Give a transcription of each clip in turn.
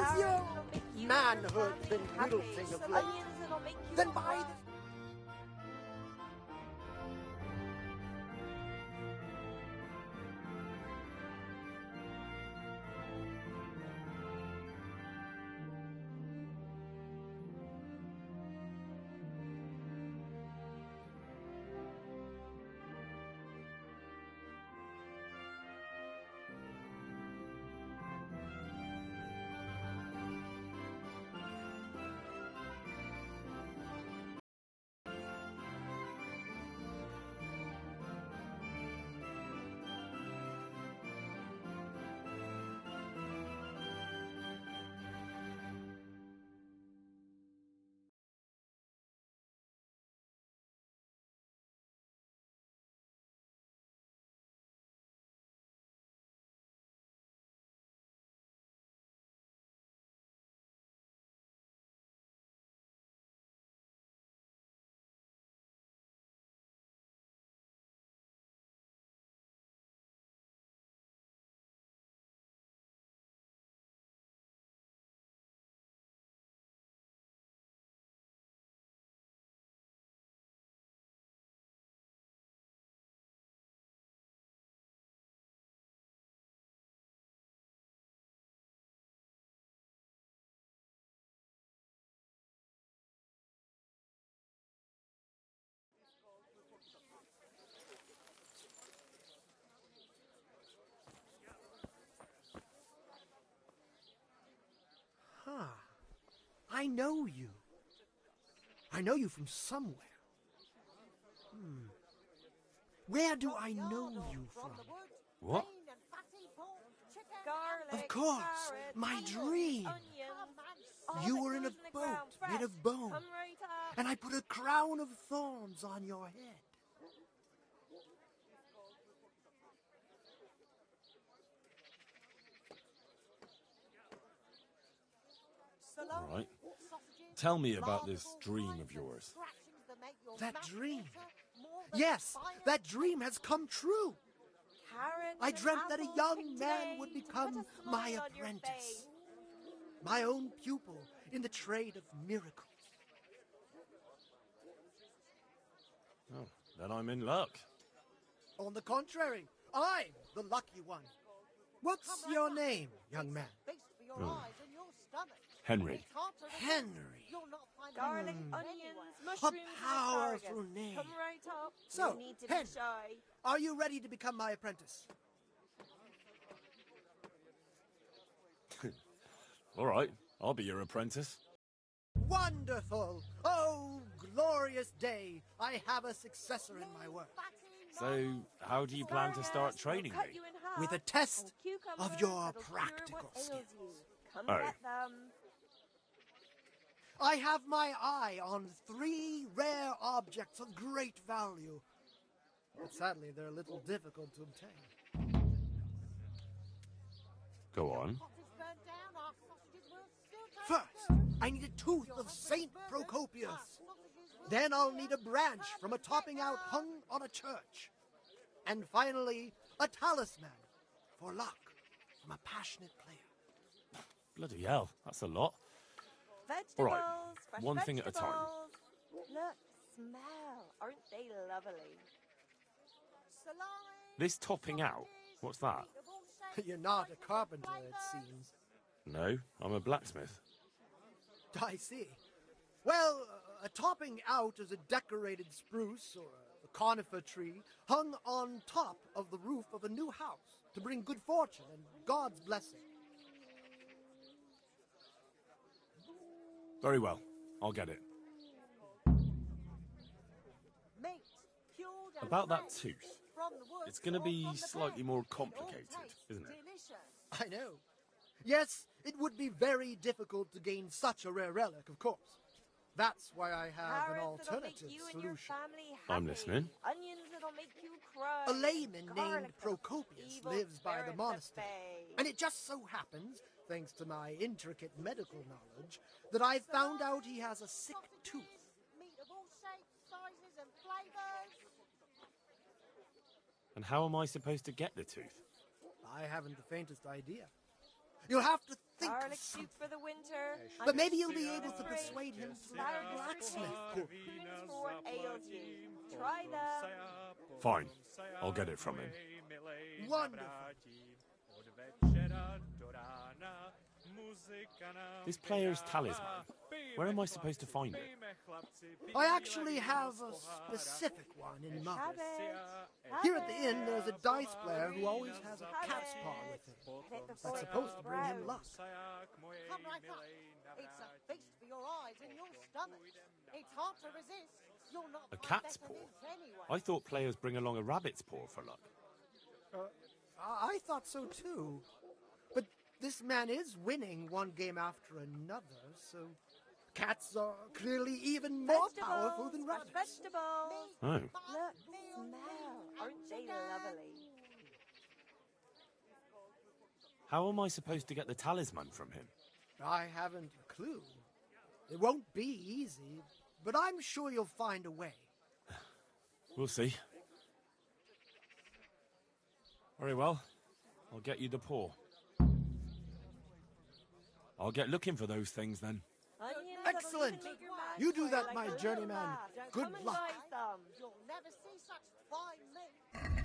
Has your manhood been wilting of late? Then by this... I know you. I know you from somewhere. Where do I know you from? What? Garlic, Of course, carrots, my dream. onions. You were in a boat made of bone, Come right up. and I put a crown of thorns on your head. All right. Tell me about this dream of yours. That dream? Yes, that dream has come true. Carrots I and dreamt that a apples young picked man today would to put become a smile my on your apprentice. face. My own pupil in the trade of miracles. Oh, then I'm in luck. On the contrary, I'm the lucky one. What's your name, young man? Henry. Henry. Garlic, onions, mushrooms, and powerful asparagus. name. Come right up. So, you need to Henry, be shy. are you ready to become my apprentice? All right, I'll be your apprentice. Wonderful! Oh, glorious day! I have a successor in my work. So, how do you plan to start training Cut me? you in half, With a test and cucumbers of your that'll cure practical what ails skills. you. Come Oh. get them. I have my eye on 3 rare objects of great value. But sadly, they're a little difficult to obtain. Go on. First, I need a tooth of Saint Procopius. Then I'll need a branch from a topping out hung on a church. And finally, a talisman for luck from a passionate player. Bloody hell, that's a lot. Vegetables, All right, fresh one thing at a time. vegetables. Look, smell. Aren't they lovely? This topping out, what's that? You're not a carpenter, it seems. No, I'm a blacksmith. I see. Well, a topping out is a decorated spruce or a conifer tree hung on top of the roof of a new house to bring good fortune and God's blessing. Very well, I'll get it. About that tooth, it's going to be slightly more complicated, isn't it? I know. Yes, it would be very difficult to gain such a rare relic, of course. That's why I have an Carrots that'll make alternative you and your solution. family happy. I'm listening. Onions that'll make you cry. A layman Garlic named that'll Procopius evil lives by the spirits at monastery. bay. And it just so happens, thanks to my intricate medical knowledge, that I've found out he has a sick tooth. Meat of all shapes, sizes and flavours. And how am I supposed to get the tooth? I haven't the faintest idea. You'll have to think of Garlic something. soup for the winter. But maybe you'll be able to persuade him through Large a blacksmith book. For what ails you. Try them. Fine. I'll get it from him. Wonderful. This player's talisman. Where am I supposed to find it? I actually have a specific one in mind. Habit. Here at the inn, there's a dice player who always has a cat's paw with him. Get it before That's it supposed to goes bring him brown. luck. Come right up. It's a feast for your eyes and your stomach. It's hard to resist. You'll not A find cat's better paw? news anyway. I thought players bring along a rabbit's paw for luck. I thought so too. But this man is winning one game after another, so cats are clearly even more powerful than Vegetables. rabbits. Vegetables. Oh. Look, smell. Aren't they lovely? How am I supposed to get the talisman from him? I haven't a clue. It won't be easy, but I'm sure you'll find a way. We'll see. Very well. I'll get you the paw. I'll get looking for those things then. Onions Excellent. that'll even make your mouth You do dry that, like my a little journeyman. rat. Good Come and luck. buy some. You'll never see such fine meat.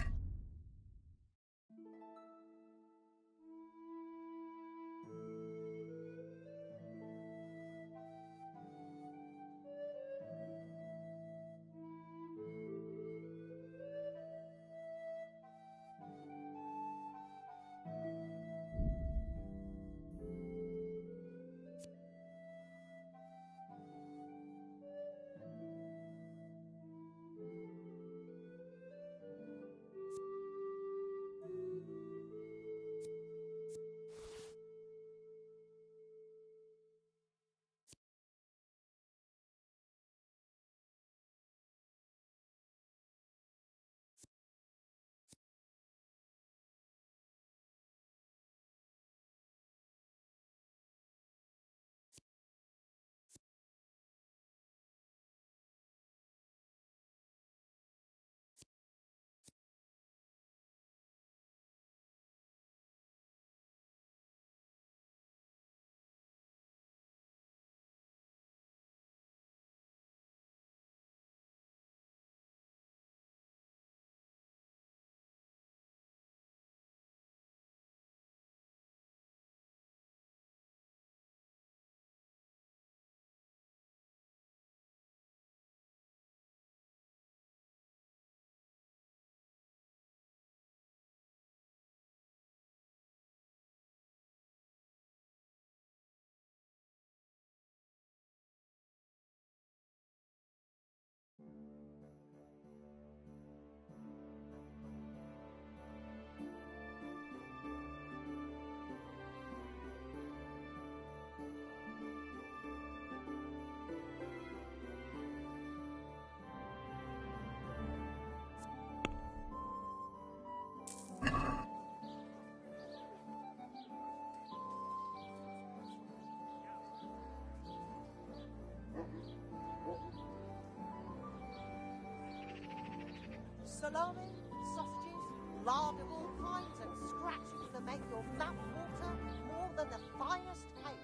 Salami, sausages, lard of all kinds, and scratchings that make your mouth water more than the finest cake.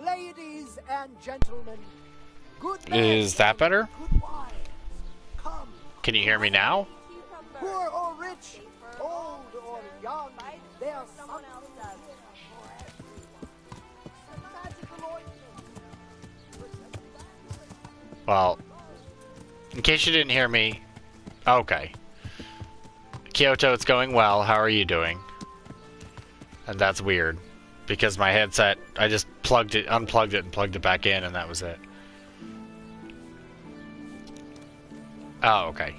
Ladies and gentlemen, good men Is that better? and good wives, come, Can you hear me now? Cucumber. poor or rich, old or young, there's Someone something else does. magical ointment. Well, in case you didn't hear me, okay. Kyoto, it's going well. How are you doing? And that's weird, because my headset, I just unplugged it and plugged it back in, and that was it. Oh, okay.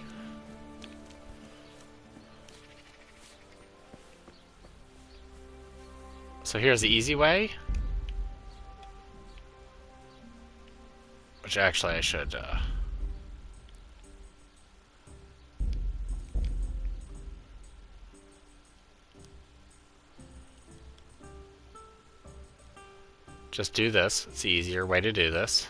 So here's the easy way. Which actually I should, just do this. It's the easier way to do this.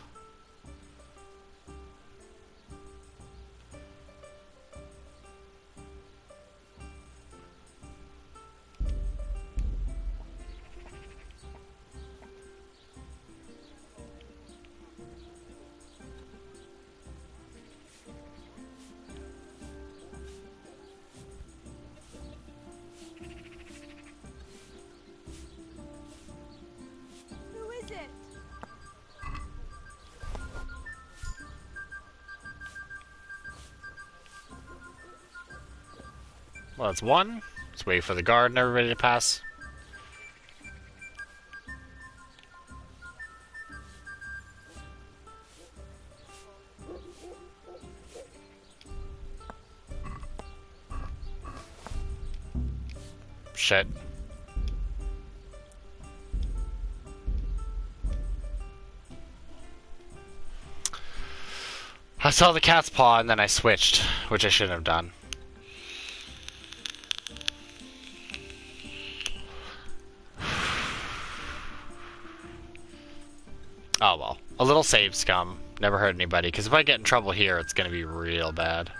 Well, that's one. Let's wait for the guard and everybody to pass. Shit. I saw the cat's paw and then I switched, which I shouldn't have done. Oh well. A little save scum. Never hurt anybody, because if I get in trouble here, it's going to be real bad.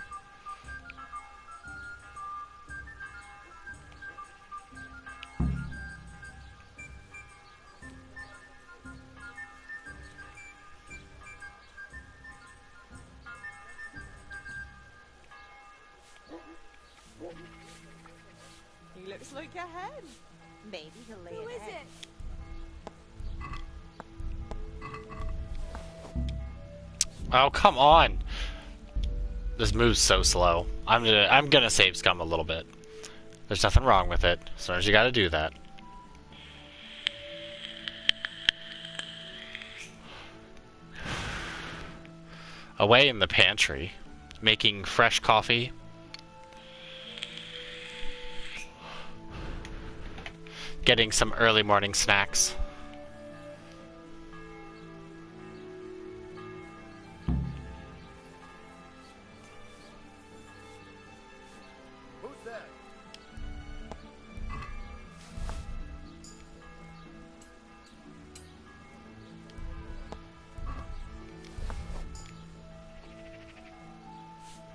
He looks like a hen. Maybe he'll lay an egg. Oh, come on! This move's so slow. I'm gonna save scum a little bit. There's nothing wrong with it. Sometimes you gotta do that. Away in the pantry, making fresh coffee. Getting some early morning snacks. Who's there?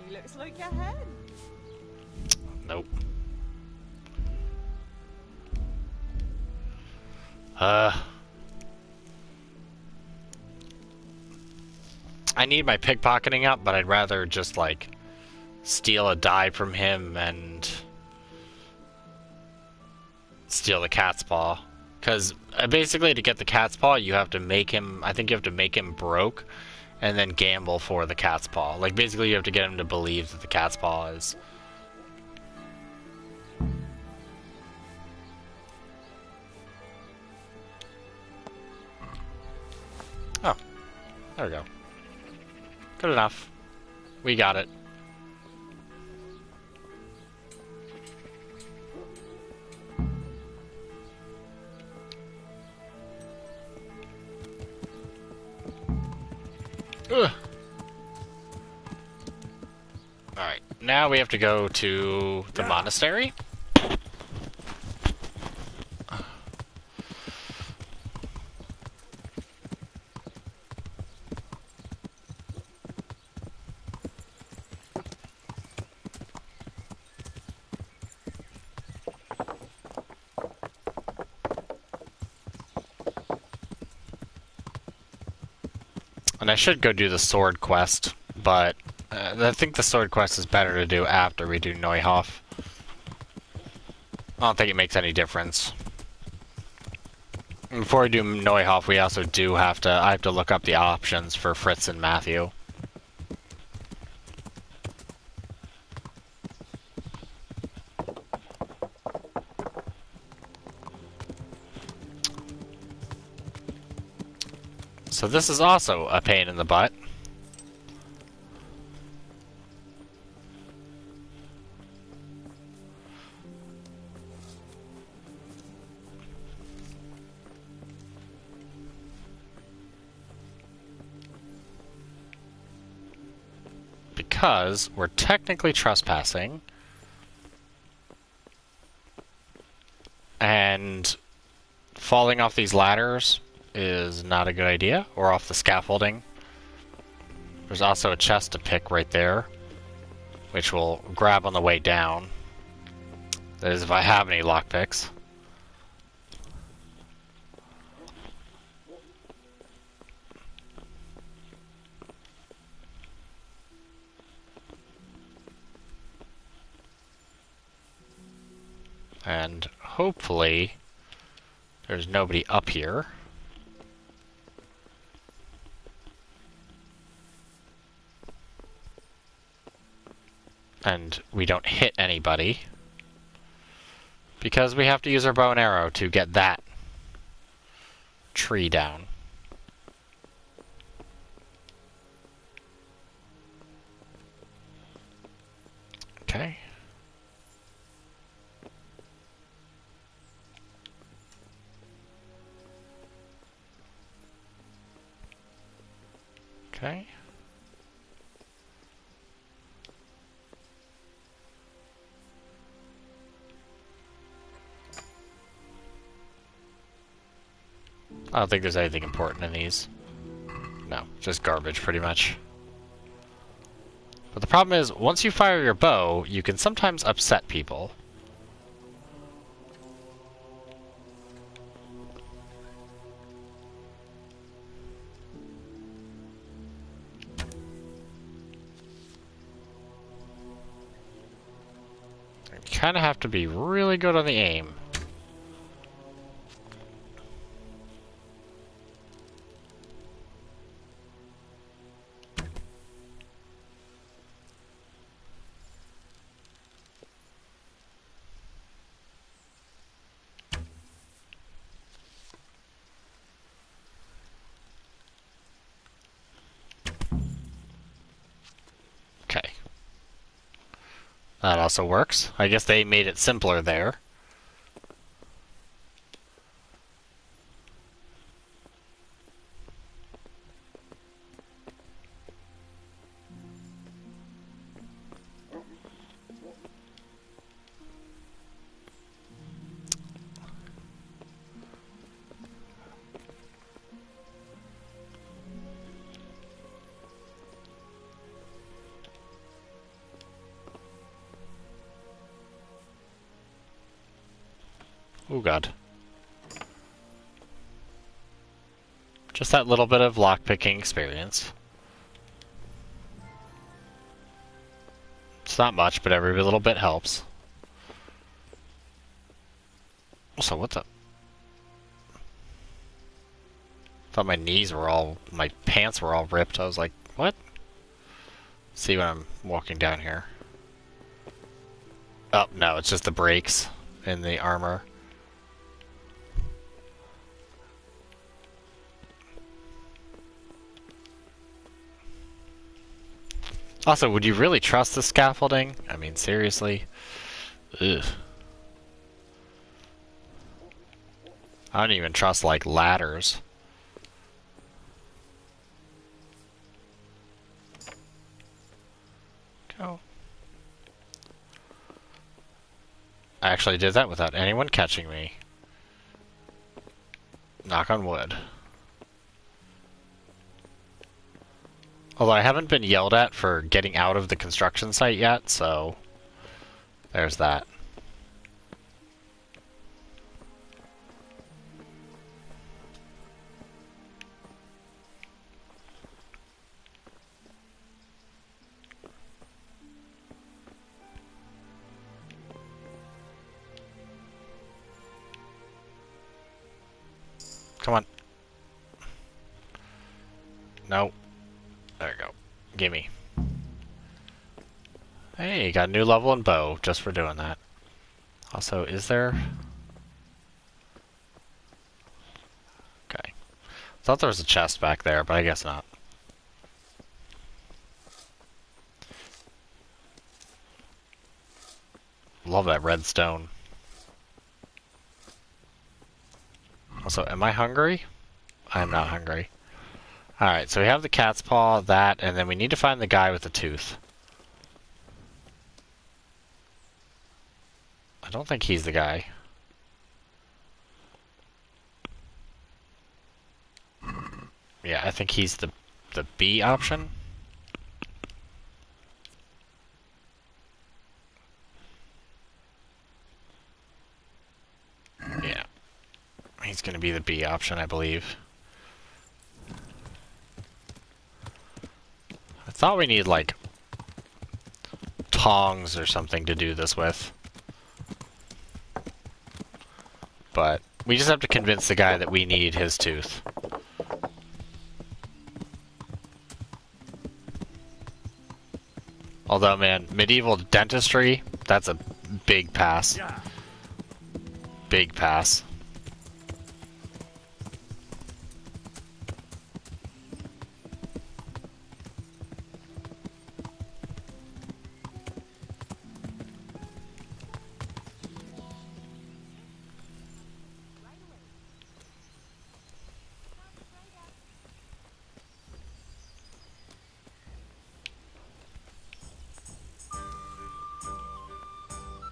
He looks like a hen. Nope. I need my pickpocketing up, but I'd rather just, like, steal a die from him and steal the cat's paw. Because basically to get the cat's paw, you have to make him, I think you have to make him broke and then gamble for the cat's paw. Like, basically you have to get him to believe that the cat's paw is... Oh, there we go. Good enough. We got it. Ugh. Alright, now we have to go to the monastery. And I should go do the sword quest, but I think the sword quest is better to do after we do Neuhof. I don't think it makes any difference. And before we do Neuhof, we also do have to, I have to look up the options for Fritz and Matthew. So this is also a pain in the butt. Because we're technically trespassing. And falling off these ladders is not a good idea, or off the scaffolding. There's also a chest to pick right there, which we'll grab on the way down. That is, if I have any lockpicks. And hopefully there's nobody up here. And we don't hit anybody. Because we have to use our bow and arrow to get that tree down. Okay. Okay. I don't think there's anything important in these. No, just garbage pretty much. But the problem is, once you fire your bow, you can sometimes upset people. You kind of have to be really good on the aim. Okay. That also works. I guess they made it simpler there. Oh god. Just that little bit of lockpicking experience. It's not much, but every little bit helps. Also, what the? Thought my knees were all, my pants were all ripped. I was like, what? See when I'm walking down here. Oh, no, it's just the brakes in the armor. Also, would you really trust the scaffolding? I mean, seriously? Ugh. I don't even trust, like, ladders. Go. I actually did that without anyone catching me. Knock on wood. Although I haven't been yelled at for getting out of the construction site yet, so there's that. Come on. No. There we go. Gimme. Hey, got a new level in bow just for doing that. Also, is there... Okay. Thought there was a chest back there, but I guess not. Love that redstone. Also, am I hungry? I'm not hungry. Alright, so we have the cat's paw, that, and then we need to find the guy with the tooth. I don't think he's the guy. Yeah, I think he's the B option. Yeah. He's gonna be the B option, I believe. I thought we need, like, tongs or something to do this with. But we just have to convince the guy that we need his tooth. Although, man, medieval dentistry, that's a big pass. big pass.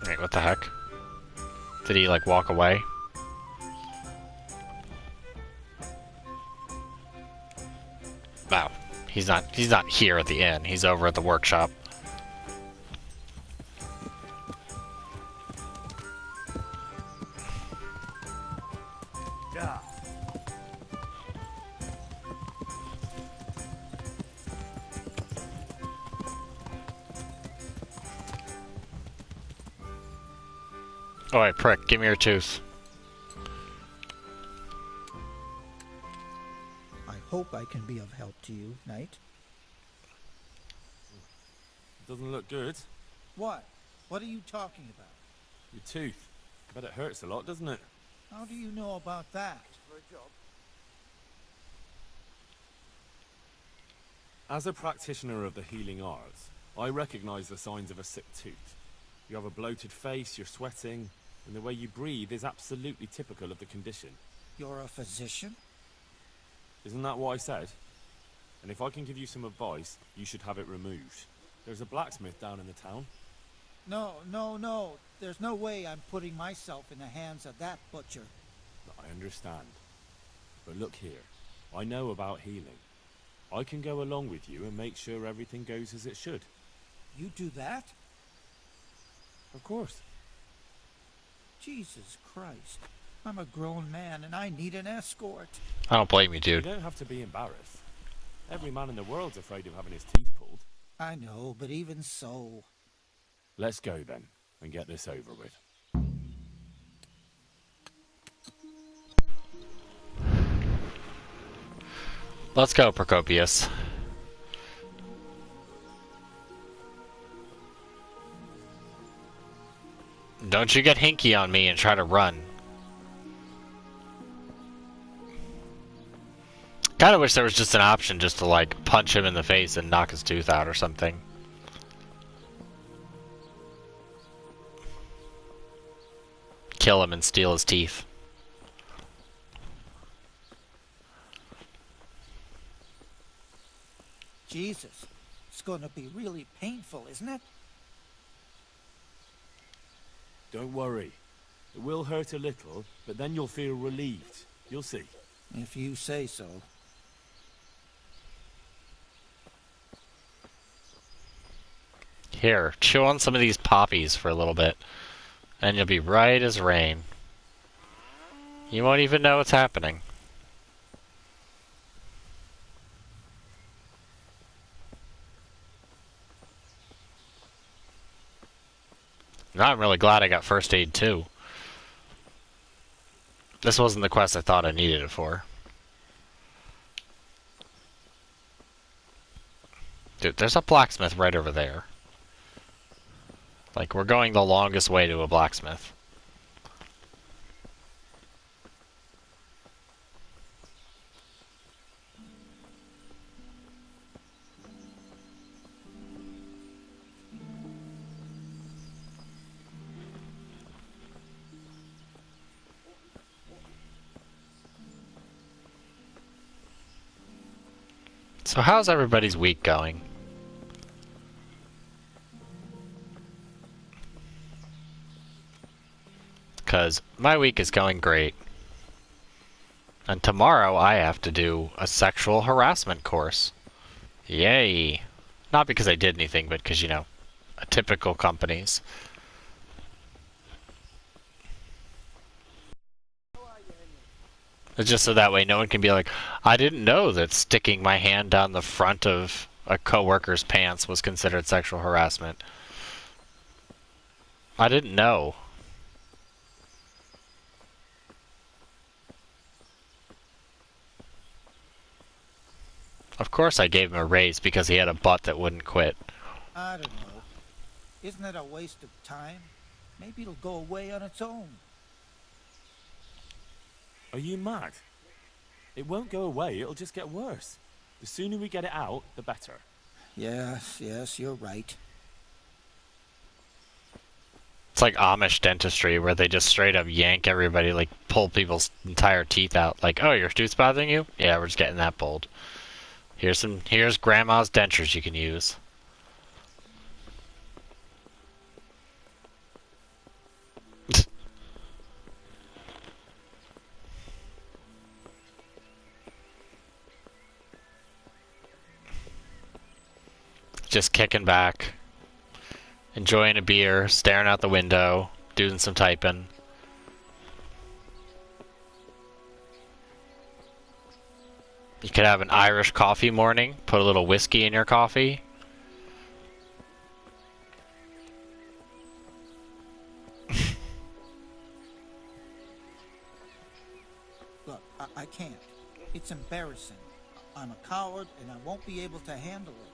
Wait, what the heck? Did he, like, walk away? No, he's not here at the inn. He's over at the workshop. Yeah. Oh, wait, prick, give me your tooth. I hope I can be of help to you, Knight. Doesn't look good. What? What are you talking about? Your tooth. I bet it hurts a lot, doesn't it? How do you know about that? As a practitioner of the healing arts, I recognize the signs of a sick tooth. You have a bloated face, you're sweating, and the way you breathe is absolutely typical of the condition. You're a physician? Isn't that what I said? And if I can give you some advice, you should have it removed. There's a blacksmith down in the town. No. There's no way I'm putting myself in the hands of that butcher. I understand. But look here, I know about healing. I can go along with you and make sure everything goes as it should. You do that? Of course. Jesus Christ. I'm a grown man and I need an escort. I don't blame you, You dude. don't have to be embarrassed. Every man in the world's afraid of having his teeth pulled. I know, but even so... Let's go then, and get this over with. Let's go, Procopius. Don't you get hinky on me and try to run. Kinda wish there was just an option just to, like, punch him in the face and knock his tooth out or something. Kill him and steal his teeth. Jesus. It's gonna be really painful, isn't it? Don't worry. It will hurt a little, but then you'll feel relieved. You'll see. If you say so. Here, chew on some of these poppies for a little bit, and you'll be right as rain. You won't even know what's happening. Now I'm really glad I got first aid too. This wasn't the quest I thought I needed it for. Dude, there's a blacksmith right over there. Like, we're going the longest way to a blacksmith. So how's everybody's week going? Because my week is going great. And tomorrow I have to do a sexual harassment course. Yay! Not because I did anything, but because, you know, typical companies. It's just so that way no one can be like, I didn't know that sticking my hand down the front of a coworker's pants was considered sexual harassment. I didn't know. Of course I gave him a raise because he had a butt that wouldn't quit. I don't know. Isn't it a waste of time? Maybe it'll go away on its own. Are you mad? It won't go away, it'll just get worse. The sooner we get it out, the better. Yes, you're right. It's like Amish dentistry, where they just straight up yank everybody, like pull people's entire teeth out. Like, oh, your tooth's bothering you? Yeah, we're just getting that pulled. Here's grandma's dentures you can use. Just kicking back, enjoying a beer, staring out the window, doing some typing. You could have an Irish coffee morning, put a little whiskey in your coffee. Look, I can't. It's embarrassing. I'm a coward and I won't be able to handle it.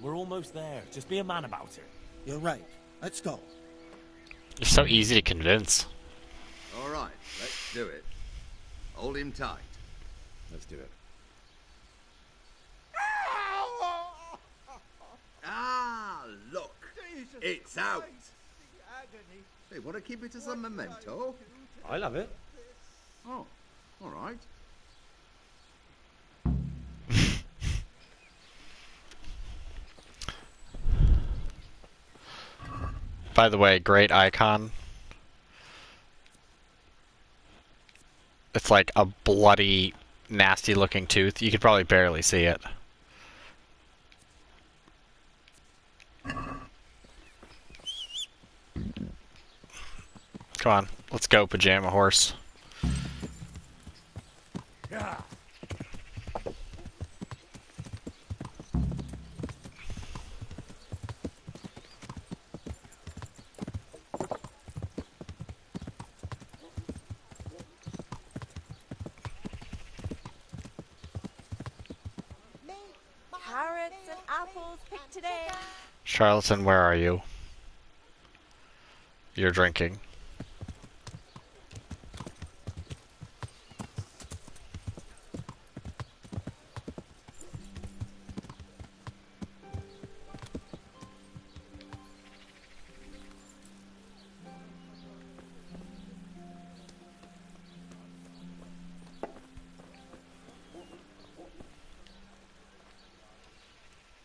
We're almost there. Just be a man about it. You're right. Let's go. You're so easy to convince. All right, let's do it. Hold him tight. Let's do it. Ah, look. Jesus It's out. Christ, the agony. Hey, want to keep it as a memento? I love it. Oh, all right. By the way, great icon. It's like a bloody, nasty looking tooth. You could probably barely see it. Come on, let's go, Pajama Horse. Yeah. Carrots and apples picked today. Charlatan, where are you? You're drinking.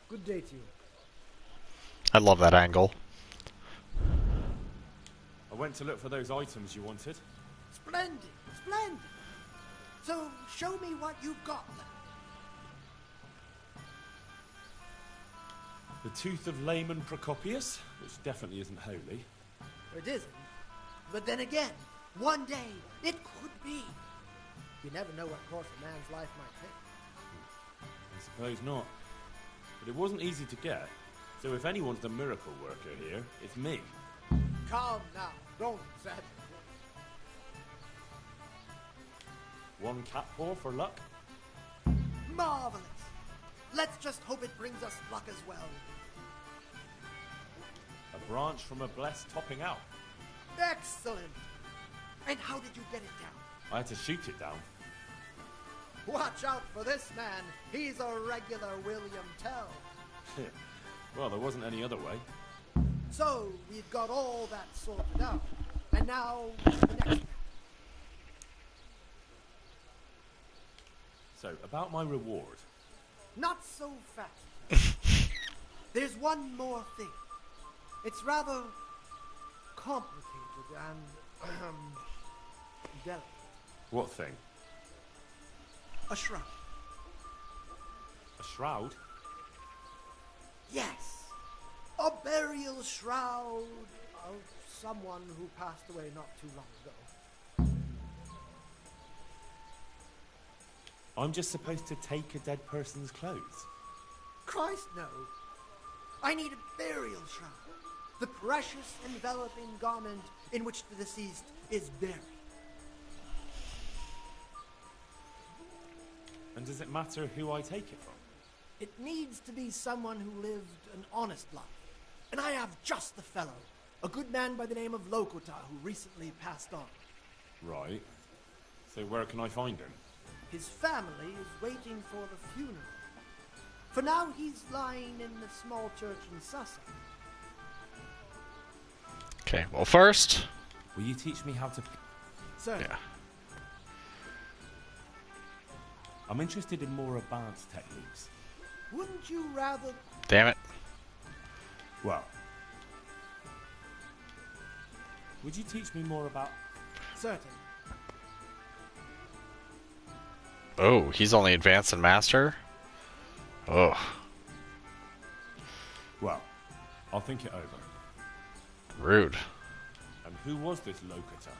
Good day to you. I love that angle. I went to look for those items you wanted. Splendid, splendid. So, show me what you've got then. The tooth of layman Procopius, which definitely isn't holy. It isn't. But then again, one day, it could be. You never know what course a man's life might take. I suppose not. But it wasn't easy to get. So if anyone's the miracle worker here, it's me. Calm now, don't exaggerate. One cat paw for luck. Marvelous. Let's just hope it brings us luck as well. A branch from a blessed topping out. Excellent. And how did you get it down? I had to shoot it down. Watch out for this man. He's a regular William Tell. Well, there wasn't any other way. So, we've got all that sorted out. And now, the next man. So, about my reward. Not so fast. There's one more thing. It's rather complicated and delicate. What thing? A shroud. A shroud? Yes. A burial shroud of someone who passed away not too long ago. I'm just supposed to take a dead person's clothes. Christ, no. I need a burial shroud. The precious enveloping garment in which the deceased is buried. And does it matter who I take it from? It needs to be someone who lived an honest life. And I have just the fellow. A good man by the name of Lokota who recently passed on. Right. So where can I find him? His family is waiting for the funeral. For now, he's lying in the small church in Sussex. Okay, well first... Will you teach me how to... Sir, Yeah. I'm interested in more advanced techniques. wouldn't you rather... Damn it. Well... Would you teach me more about... Certain. Oh, he's only advanced and master? Oh. Well, I'll think it over. Rude. And who was this locator?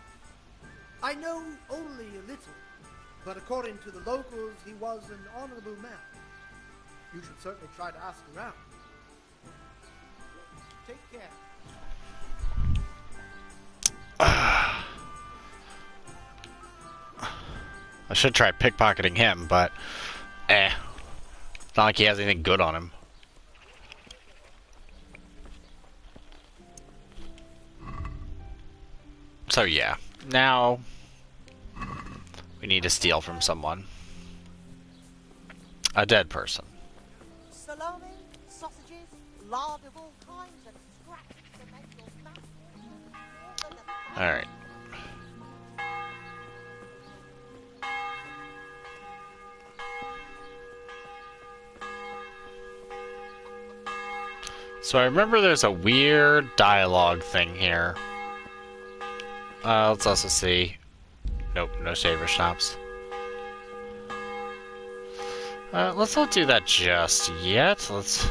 I know only a little, but according to the locals, he was an honorable man. You should certainly try to ask around. Take care. I should try pickpocketing him, but... It's not like he has anything good on him. So yeah, now... we need to steal from someone. A dead person. Salami, sausages, lard of all kinds, and scraps to make your mouth water more than the Alright. So I remember there's a weird dialogue thing here. Let's also see. Nope, no saver shops. Let's not do that just yet. Let's...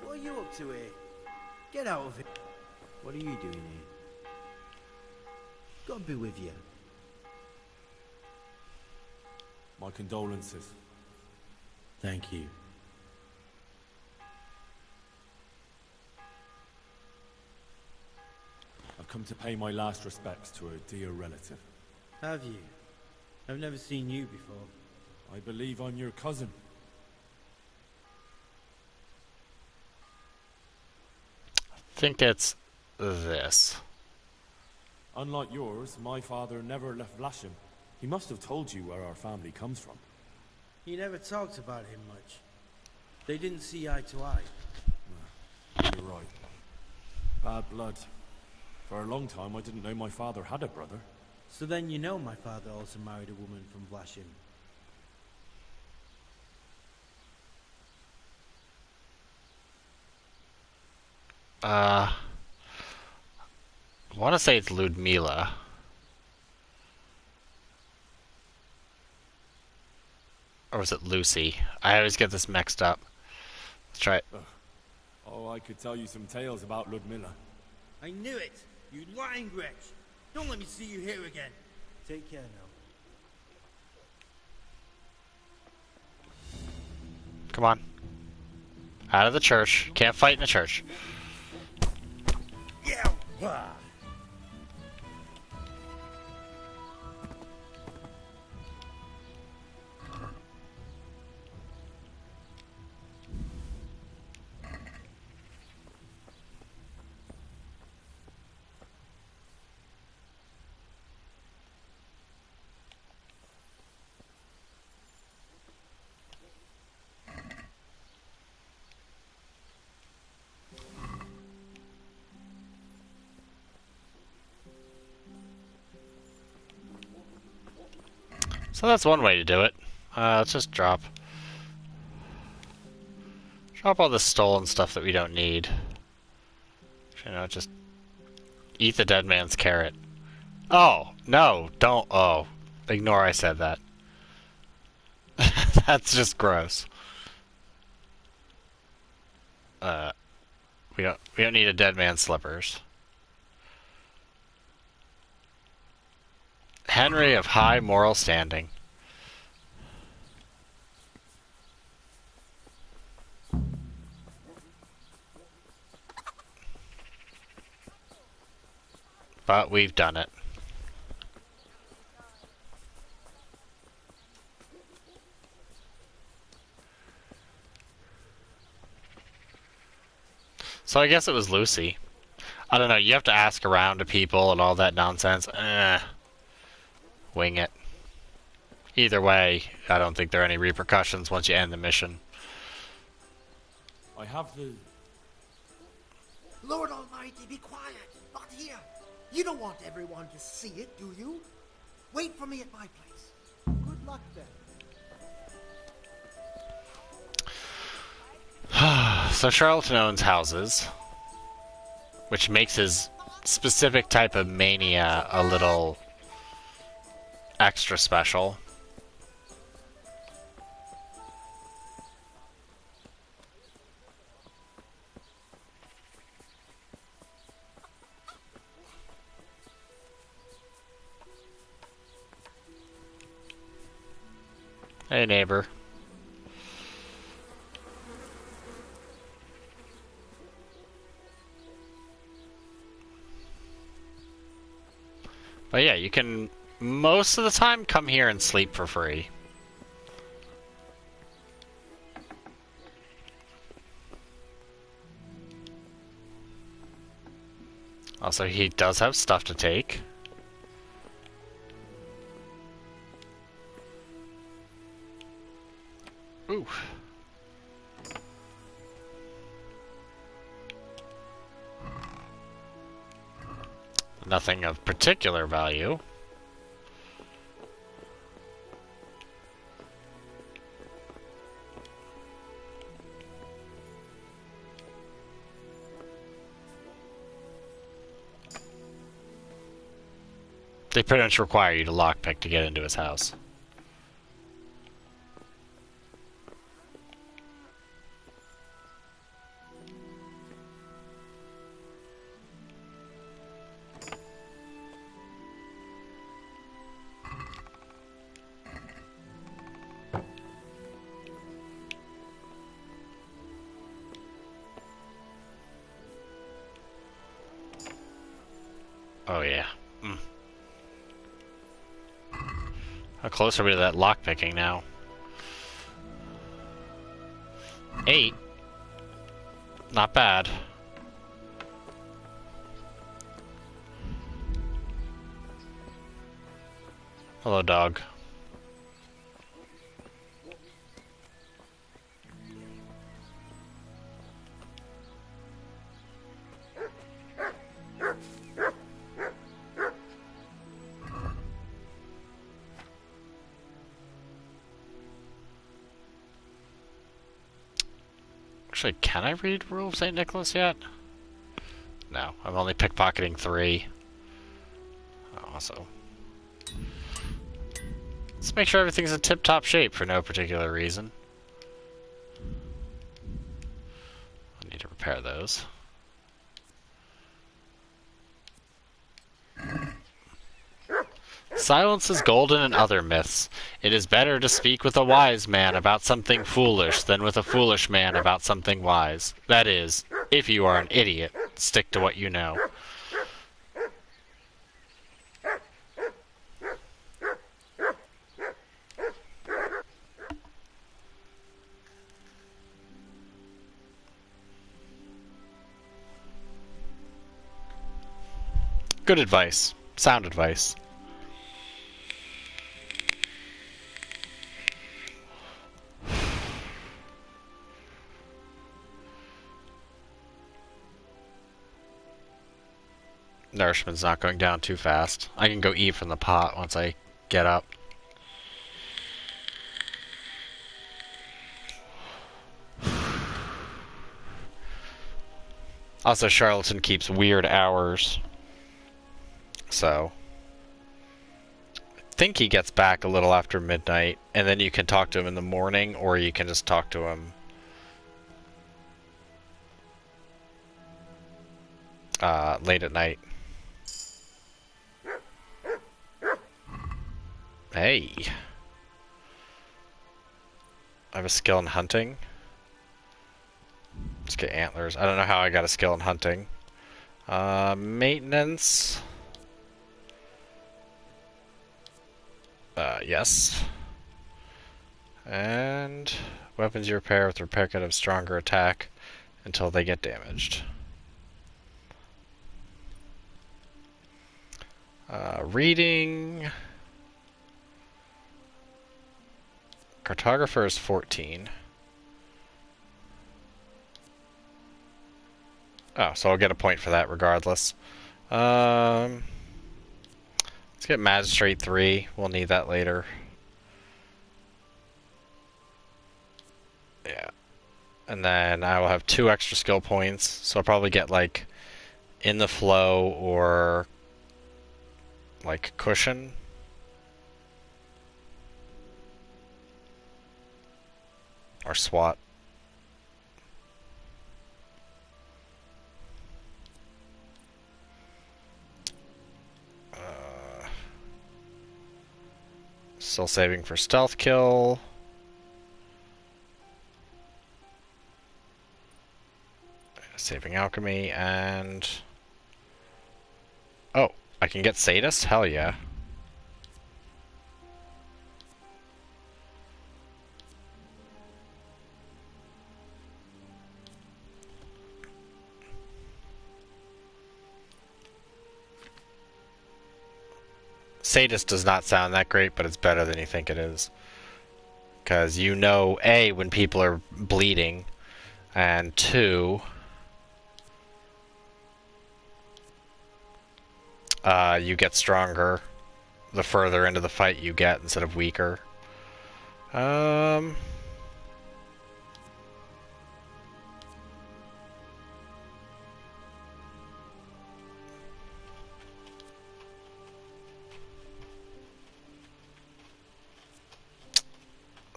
What are you up to here? Get out of here. What are you doing here? God be with you. My condolences. Thank you. I've come to pay my last respects to a dear relative. Have you? I've never seen you before. I believe I'm your cousin. I think it's this. Unlike yours, my father never left Vlashim. He must have told you where our family comes from. You never talked about him much. They didn't see eye to eye. You're right. Bad blood. For a long time, I didn't know my father had a brother. So then you know my father also married a woman from Vlashim. I want to say it's Ludmila. Or was it Lucy? I always get this mixed up. Let's try it. Oh, I could tell you some tales about Ludmilla. I knew it! You lying wretch! Don't let me see you here again. Take care now. Come on. Out of the church. Can't fight in the church. Yeah! Wah. So that's one way to do it. Let's just drop all this stolen stuff that we don't need. You know, just eat the dead man's carrot. Oh, no, don't. Oh, ignore I said that. That's just gross. We don't need a dead man's slippers. Henry of high moral standing. But we've done it. So I guess it was Lucy. I don't know, you have to ask around to people and all that nonsense. Wing it. Either way, I don't think there are any repercussions once you end the mission. I have the... Lord Almighty, be quiet. Not here. You don't want everyone to see it, do you? Wait for me at my place. Good luck then. So Charlton owns houses, which makes his specific type of mania a little extra special. Hey, neighbor. But yeah, you can most of the time come here and sleep for free. Also, he does have stuff to take. Ooh. Nothing of particular value. They pretty much require you to lockpick to get into his house. Oh yeah. How close are we to that lockpicking now? 8. Not bad. Hello, dog. Actually, can I read Rule of St. Nicholas yet? No, I'm only pickpocketing 3. Also, let's make sure everything's in tip-top shape for no particular reason. I need to repair those. Silence is golden in other myths. It is better to speak with a wise man about something foolish than with a foolish man about something wise. That is, if you are an idiot, stick to what you know. Good advice. Sound advice. Nourishment's not going down too fast. I can go eat from the pot once I get up. Also, Charlatan keeps weird hours. So, I think he gets back a little after midnight, and then you can talk to him in the morning, or you can just talk to him late at night. Hey. I have a skill in hunting. Let's get antlers. I don't know how I got a skill in hunting. Maintenance. Yes. And weapons you repair with repair kit have stronger attack until they get damaged. Reading. Cartographer is 14. Oh, so I'll get a point for that regardless. Let's get Magistrate 3. We'll need that later. Yeah. And then I will have 2 extra skill points, so I'll probably get, like, In the Flow or, like, Cushion. Or SWAT. Still saving for Stealth Kill. Saving Alchemy, and... Oh, I can get Sadist? Hell yeah. Sadist does not sound that great, but it's better than you think it is. Because you know, A, when people are bleeding, and 2, you get stronger the further into the fight you get instead of weaker.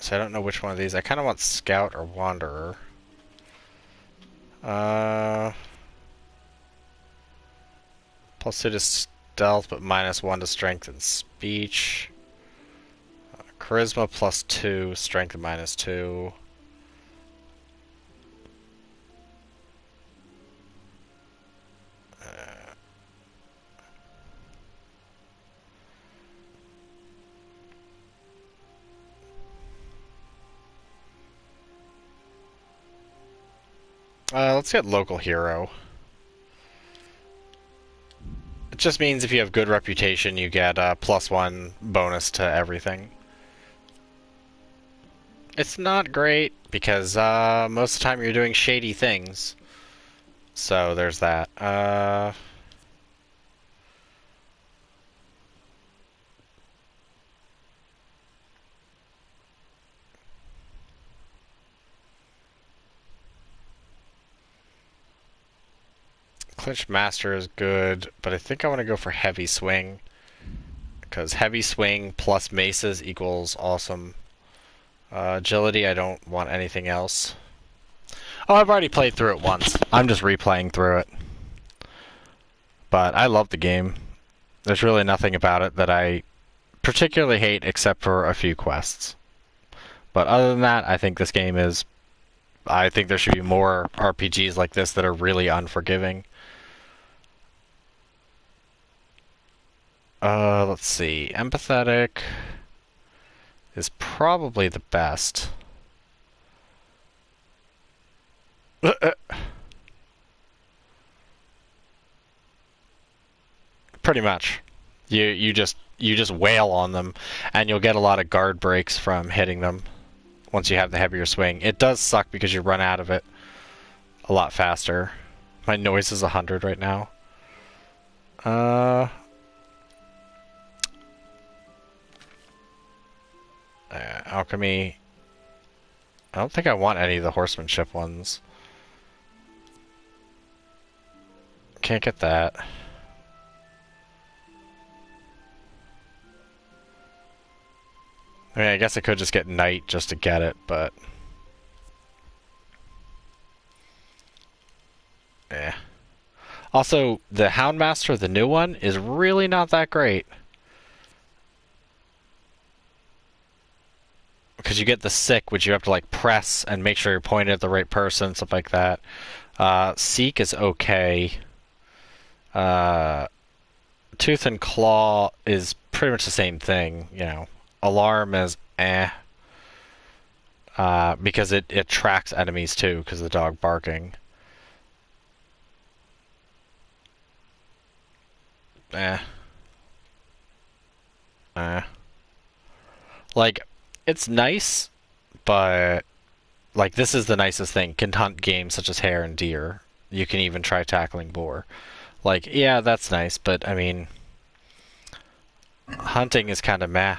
So I don't know which one of these. I kind of want Scout or Wanderer. Plus 2 to Stealth, but -1 to Strength and Speech. Charisma plus 2, Strength -2. Let's get Local Hero. It just means if you have good reputation, you get a +1 bonus to everything. It's not great, because most of the time you're doing shady things. So there's that. Clinch Master is good, but I think I want to go for Heavy Swing. Because Heavy Swing plus Maces equals awesome. Agility, I don't want anything else. Oh, I've already played through it once. I'm just replaying through it. But I love the game. There's really nothing about it that I particularly hate except for a few quests. But other than that, I think this game is... I think there should be more RPGs like this that are really unforgiving. Let's see. Empathetic is probably the best. Pretty much. You just wail on them, and you'll get a lot of guard breaks from hitting them once you have the heavier swing. It does suck because you run out of it a lot faster. My noise is 100 right now. Alchemy. I don't think I want any of the horsemanship ones. Can't get that. I mean, I guess I could just get Knight just to get it, but... yeah. Also, the Houndmaster, the new one, is really not that great. Because you get the Sick, which you have to, like, press and make sure you're pointing at the right person, stuff like that. Seek is okay. Tooth and Claw is pretty much the same thing, you know. Alarm is because it tracks enemies too, because of the dog barking. Like, it's nice, but like this is the nicest thing. Can hunt games such as hare and deer. You can even try tackling boar. Like, yeah, that's nice, but I mean, hunting is kind of meh.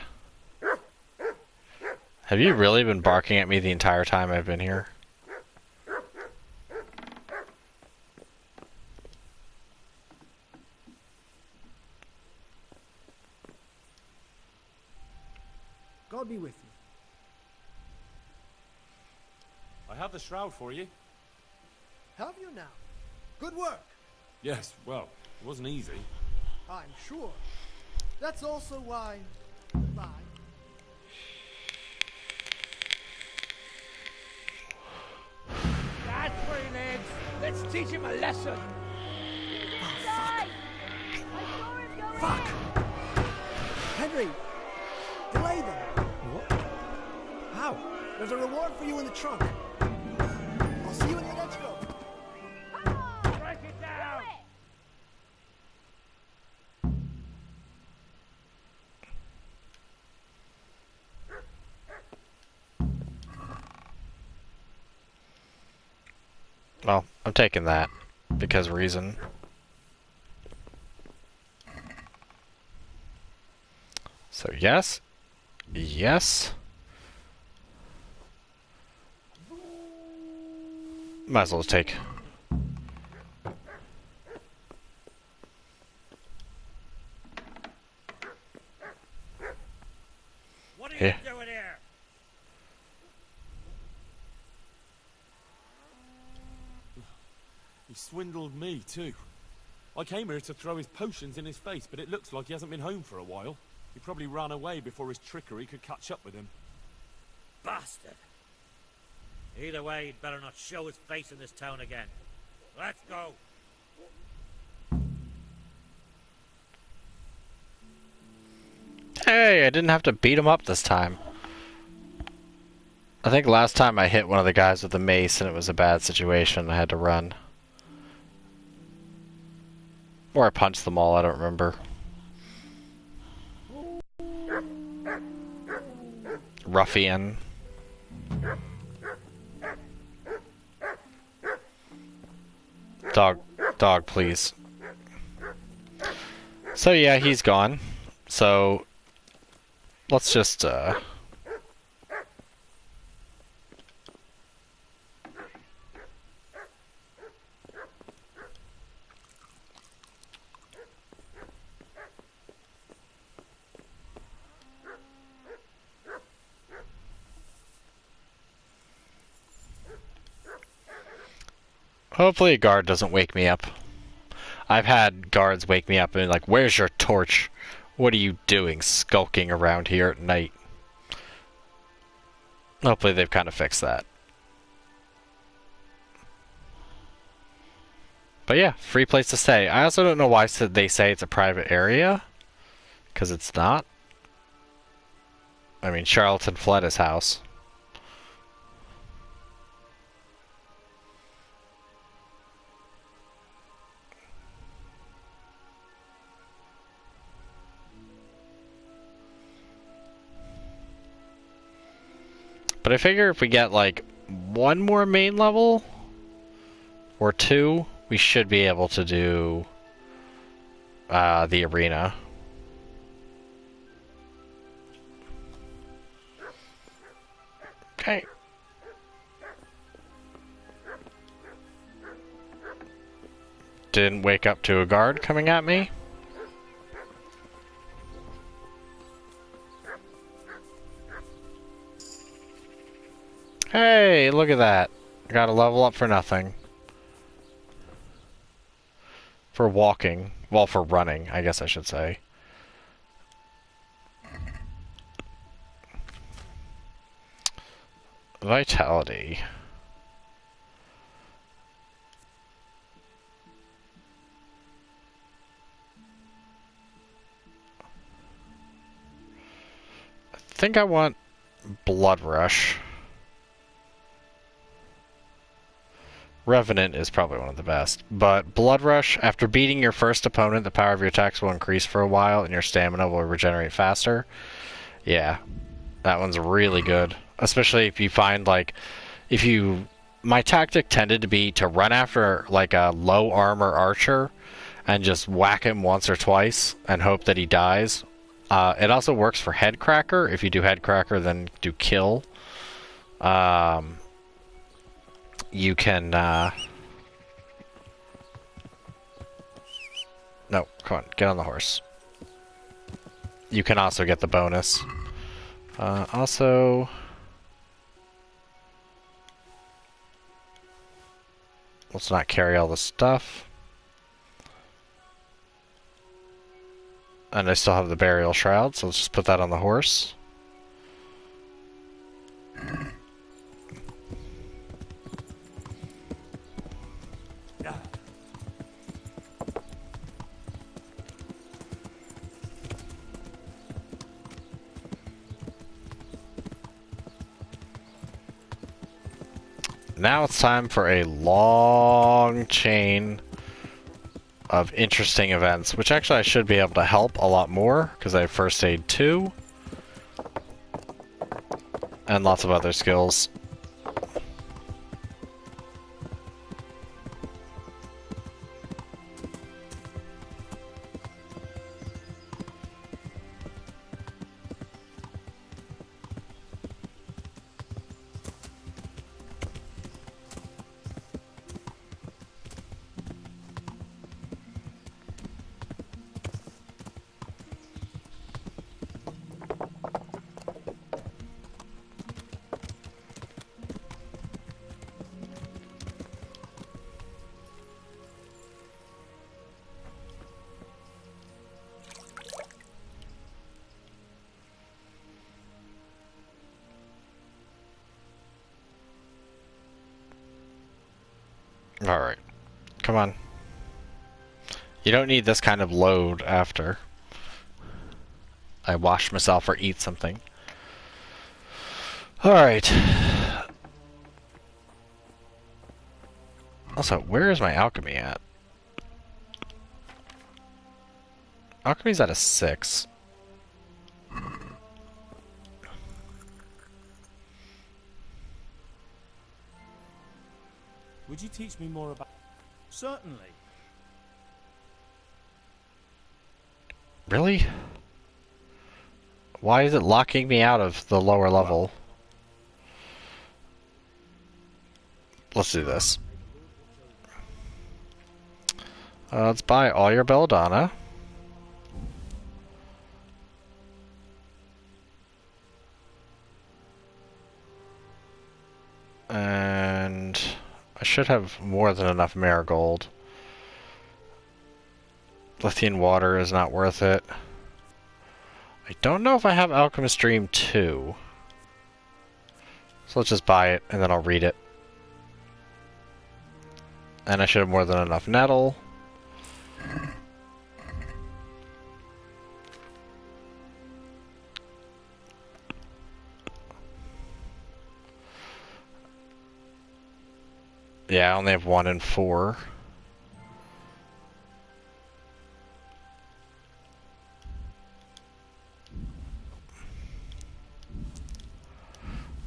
Have you really been barking at me the entire time I've been here? God be with you. I have the shroud for you. Have you now? Good work. Yes, well, it wasn't easy. I'm sure. That's also why... Goodbye. That's three legs. Let's teach him a lesson. Guys! I saw him going Fuck! Henry! Delay them! What? How? There's a reward for you in the trunk. I'll see you in the next row. Break it down! Well, I'm taking that because reason. So yes, yes. Might as well just take. What are Here. you doing here? He swindled me, too. I came here to throw his potions in his face, but it looks like he hasn't been home for a while. He probably ran away before his trickery could catch up with him. Bastard. Either way, he'd better not show his face in this town again. Let's go. Hey, I didn't have to beat him up this time. I think last time I hit one of the guys with the mace and it was a bad situation. I had to run. Or I punched them all, I don't remember. Ruffian. Dog, please. So yeah, he's gone. So let's just hopefully a guard doesn't wake me up. I've had guards wake me up and be like, "Where's your torch? What are you doing skulking around here at night?" Hopefully they've kind of fixed that. But yeah, free place to stay. I also don't know why they say it's a private area, because it's not. I mean, Charlton fled his house. But I figure if we get like one more main level or two, we should be able to do the arena. Okay. Didn't wake up to a guard coming at me. Hey, look at that. I got a level up for nothing. For walking. Well, for running, I guess I should say. Vitality. I think I want Blood Rush. Revenant is probably one of the best. But Blood Rush, after beating your first opponent, the power of your attacks will increase for a while and your stamina will regenerate faster. Yeah, that one's really good. Especially if you find, like, my tactic tended to be to run after, like, a low armor archer and just whack him once or twice and hope that he dies. It also works for Headcracker. If you do Headcracker, then do Kill. You can, no, come on, get on the horse. You can also get the bonus. Also, let's not carry all the stuff. And I still have the Burial Shroud, so let's just put that on the horse. Now it's time for a long chain of interesting events, which actually I should be able to help a lot more, because I have First Aid 2, and lots of other skills. Alright. Come on. You don't need this kind of load after I wash myself or eat something. Alright. Also, where is my alchemy at? Alchemy's at a 6. Would you teach me more about... Certainly. Really? Why is it locking me out of the lower level? Let's do this. Let's buy all your belladonna. And I should have more than enough marigold. Lithium water is not worth it. I don't know if I have Alchemist Dream 2. So let's just buy it, and then I'll read it. And I should have more than enough nettle. Yeah, I only have 1 and 4.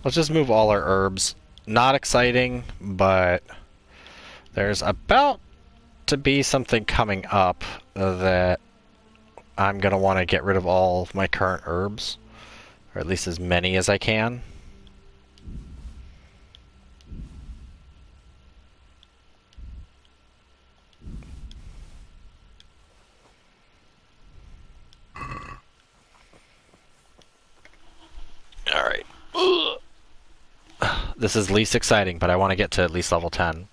Let's just move all our herbs. Not exciting, but there's about to be something coming up that I'm going to want to get rid of all of my current herbs. Or at least as many as I can. Alright. This is least exciting, but I want to get to at least level 10.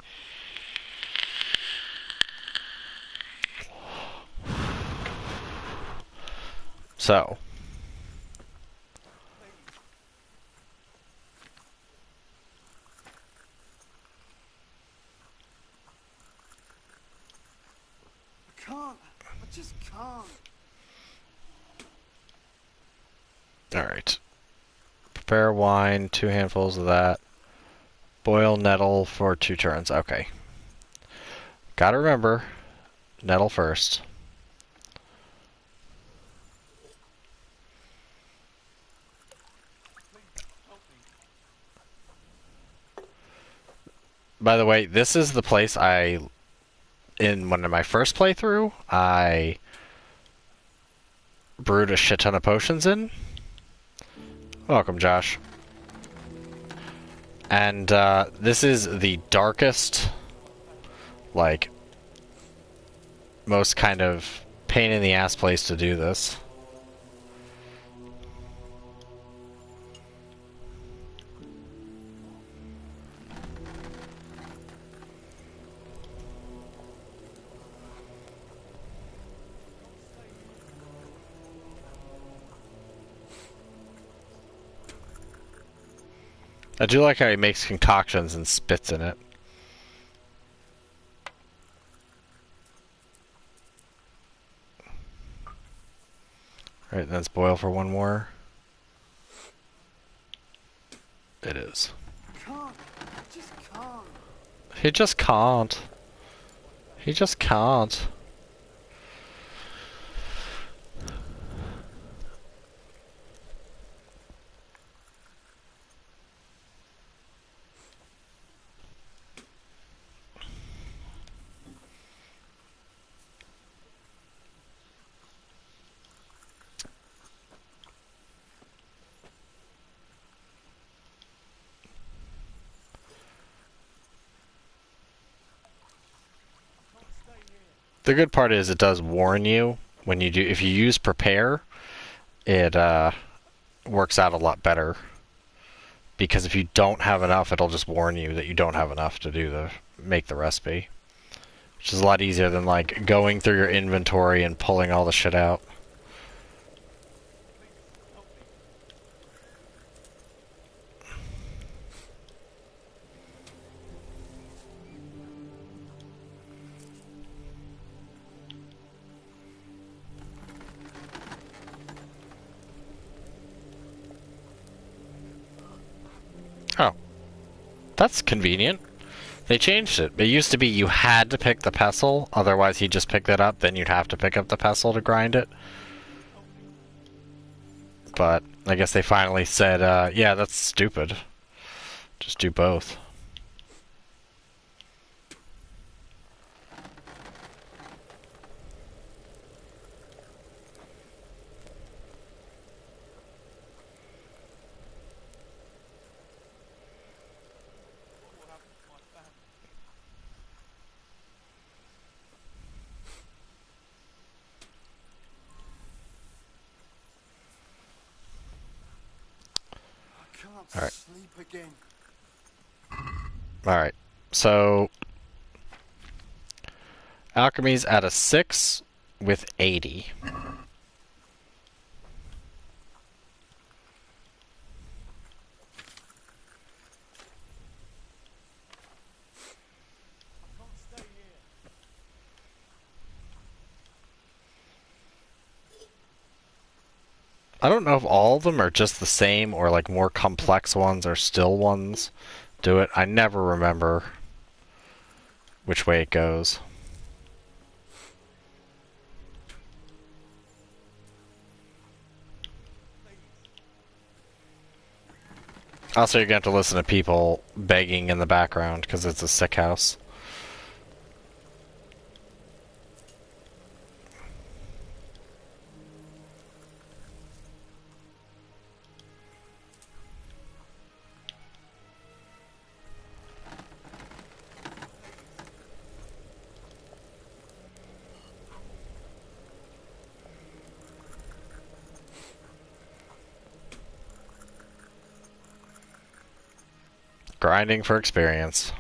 So. I can't. I just can't. Alright. Prepare wine, 2 handfuls of that. Boil nettle for 2 turns. Okay. Gotta remember, nettle first. By the way, this is the place in one of my first playthrough, I brewed a shit ton of potions in. Welcome, Josh. And this is the darkest, like, most kind of pain in the ass place to do this. I do like how he makes concoctions and spits in it. Alright, let's boil for one more. It is. Can't. Just can't. He just can't. He just can't. The good part is it does warn you when you do. If you use prepare, it works out a lot better. Because if you don't have enough, it'll just warn you that you don't have enough to make the recipe. Which is a lot easier than like going through your inventory and pulling all the shit out. Oh. That's convenient. They changed it. It used to be you had to pick the pestle, otherwise he'd just pick that up, then you'd have to pick up the pestle to grind it. But I guess they finally said, yeah, that's stupid. Just do both. Alright. Alright. So alchemy's at a 6 with 80. I don't know if all of them are just the same or like more complex ones or still ones do it. I never remember which way it goes. Also, you're going to have to listen to people begging in the background because it's a sick house. Grinding for experience.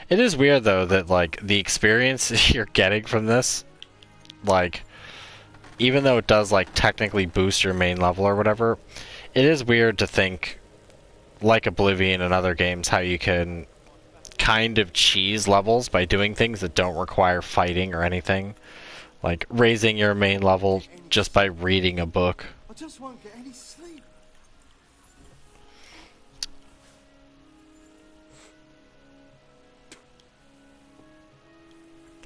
It is weird though that like the experience you're getting from this, like even though it does like technically boost your main level or whatever, it is weird to think like Oblivion and other games how you can kind of cheese levels by doing things that don't require fighting or anything. Like raising your main level just by reading a book. I just won't get any sleep.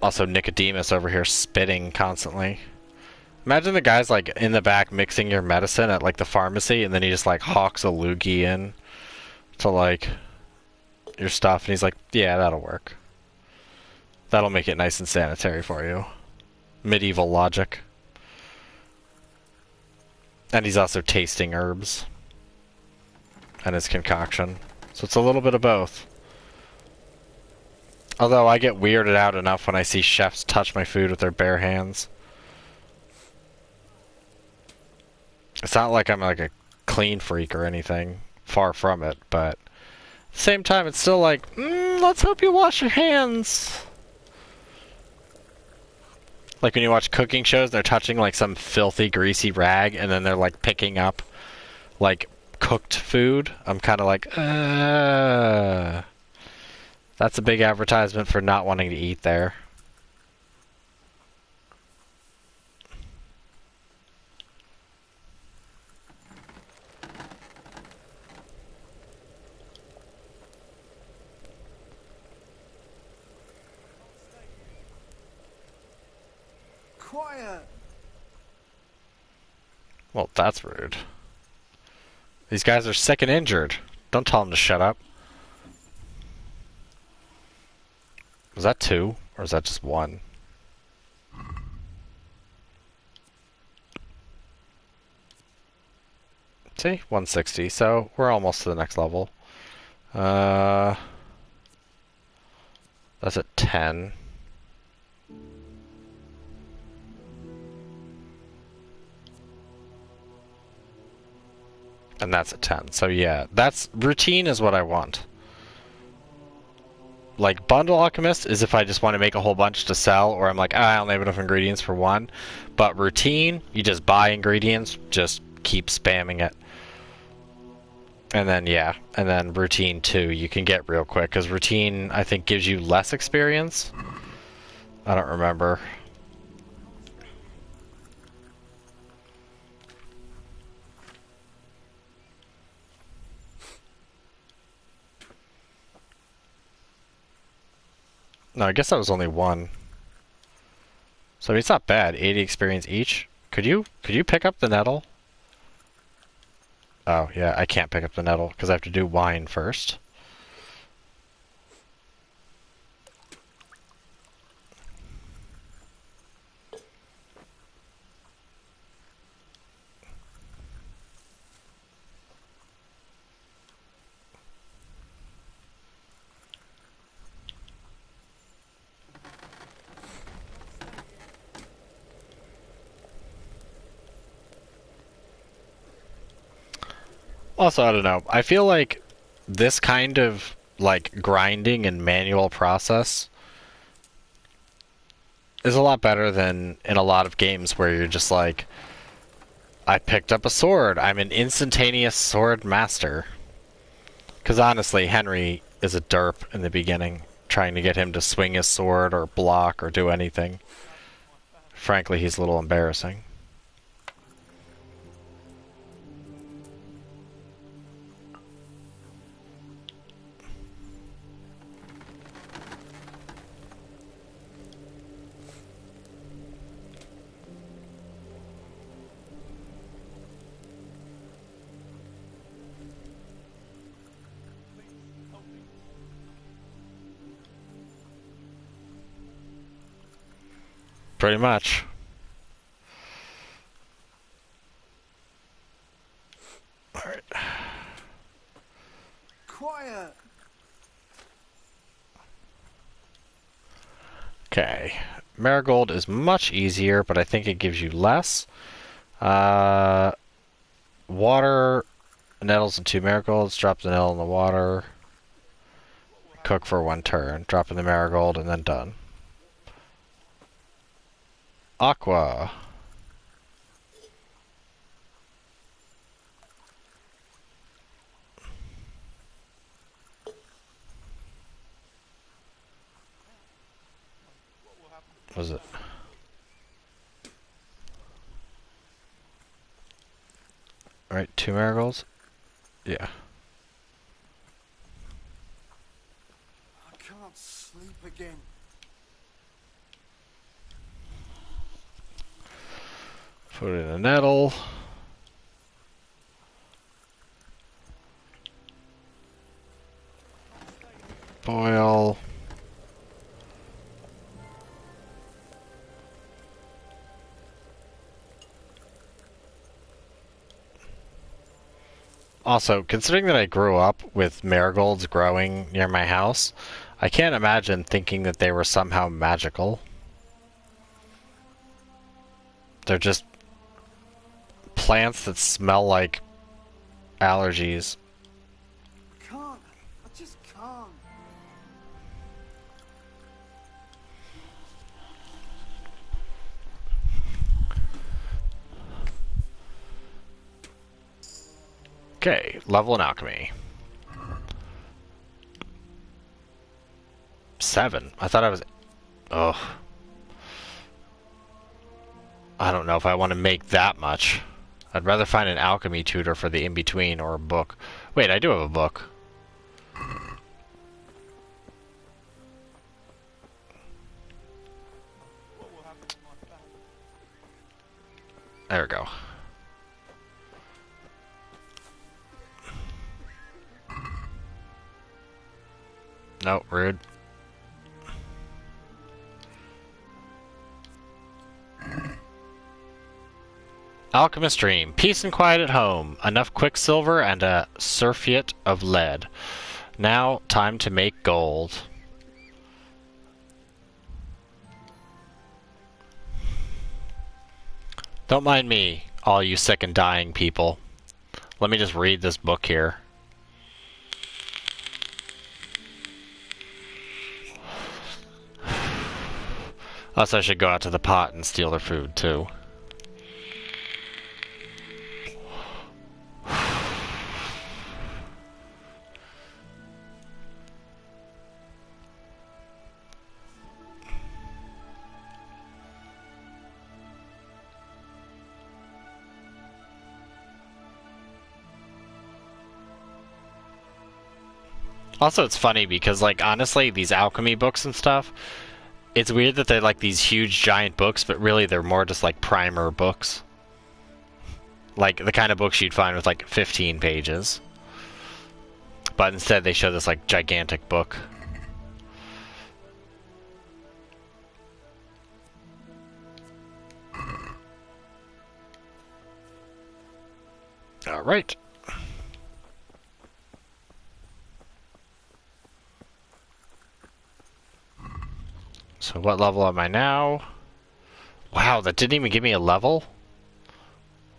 Also, Nicodemus over here spitting constantly. Imagine the guy's like in the back mixing your medicine at like the pharmacy, and then he just like hawks a loogie in to like your stuff, and he's like, yeah, that'll work. That'll make it nice and sanitary for you. Medieval logic. And he's also tasting herbs and his concoction. So it's a little bit of both. Although I get weirded out enough when I see chefs touch my food with their bare hands. It's not like I'm like a clean freak or anything. Far from it, but at the same time it's still like, let's hope you wash your hands. Like when you watch cooking shows, they're touching like some filthy, greasy rag, and then they're like picking up like cooked food. I'm kind of like, that's a big advertisement for not wanting to eat there. Quiet. Well, that's rude. These guys are sick and injured. Don't tell them to shut up. Was that 2? Or is that just 1? See? 160. So, we're almost to the next level. That's at 10. And that's at 10. So yeah, that's routine is what I want. Like Bundle Alchemist is if I just want to make a whole bunch to sell, or I'm like, I only have enough ingredients for one. But routine, you just buy ingredients, just keep spamming it. And then yeah, and then routine 2 you can get real quick, because routine I think gives you less experience. I don't remember. No, I guess that was only 1. So it's not bad. 80 experience each. Could you pick up the nettle? Oh, yeah, I can't pick up the nettle because I have to do wine first. Also, I don't know. I feel like this kind of like grinding and manual process is a lot better than in a lot of games where you're just like, I picked up a sword. I'm an instantaneous sword master. Because honestly, Henry is a derp in the beginning, trying to get him to swing his sword or block or do anything. Frankly, he's a little embarrassing. Pretty much. Alright. Quiet. Okay. Marigold is much easier, but I think it gives you less. Water, nettles, and 2 marigolds. Drop the nettle in the water. Cook for 1 turn. Drop in the marigold, and then done. Aqua. Was it? Alright, 2 marigolds? Yeah. I can't sleep again. Put in a nettle. Boil. Also, considering that I grew up with marigolds growing near my house, I can't imagine thinking that they were somehow magical. They're just plants that smell like allergies. Can't. I just can't. Okay, level in alchemy. 7. I thought I was... Ugh. I don't know if I want to make that much. I'd rather find an alchemy tutor for the in-between or a book. Wait, I do have a book. There we go. No, rude. Alchemist dream. Peace and quiet at home. Enough quicksilver and a surfeit of lead. Now, time to make gold. Don't mind me, all you sick and dying people. Let me just read this book here. Plus, I should go out to the pot and steal their food, too. Also, it's funny because, like, honestly, these alchemy books and stuff, it's weird that they're like these huge giant books, but really they're more just like primer books. Like the kind of books you'd find with like 15 pages. But instead they show this like gigantic book. Alright. So what level am I now? Wow, that didn't even give me a level?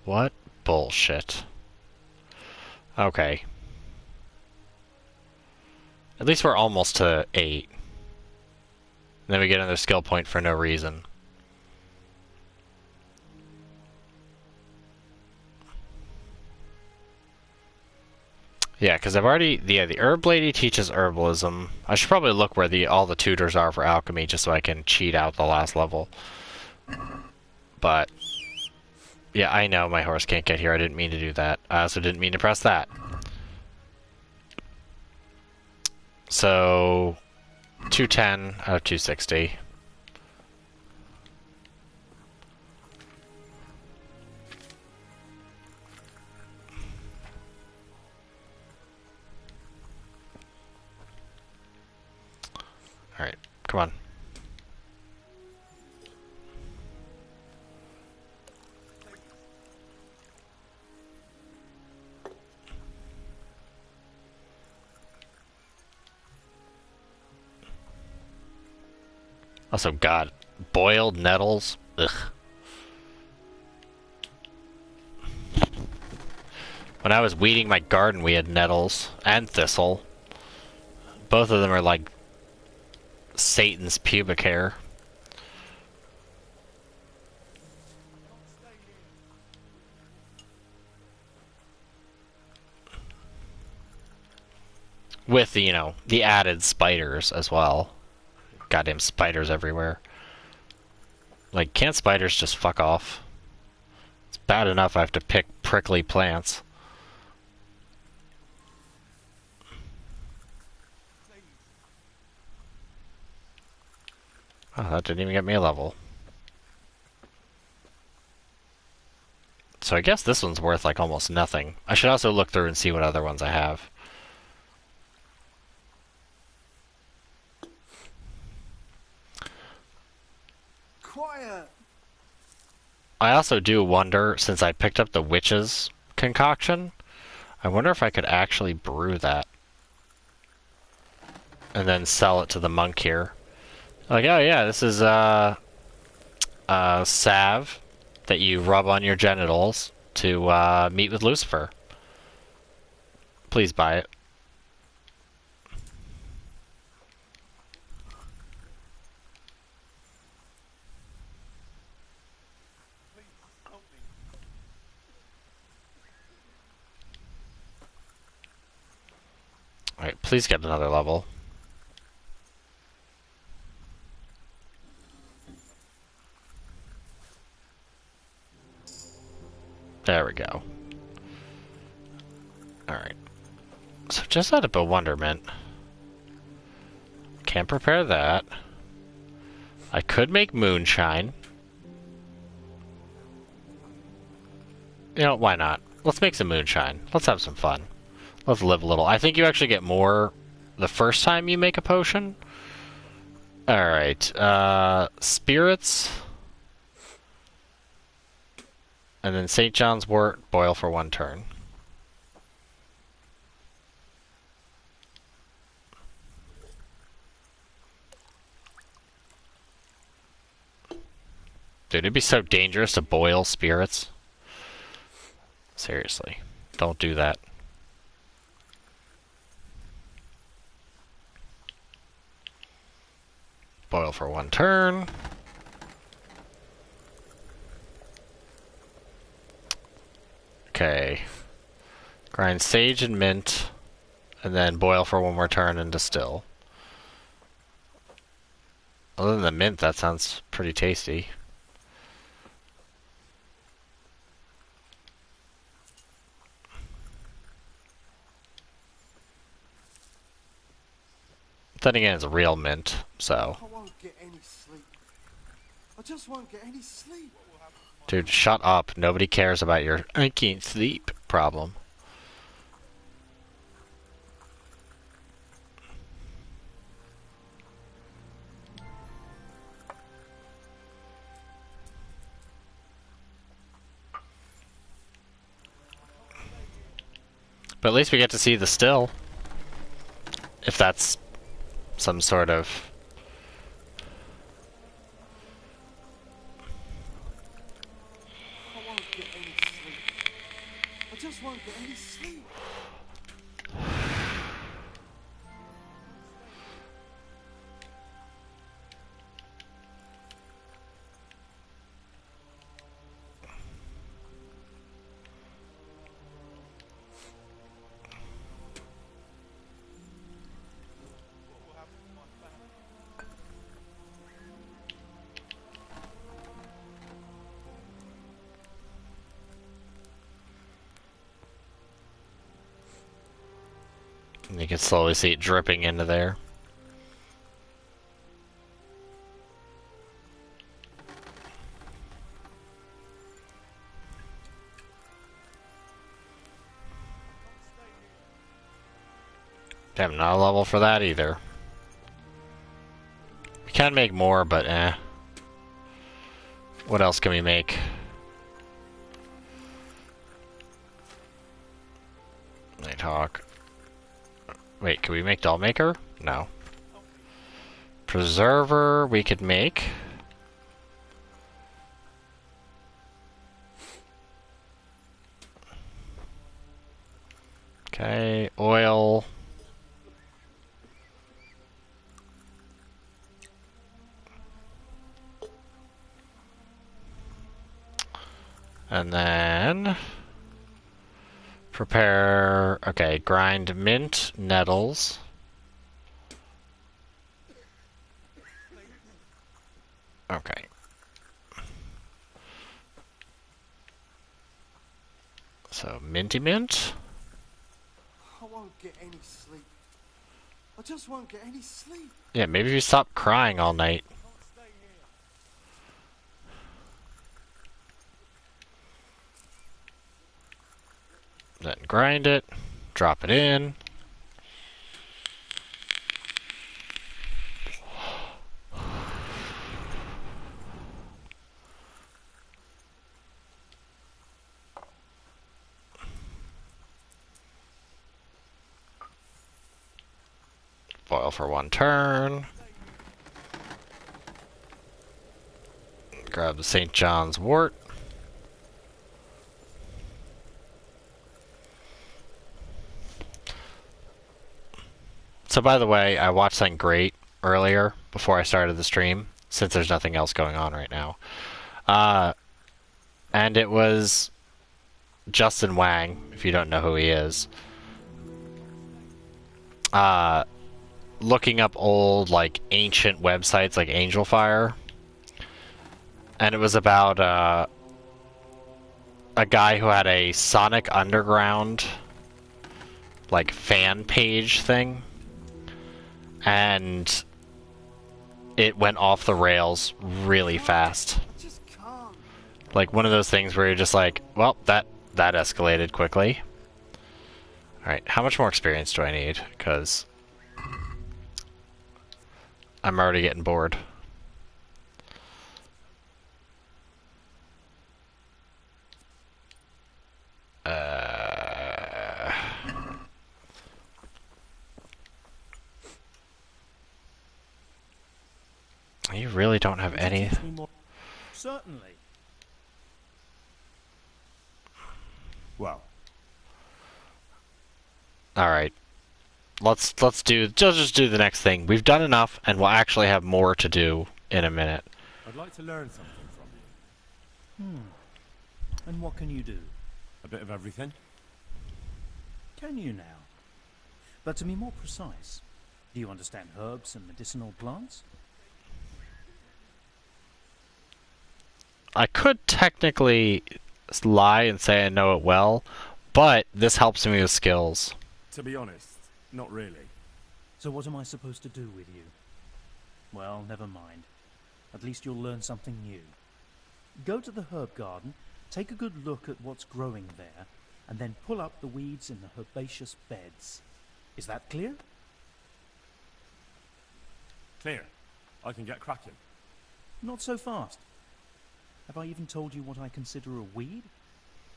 What bullshit. Okay. At least we're almost to 8. And then we get another skill point for no reason. Yeah, because I've already... Yeah, the herb lady teaches herbalism. I should probably look where all the tutors are for alchemy just so I can cheat out the last level. But... Yeah, I know my horse can't get here. I didn't mean to do that. I also didn't mean to press that. So... 210 out of 260. Alright, come on. Also, God, boiled nettles? Ugh. When I was weeding my garden, we had nettles and thistle. Both of them are like Satan's pubic hair. With, you know, the added spiders as well. Goddamn spiders everywhere. Like, can't spiders just fuck off? It's bad enough I have to pick prickly plants. Oh, that didn't even get me a level. So I guess this one's worth like almost nothing. I should also look through and see what other ones I have. Quiet. I also do wonder, since I picked up the witch's concoction, I wonder if I could actually brew that. And then sell it to the monk here. Like, oh yeah, this is salve that you rub on your genitals to meet with Lucifer. Please buy it. Alright, please get another level. There we go. Alright. So just out of bewilderment. Can't prepare that. I could make moonshine. You know, why not? Let's make some moonshine. Let's have some fun. Let's live a little. I think you actually get more the first time you make a potion. Alright. Spirits. And then St. John's wort, boil for 1 turn. Dude, it'd be so dangerous to boil spirits. Seriously. Don't do that. Boil for 1 turn. Okay. Grind sage and mint, and then boil for 1 more turn and distill. Other than the mint, that sounds pretty tasty. Then again, it's real mint, so. I won't get any sleep. I just won't get any sleep. Dude, shut up. Nobody cares about your I can't sleep problem. But at least we get to see the still. If that's some sort of... I won't get any sleep. I just won't get any sleep. You can slowly see it dripping into there. Damn, not a level for that either. We can make more, but eh. What else can we make? Nighthawk. Wait, can we make Dollmaker? No. Preserver we could make. Okay, oil. And then prepare, okay, grind mint, nettles. Okay. So, minty mint. I won't get any sleep. I just won't get any sleep. Yeah, maybe if you stop crying all night. Then grind it, drop it in. Boil for 1 turn. Grab the St. John's wort. So by the way, I watched something great earlier before I started the stream, since there's nothing else going on right now. And it was Justin Wang, if you don't know who he is. Looking up old, like, ancient websites like Angel Fire. And it was about a guy who had a Sonic Underground, like, fan page thing. And it went off the rails really fast. Like, one of those things where you're just like, well, that escalated quickly. Alright, how much more experience do I need? Because I'm already getting bored. You really don't have any. Certainly. Well. All right. Let's just do the next thing. We've done enough, and we'll actually have more to do in a minute. I'd like to learn something from you. And what can you do? A bit of everything. Can you now? But to be more precise, do you understand herbs and medicinal plants? I could technically lie and say I know it well, but this helps me with skills. To be honest, not really. So what am I supposed to do with you? Well, never mind. At least you'll learn something new. Go to the herb garden, take a good look at what's growing there, and then pull up the weeds in the herbaceous beds. Is that clear? Clear. I can get cracking. Not so fast. Have I even told you what I consider a weed?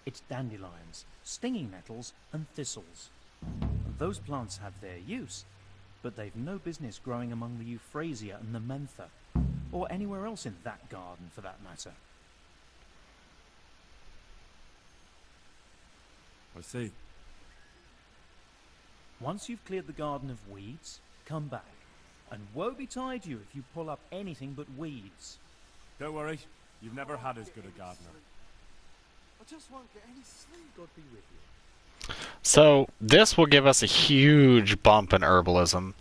It's dandelions, stinging nettles, and thistles. And those plants have their use, but they've no business growing among the euphrasia and the mentha, or anywhere else in that garden for that matter. I see. Once you've cleared the garden of weeds, come back. And woe betide you if you pull up anything but weeds. Don't worry. You've never had as good a gardener. I just won't get any sleep. God be with you. So, this will give us a huge bump in herbalism.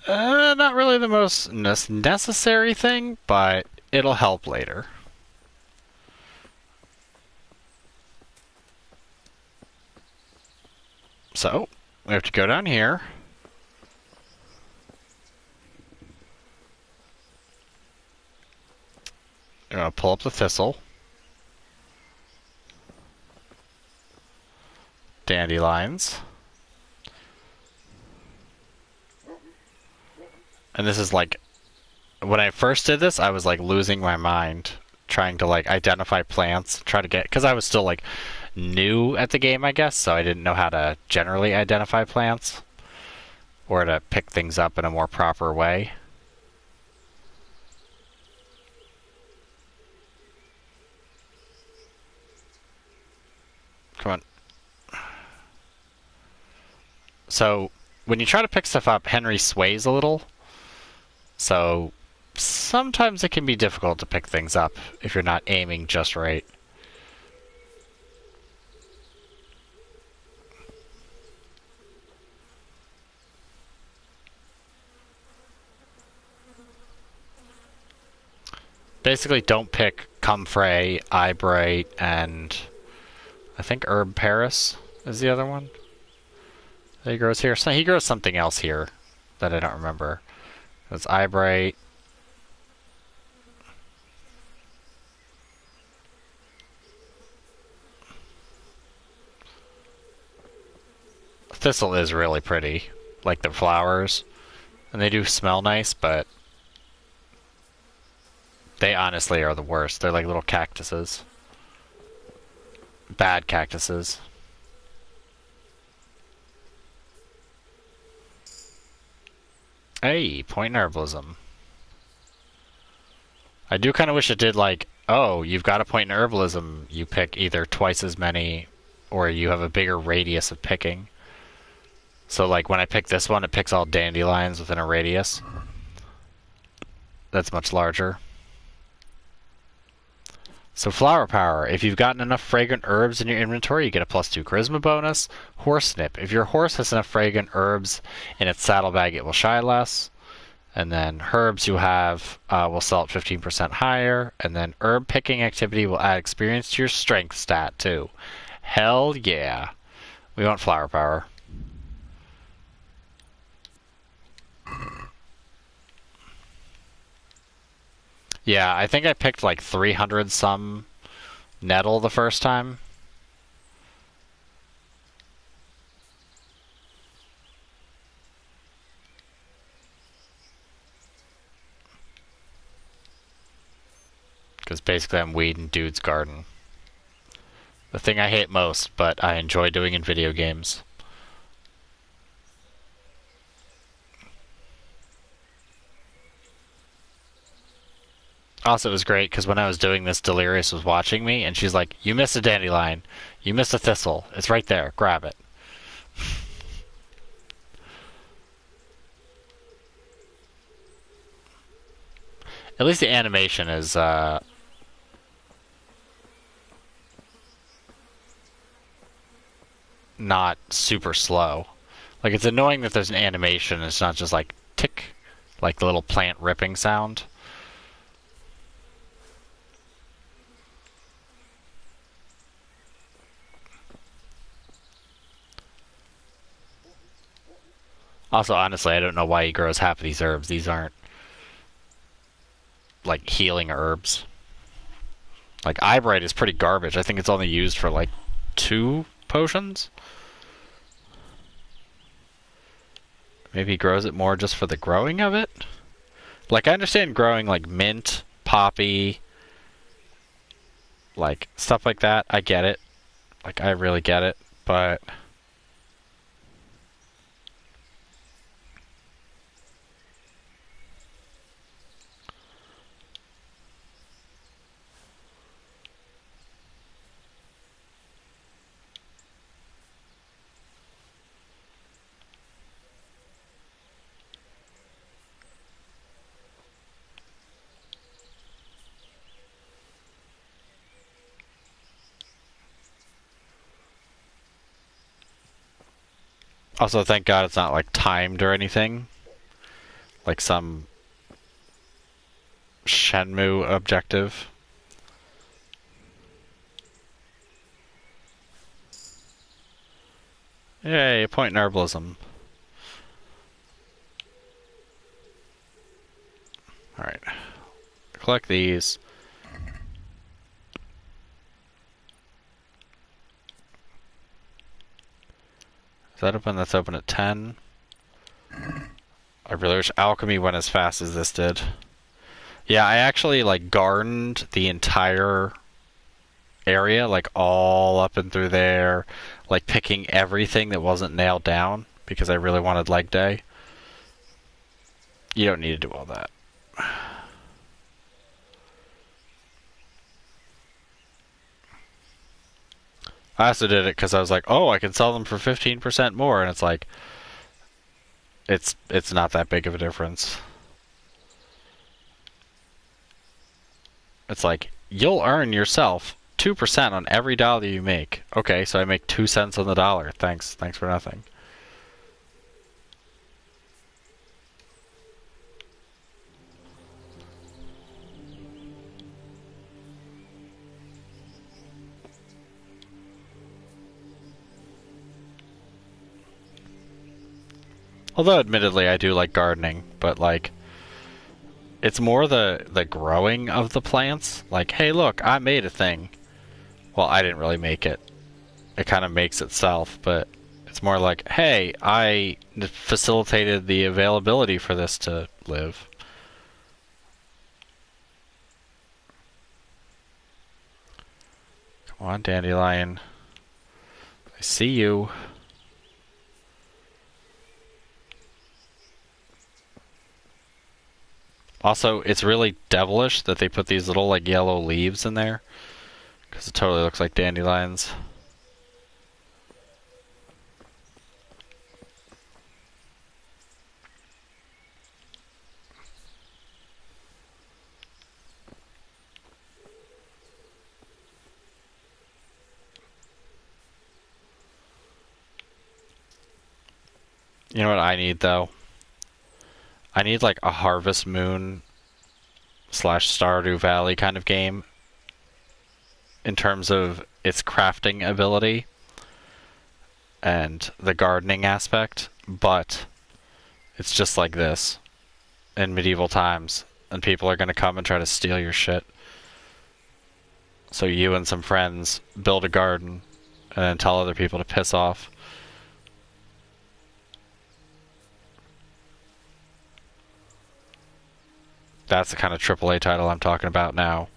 Not really the most necessary thing, but it'll help later. So, we have to go down here. I'm going to pull up the thistle. Dandelions. And this is like, when I first did this, I was like losing my mind trying to like identify plants, try to get, because I was still like new at the game, I guess, so I didn't know how to generally identify plants or to pick things up in a more proper way. Come on. So, when you try to pick stuff up, Henry sways a little. So, sometimes it can be difficult to pick things up if you're not aiming just right. Basically, don't pick comfrey, eyebright, and I think herb Paris is the other one. He grows here. So he grows something else here that I don't remember. It's eyebright. thistle is really pretty. Like the flowers. And they do smell nice, but they honestly are the worst. They're like little cactuses. Bad cactuses. Hey, point in herbalism. I do kind of wish it did like, oh, you've got a point in herbalism. You pick either twice as many or you have a bigger radius of picking. So like when I pick this one, it picks all dandelions within a radius. That's much larger. So flower power. If you've gotten enough fragrant herbs in your inventory, you get a +2 charisma bonus. Horse snip. If your horse has enough fragrant herbs in its saddlebag, it will shy less. And then herbs you have will sell at 15% higher. And then herb picking activity will add experience to your strength stat too. Hell yeah. We want flower power. Yeah, I think I picked like 300 some nettle the first time. Because basically I'm weeding dude's garden. The thing I hate most, but I enjoy doing in video games. Also, it was great because when I was doing this, Delirious was watching me, and she's like, "You missed a dandelion. You missed a thistle. It's right there. Grab it." At least the animation is not super slow. Like, it's annoying that there's an animation. It's not just like tick, like the little plant ripping sound. Also, honestly, I don't know why he grows half of these herbs. These aren't, like, healing herbs. Like, eyebright is pretty garbage. I think it's only used for, like, 2 potions? Maybe he grows it more just for the growing of it? Like, I understand growing, like, mint, poppy, like, stuff like that. I get it. Like, I really get it. But also, thank God it's not, like, timed or anything. Like some Shenmue objective. Yay, a point in herbalism. Alright. Collect these. Is that open? That's open at 10. I really wish alchemy went as fast as this did. Yeah, I actually, like, gardened the entire area, like, all up and through there, like, picking everything that wasn't nailed down, because I really wanted leg day. You don't need to do all that. I also did it because I was like, oh, I can sell them for 15% more, and it's like, it's not that big of a difference. It's like, you'll earn yourself 2% on every dollar you make. Okay, so I make 2 cents on the dollar. Thanks for nothing. Although, admittedly, I do like gardening, but, like, it's more the growing of the plants. Like, hey, look, I made a thing. Well, I didn't really make it. It kind of makes itself, but It's more like, hey, I facilitated the availability for this to live. Come on, Dandelion. I see you. Also, it's really devilish that they put these little, like, yellow leaves in there. Because it totally looks like dandelions. You know what I need, though? I need, like, a Harvest Moon / Stardew Valley kind of game in terms of its crafting ability and the gardening aspect, but it's just like this in medieval times, and people are going to come and try to steal your shit. So you and some friends build a garden and then tell other people to piss off. That's the kind of AAA title I'm talking about now.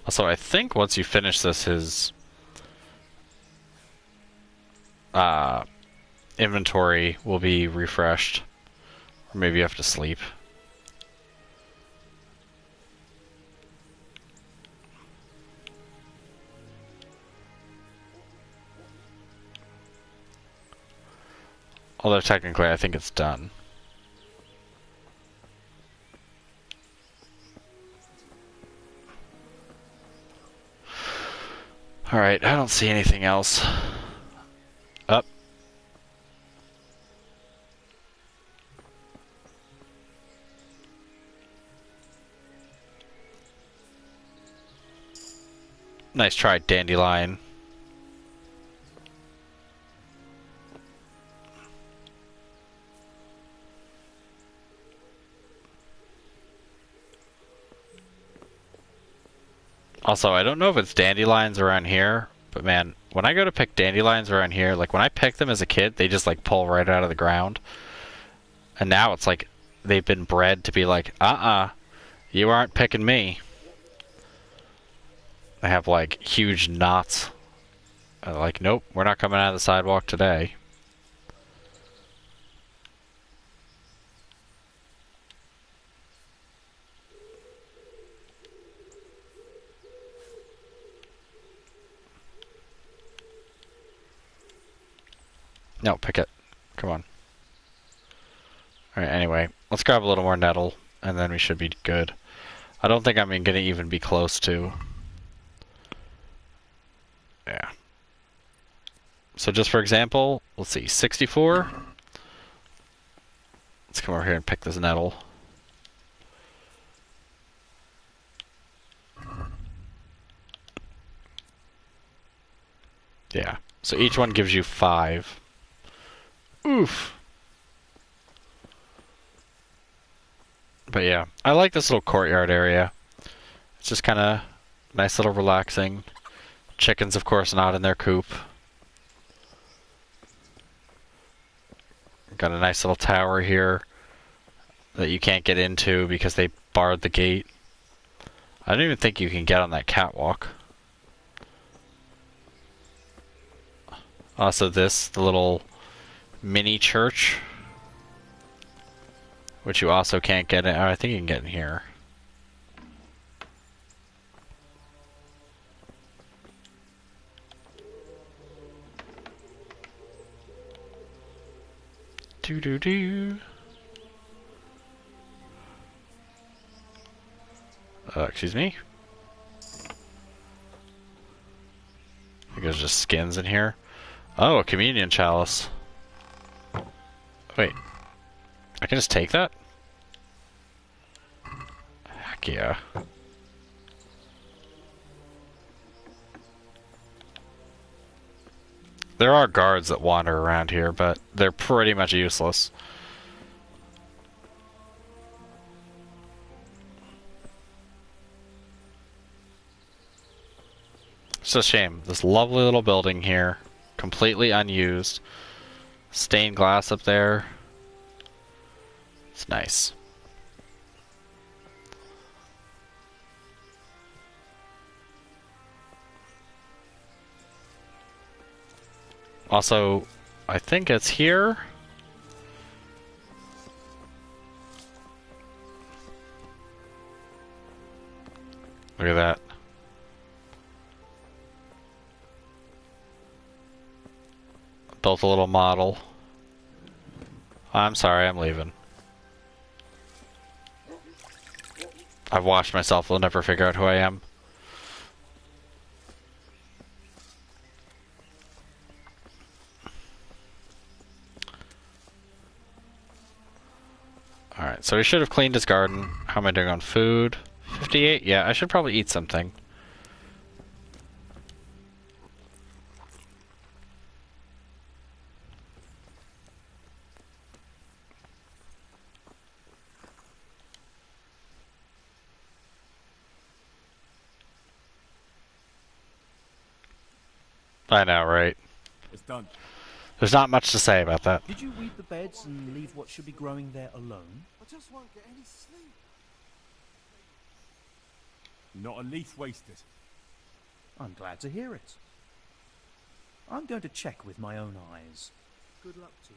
Also, I think once you finish this, his inventory will be refreshed. Or maybe you have to sleep. Although technically I think it's done. Alright, I don't see anything else. Up. Nice try, Dandelion. Also, I don't know if it's dandelions around here, but man, when I go to pick dandelions around here, like when I picked them as a kid, they just like pull right out of the ground. And now it's like they've been bred to be like, you aren't picking me. They have like huge knots. Like, nope, we're not coming out of the sidewalk today. No, pick it. Come on. Alright, anyway, let's grab a little more nettle, and then we should be good. I don't think I'm going to even be close to. Yeah. So just for example, let's see, 64. Let's come over here and pick this nettle. Yeah. So each one gives you 5. Oof. But yeah, I like this little courtyard area. It's just kind of nice little relaxing. Chickens, of course, not in their coop. Got a nice little tower here that you can't get into because they barred the gate. I don't even think you can get on that catwalk. Also this, the little mini church, which you also can't get in. Oh, I think you can get in here. Doo-doo-doo. Excuse me? I think there's just skins in here. Oh, a communion chalice. Wait. I can just take that? Heck yeah. There are guards that wander around here, but they're pretty much useless. It's a shame. This lovely little building here, completely unused. Stained glass up there. It's nice. Also, I think it's here. Look at that. Built a little model. I'm sorry, I'm leaving. I've watched myself, I'll never figure out who I am. Alright, so we should have cleaned his garden. How am I doing on food? 58? Yeah, I should probably eat something. I know, right? It's done. There's not much to say about that. Did you weed the beds and leave what should be growing there alone? I just won't get any sleep. Not a leaf wasted. I'm glad to hear it. I'm going to check with my own eyes. Good luck to you.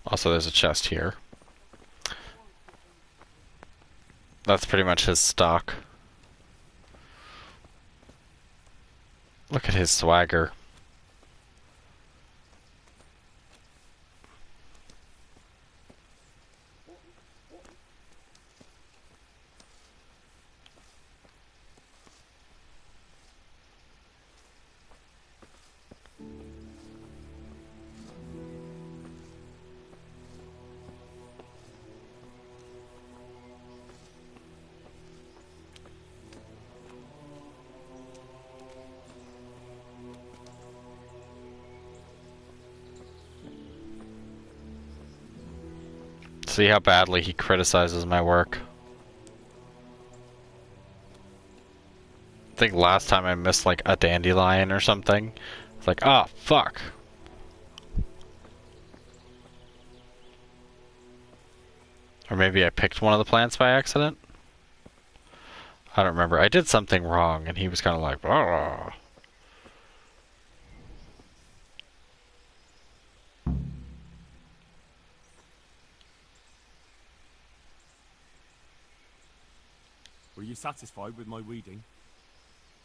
Also, there's a chest here. That's pretty much his stock. Look at his swagger. See how badly he criticizes my work. I think last time I missed like a dandelion or something. It's like, oh, fuck. Or maybe I picked one of the plants by accident? I don't remember. I did something wrong and he was kind of like, oh. Were you satisfied with my weeding?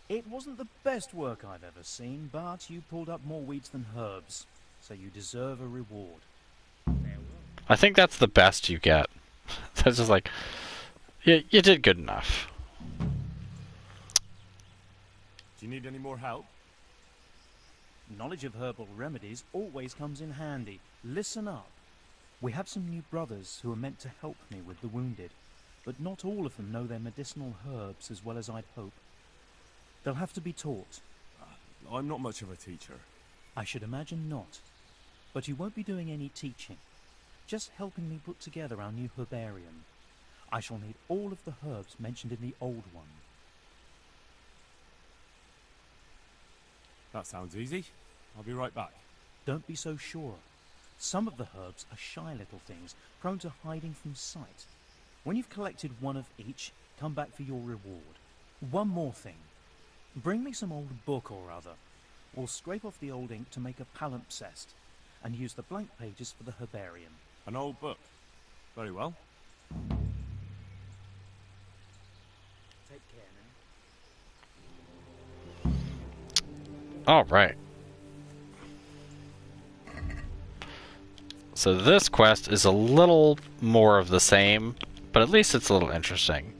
It wasn't the best work I've ever seen, but you pulled up more weeds than herbs, so you deserve a reward. I think that's the best you get. That's just like, you did good enough. Do you need any more help? Knowledge of herbal remedies always comes in handy. Listen up. We have some new brothers who are meant to help me with the wounded, but not all of them know their medicinal herbs as well as I'd hope. They'll have to be taught. I'm not much of a teacher. I should imagine not. But you won't be doing any teaching, just helping me put together our new herbarium. I shall need all of the herbs mentioned in the old one. That sounds easy. I'll be right back. Don't be so sure. Some of the herbs are shy little things, prone to hiding from sight. When you've collected one of each, come back for your reward. One more thing. Bring me some old book or other. We'll scrape off the old ink to make a palimpsest, and use the blank pages for the herbarium. An old book. Very well. Take care now. Alright. So this quest is a little more of the same, but at least it's a little interesting.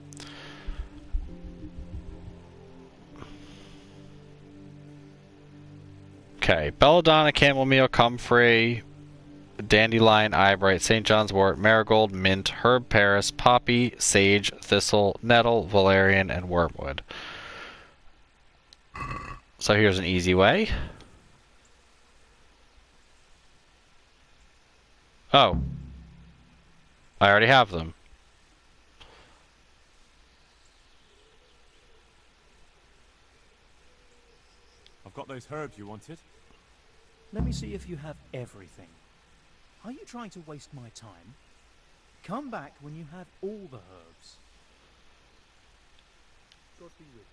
Okay, belladonna chamomile comfrey, dandelion, eyebright, St. John's wort, marigold, mint, herb paris, poppy, sage, thistle, nettle, valerian, and wormwood. So here's an easy way. Oh. I already have them. I've got those herbs you wanted. Let me see if you have everything. Are you trying to waste my time? Come back when you have all the herbs. God be with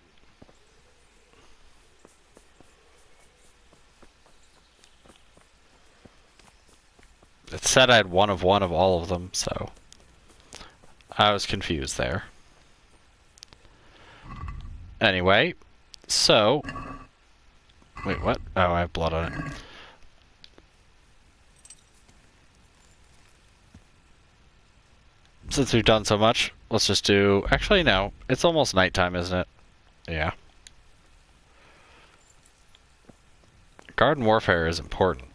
you. It said I had one of all of them, so I was confused there. Anyway, so wait, what? Oh, I have blood on it. Since we've done so much, let's just do... Actually, no. It's almost nighttime, isn't it? Yeah. Garden warfare is important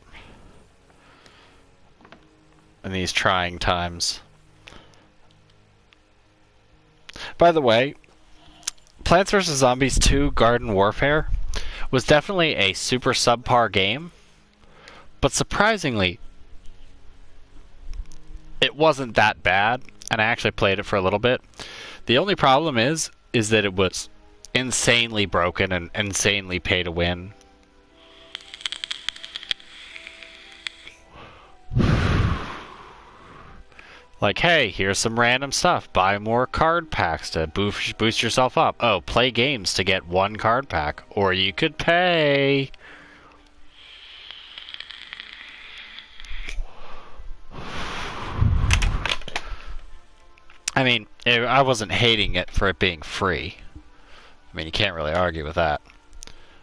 in these trying times. By the way, Plants vs. Zombies 2 Garden Warfare was definitely a super subpar game, but surprisingly, it wasn't that bad, and I actually played it for a little bit. The only problem is that it was insanely broken and insanely pay to win. Like, hey, here's some random stuff. Buy more card packs to boost yourself up. Oh, play games to get one card pack. Or you could pay. I mean, I wasn't hating it for it being free. I mean, you can't really argue with that.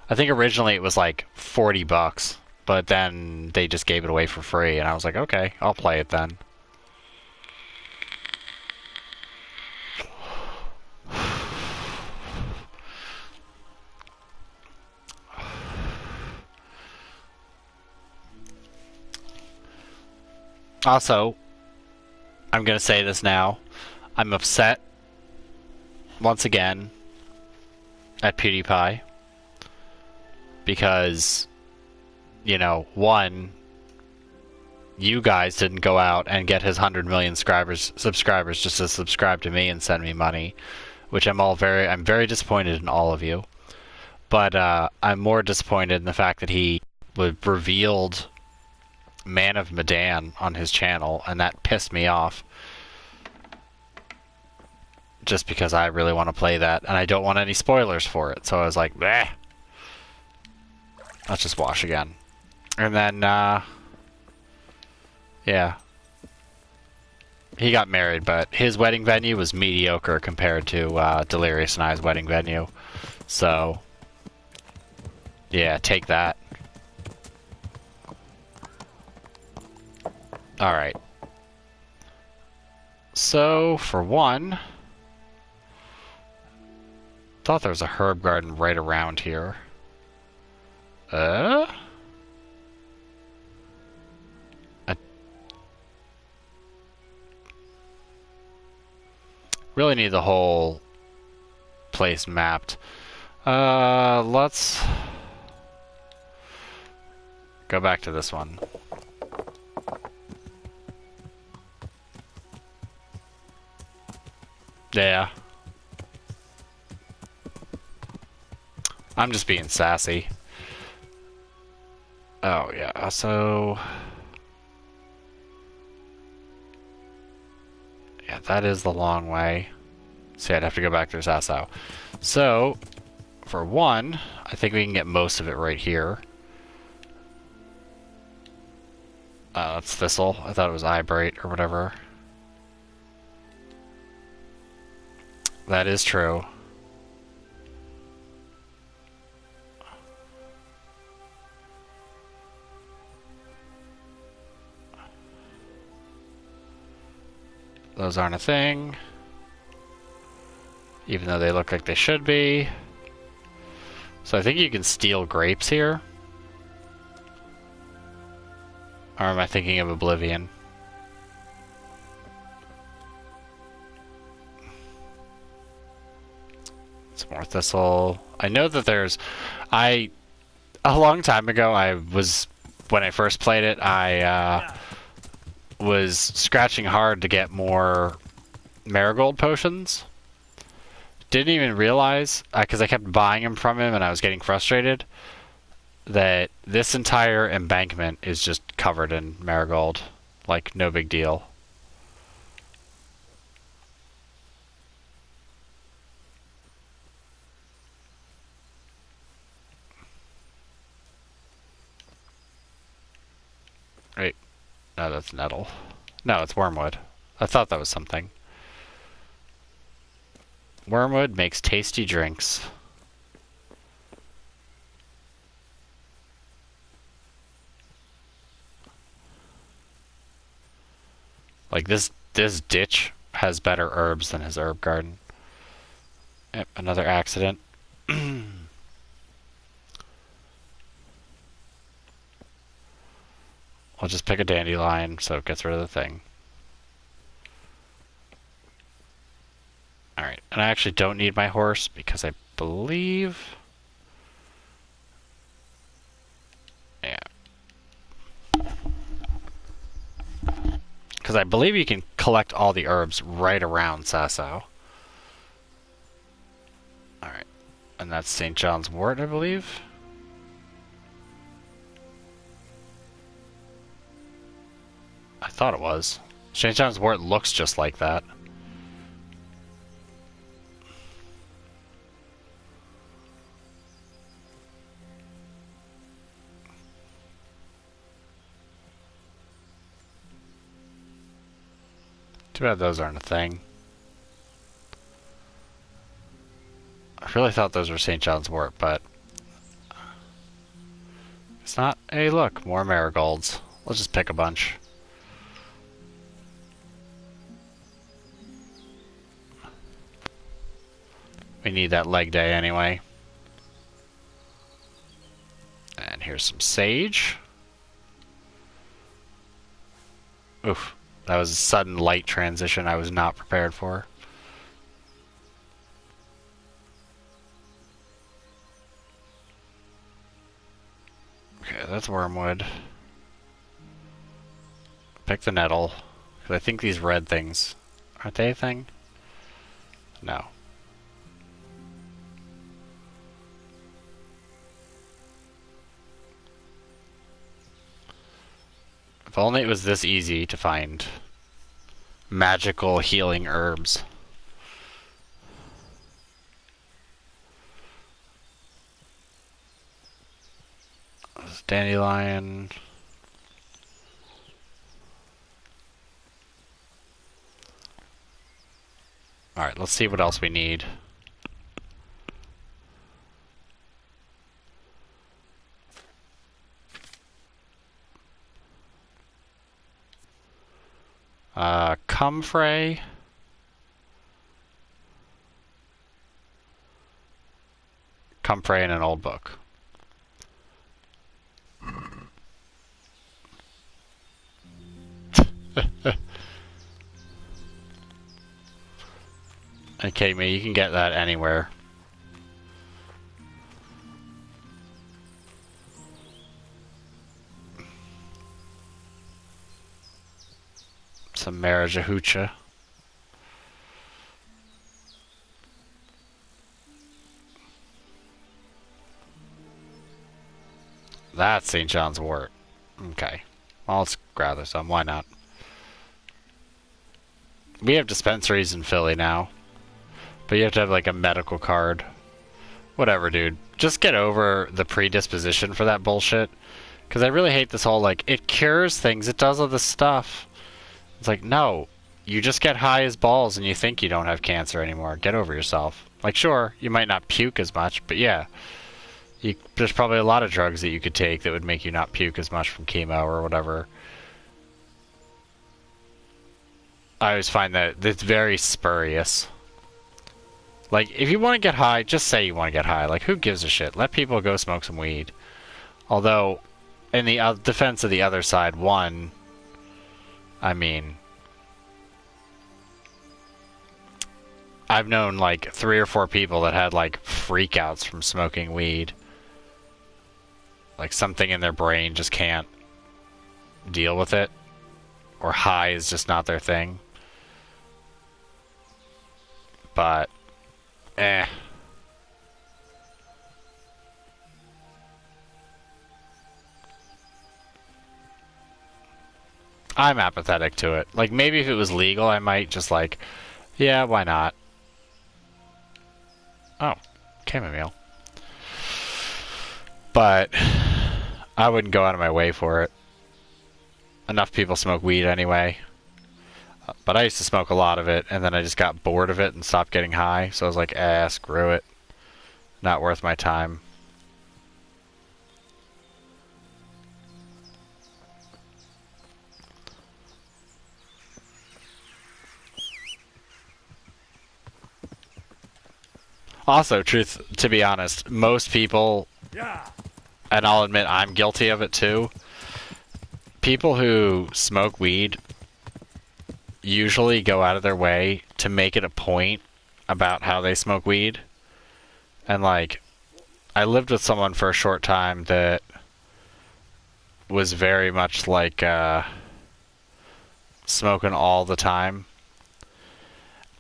I think originally it was like $40, but then they just gave it away for free, and I was like, okay, I'll play it then. Also, I'm going to say this now. I'm upset, once again, at PewDiePie. Because, you know, one, you guys didn't go out and get his 100 million subscribers just to subscribe to me and send me money. Which I'm very disappointed in all of you. But I'm more disappointed in the fact that he revealed Man of Medan on his channel, and that pissed me off. Just because I really want to play that, and I don't want any spoilers for it. So I was like, bleh. Let's just wash again. And then, yeah. He got married, but his wedding venue was mediocre compared to Delirious and I's wedding venue. So, yeah, take that. Alright. So, for one... thought there was a herb garden right around here. I really need the whole place mapped. Let's go back to this one. Yeah. I'm just being sassy. Oh, yeah, so... yeah, that is the long way. See, I'd have to go back to Sasso. So, for one, I think we can get most of it right here. That's Thistle. I thought it was Eyebright or whatever. That is true. Those aren't a thing. Even though they look like they should be. So I think you can steal grapes here. Or am I thinking of Oblivion? Some more thistle. I know that there's... a long time ago, when I first played it, I was scratching hard to get more marigold potions. Didn't even realize, because I kept buying them from him and I was getting frustrated, that this entire embankment is just covered in marigold. Like, no big deal. Wait. No, that's nettle. No, it's wormwood. I thought that was something. Wormwood makes tasty drinks. Like, this ditch has better herbs than his herb garden. Yep, another accident. I'll just pick a dandelion so it gets rid of the thing. Alright, and I actually don't need my horse because I believe... Yeah. Because I believe you can collect all the herbs right around Sasso. Alright. And that's St. John's wort, I believe. I thought it was. St. John's wort looks just like that. Too bad those aren't a thing. I really thought those were St. John's wort, but... It's not. Hey, look, more marigolds. Let's just pick a bunch. We need that leg day anyway. And here's some sage. Oof. That was a sudden light transition I was not prepared for. Okay, that's wormwood. Pick the nettle. Because I think these red things... Aren't they a thing? No. If only it was this easy to find magical healing herbs. Dandelion. Alright, let's see what else we need. Comfrey. Comfrey in an old book. Okay, me, you can get that anywhere. Some Marijahucha. That's St. John's wort. Okay. Well, let's gather some. Why not? We have dispensaries in Philly now. But you have to have, like, a medical card. Whatever, dude. Just get over the predisposition for that bullshit. Because I really hate this whole, like, it cures things. It does all this stuff. It's like, no, you just get high as balls and you think you don't have cancer anymore. Get over yourself. Like, sure, you might not puke as much, but yeah. There's probably a lot of drugs that you could take that would make you not puke as much from chemo or whatever. I always find that it's very spurious. Like, if you want to get high, just say you want to get high. Like, who gives a shit? Let people go smoke some weed. Although, in the defense of the other side, one, I mean, I've known like 3 or 4 people that had like freakouts from smoking weed. Like something in their brain just can't deal with it, or high is just not their thing. But, I'm apathetic to it. Like, maybe if it was legal, I might just like, yeah, why not? Oh, chamomile. But I wouldn't go out of my way for it. Enough people smoke weed anyway. But I used to smoke a lot of it, and then I just got bored of it and stopped getting high. So I was like, screw it. Not worth my time. Also, to be honest, most people, and I'll admit I'm guilty of it too, people who smoke weed usually go out of their way to make it a point about how they smoke weed. And like, I lived with someone for a short time that was very much like smoking all the time.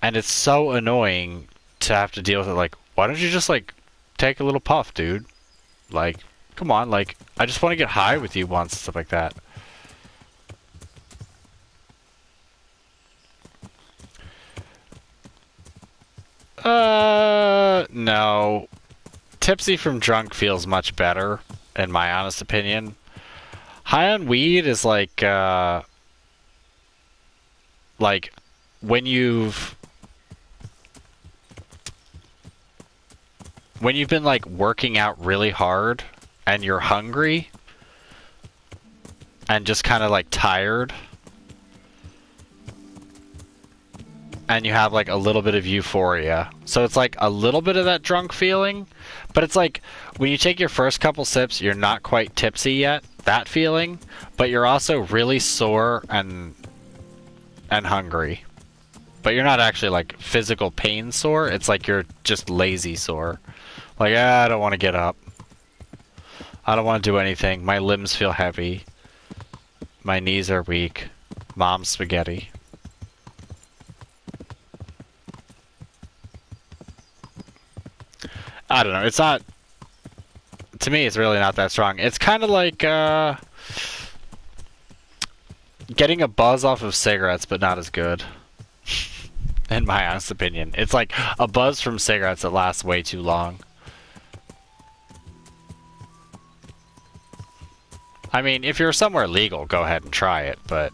And it's so annoying to have to deal with it. Like, why don't you just like take a little puff, dude? Like, come on, like, I just want to get high with you once, stuff like that. No. Tipsy from drunk feels much better, in my honest opinion. High on weed is like when you've been like working out really hard and you're hungry and just kind of like tired, and you have like a little bit of euphoria. So it's like a little bit of that drunk feeling, but it's like when you take your first couple sips, you're not quite tipsy yet, that feeling, but you're also really sore and hungry. But you're not actually like physical pain sore, it's like you're just lazy sore. Like, I don't want to get up. I don't want to do anything. My limbs feel heavy. My knees are weak. Mom's spaghetti. I don't know. It's not... To me, it's really not that strong. It's kind of like, getting a buzz off of cigarettes, but not as good. In my honest opinion. It's like a buzz from cigarettes that lasts way too long. I mean, if you're somewhere legal, go ahead and try it, but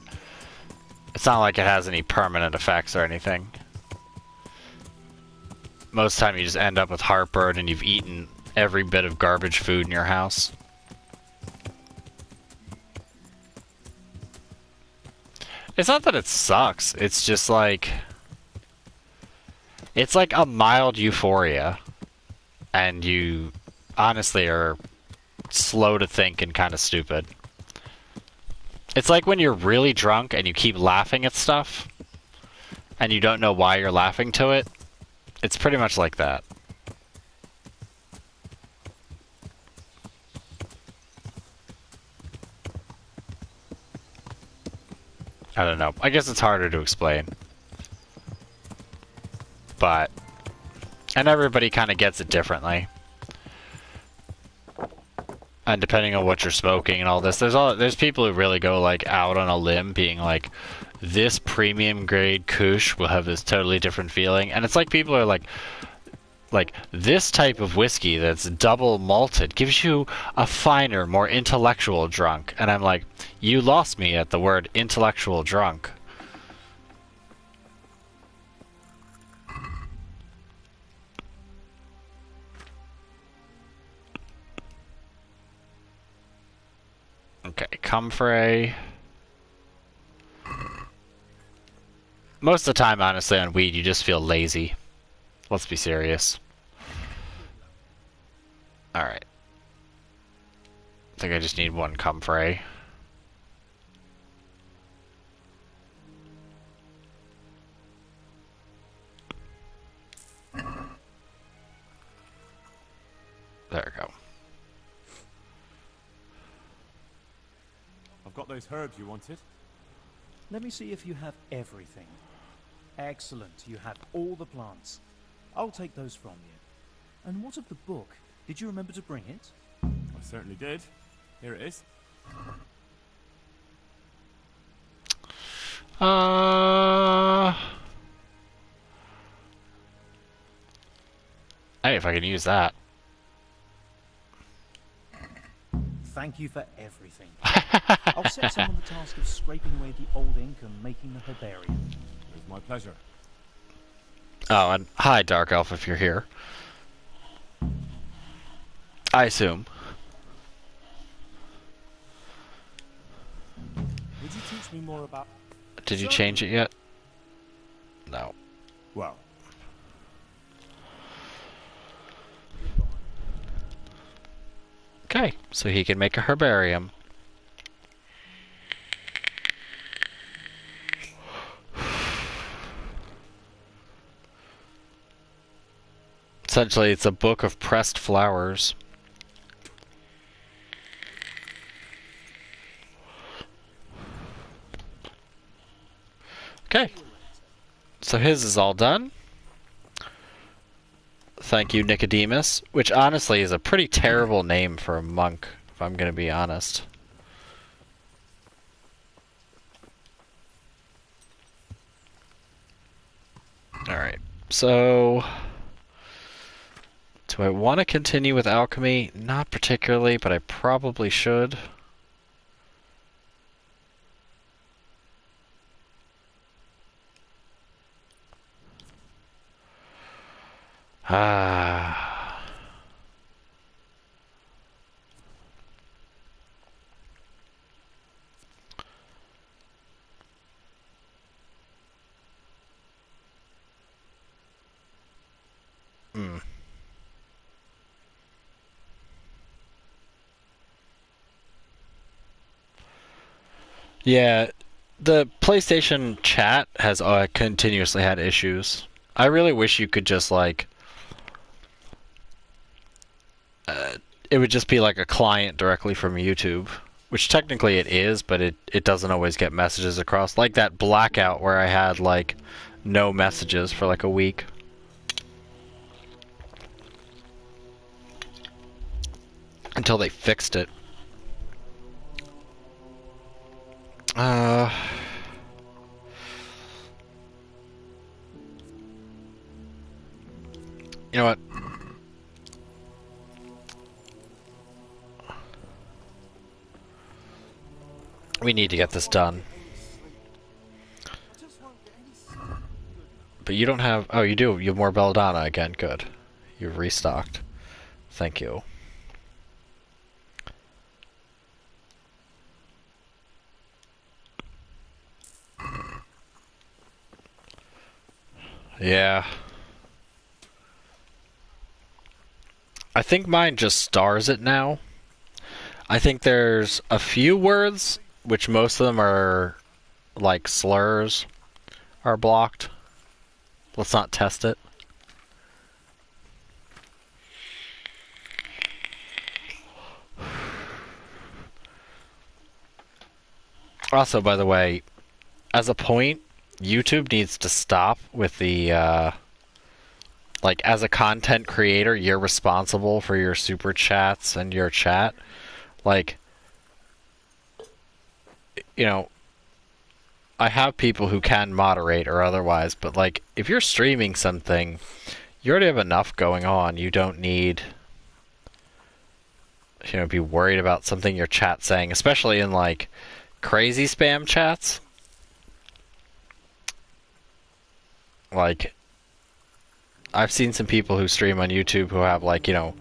it's not like it has any permanent effects or anything. Most of the time you just end up with heartburn and you've eaten every bit of garbage food in your house. It's not that it sucks, it's just like... It's like a mild euphoria, and you honestly are slow to think and kind of stupid. It's like when you're really drunk and you keep laughing at stuff, and you don't know why you're laughing to it. It's pretty much like that. I don't know. I guess it's harder to explain. But... And everybody kind of gets it differently. And depending on what you're smoking and all this, there's people who really go like out on a limb being like, this premium grade kush will have this totally different feeling. And it's like people are like this type of whiskey that's double malted gives you a finer, more intellectual drunk. And I'm like, you lost me at the word intellectual drunk. Okay, comfrey. Most of the time, honestly, on weed, you just feel lazy. Let's be serious. Alright. think I just need one comfrey. There we go. I've got those herbs you wanted. Let me see if you have everything. Excellent, you have all the plants. I'll take those from you. And what of the book? Did you remember to bring it? I certainly did. Here it is. Hey, if I can use that. Thank you for everything. I'll set someone the task of scraping away the old ink and making the herbarium. It was my pleasure. Oh, and hi, Dark Elf, if you're here. I assume. Would you teach me more about... Did you change it yet? No. Well, Okay, so he can make a herbarium. Essentially, it's a book of pressed flowers. Okay. So his is all done. Thank you, Nicodemus. Which honestly is a pretty terrible name for a monk, if I'm going to be honest. Alright, so... do I want to continue with alchemy? Not particularly, but I probably should. Ah. Hmm. Yeah, the PlayStation chat has continuously had issues. I really wish you could just, like... it would just be like a client directly from YouTube. Which technically it is, but it doesn't always get messages across. Like that blackout where I had, like, no messages for, like, a week. Until they fixed it. You know what? We need to get this done. But you don't have... oh, you do. You have more belladonna again. Good. You've restocked. Thank you. Yeah. I think mine just stars it now. I think there's a few words, which most of them are like slurs, are blocked. Let's not test it. Also, by the way, as a point, YouTube needs to stop with the, like, as a content creator, you're responsible for your super chats and your chat. Like, you know, I have people who can moderate or otherwise, but, like, if you're streaming something, you already have enough going on. You don't need, you know, be worried about something your chat's saying, especially in, like, crazy spam chats. Like, I've seen some people who stream on YouTube who have, like, you know,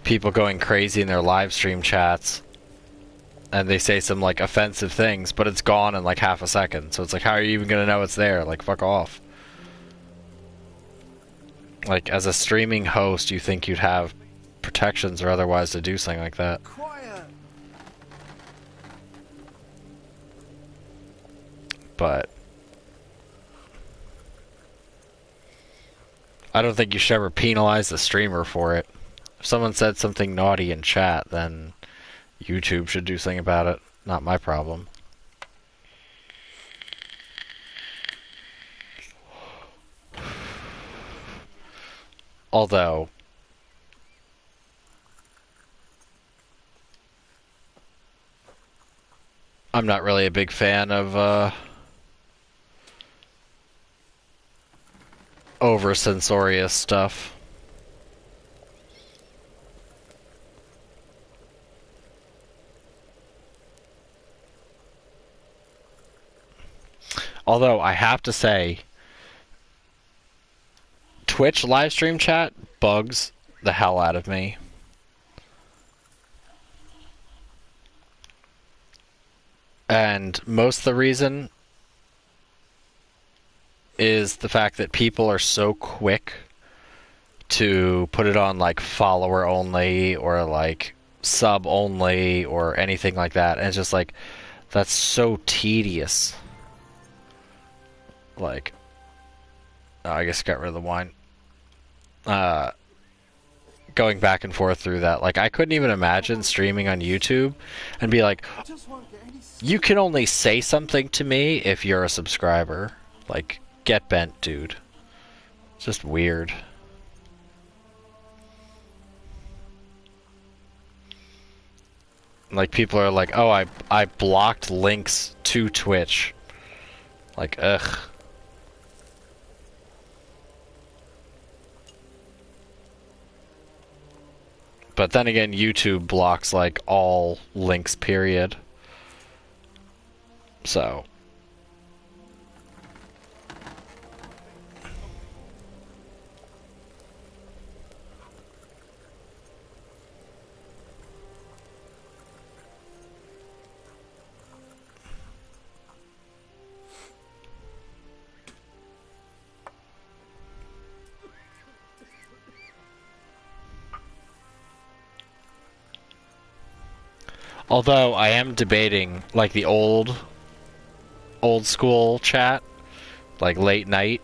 people going crazy in their live stream chats, and they say some, like, offensive things, but it's gone in, like, half a second. So it's like, how are you even gonna know it's there? Like, fuck off. Like, as a streaming host, you think you'd have protections or otherwise to do something like that. Quiet! but I don't think you should ever penalize the streamer for it. If someone said something naughty in chat, then YouTube should do something about it. Not my problem. Although, I'm not really a big fan of over-censorious stuff. Although, I have to say, Twitch livestream chat bugs the hell out of me. And most of the reason is the fact that people are so quick to put it on like follower only or like sub only or anything like that. And it's just like, that's so tedious. Like, oh, I guess I got rid of the wine. Going back and forth through that. Like, I couldn't even imagine streaming on YouTube and be like, you can only say something to me if you're a subscriber. Like, get bent, dude. It's just weird. Like, people are like, oh, I blocked links to Twitch. Like, ugh. But then again, YouTube blocks, like, all links, period. So. Although I am debating, like, the old school chat, like late night.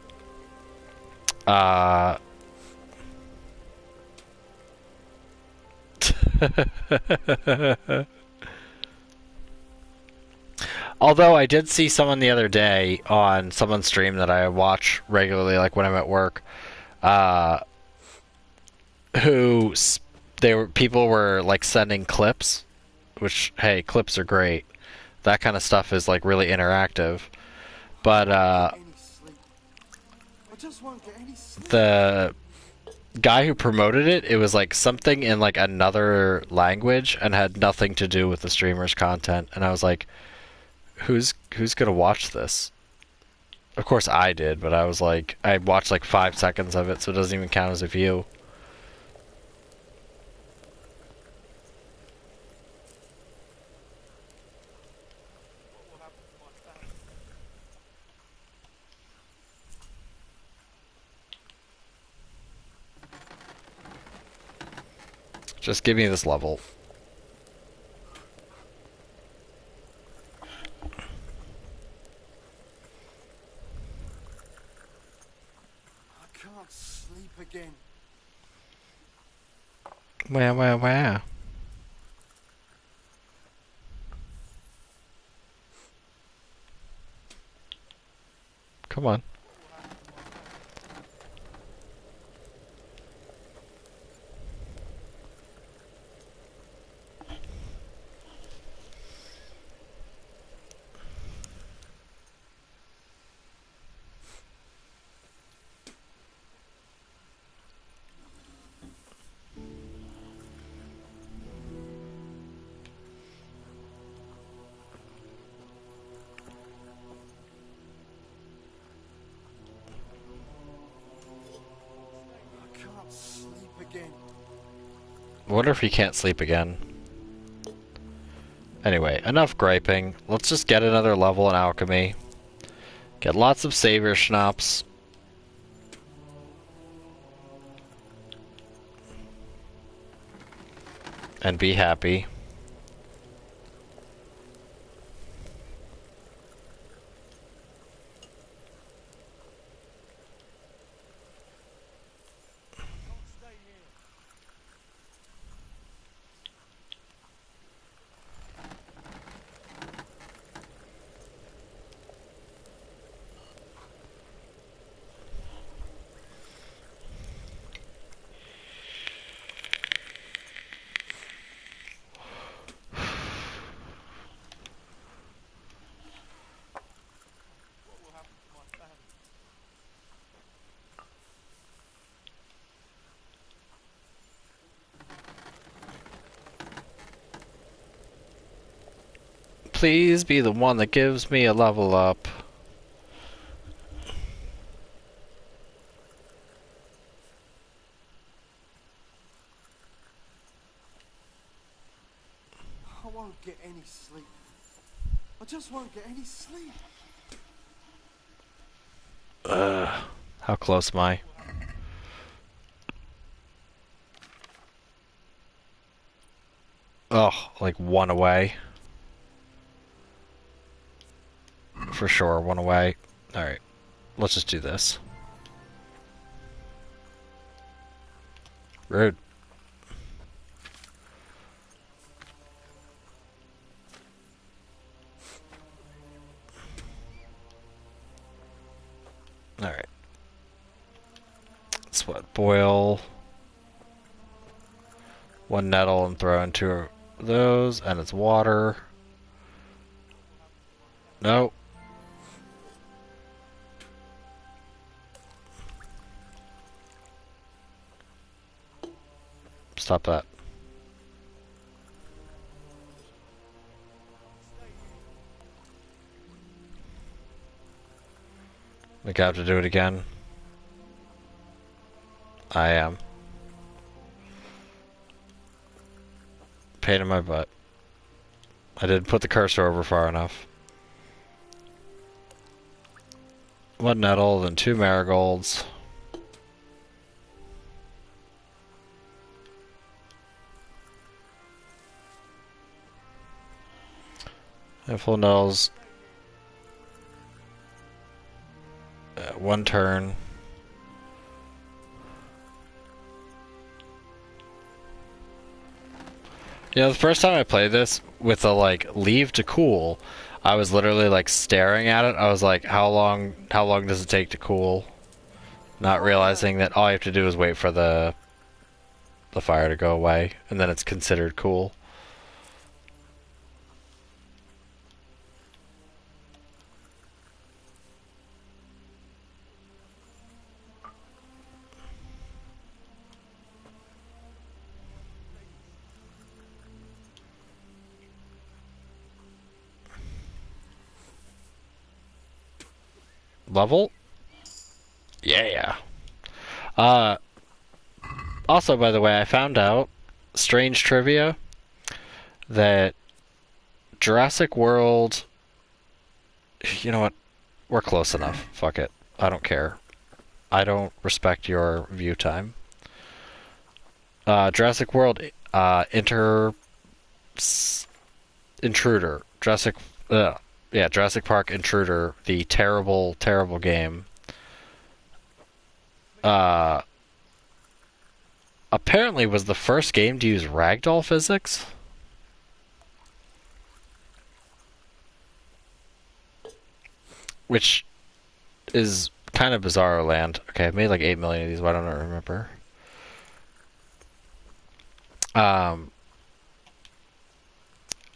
Although I did see someone the other day on someone's stream that I watch regularly, like when I'm at work, people were like sending clips, which, hey, clips are great. That kind of stuff is like really interactive. But the guy who promoted it, it was like something in like another language and had nothing to do with the streamer's content. And I was like, who's gonna watch this? Of course I did, but I was like, I watched like 5 seconds of it, so it doesn't even count as a view. Just give me this level. I can't sleep again. Where? Come on. I wonder if he can't sleep again. Anyway, enough griping. Let's just get another level in alchemy. Get lots of savior schnapps. And be happy. please be the one that gives me a level up? I won't get any sleep. I just won't get any sleep. How close am I? Oh, like one away. For sure, one away. Alright, let's just do this. Rude. Alright. Sweat boil. One nettle and throw in 2 of those, and it's water. No. Stop that. Think I have to do it again? I am. Pain in my butt. I didn't put the cursor over far enough. 1 nettle, then 2 marigolds. Handful of nettles. 1 turn. You know, the first time I played this with the like leave to cool, I was literally like staring at it. I was like, how long does it take to cool? Not realizing that all you have to do is wait for the fire to go away, and then it's considered cool. Level? Yeah. Also, by the way, I found out, strange trivia, that Jurassic World... You know what? We're close enough. Fuck it. I don't care. I don't respect your view time. Jurassic World Intruder. Jurassic Park Intruder, the terrible, terrible game. Apparently was the first game to use ragdoll physics. Which is kind of bizarre land. Okay, I've made like 8 million of these, why don't I remember?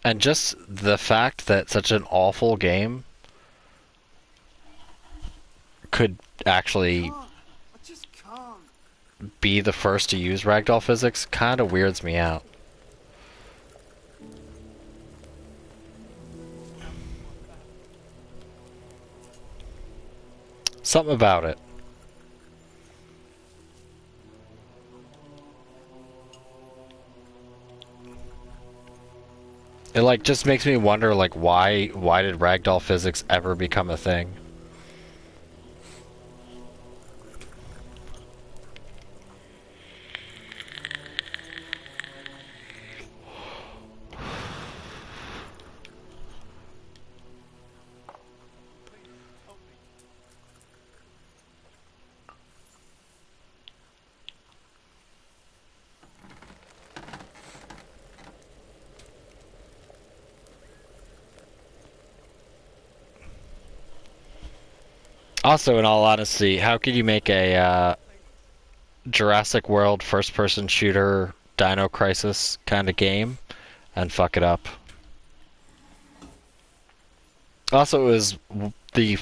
And just the fact that such an awful game could actually be the first to use ragdoll physics kind of weirds me out. Something about it. It like just makes me wonder like why did ragdoll physics ever become a thing? Also, in all honesty, how could you make a Jurassic World first-person shooter Dino Crisis kind of game and fuck it up? Also, it was the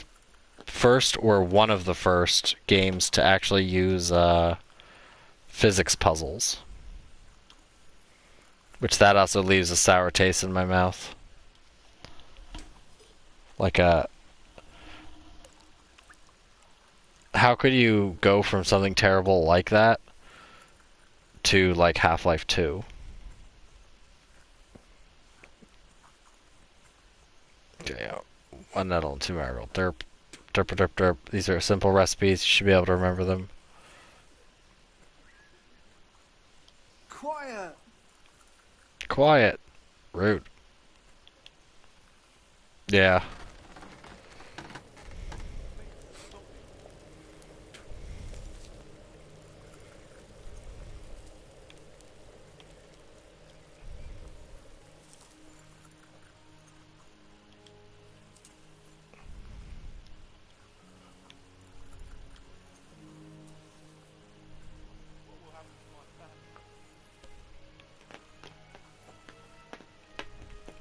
first or one of the first games to actually use physics puzzles. Which that also leaves a sour taste in my mouth. Like a... How could you go from something terrible like that to, like, Half-Life 2? Okay, 1 nettle and 2 marigold. Derp, derp, derp, derp. These are simple recipes. You should be able to remember them. Quiet. Quiet. Rude. Yeah.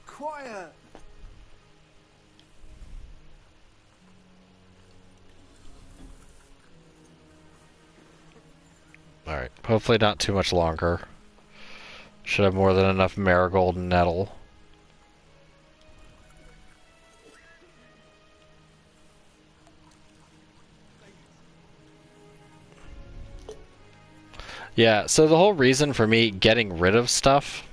Quiet. Alright. Hopefully not too much longer. Should have more than enough marigold and nettle. Yeah, so the whole reason for me getting rid of stuff,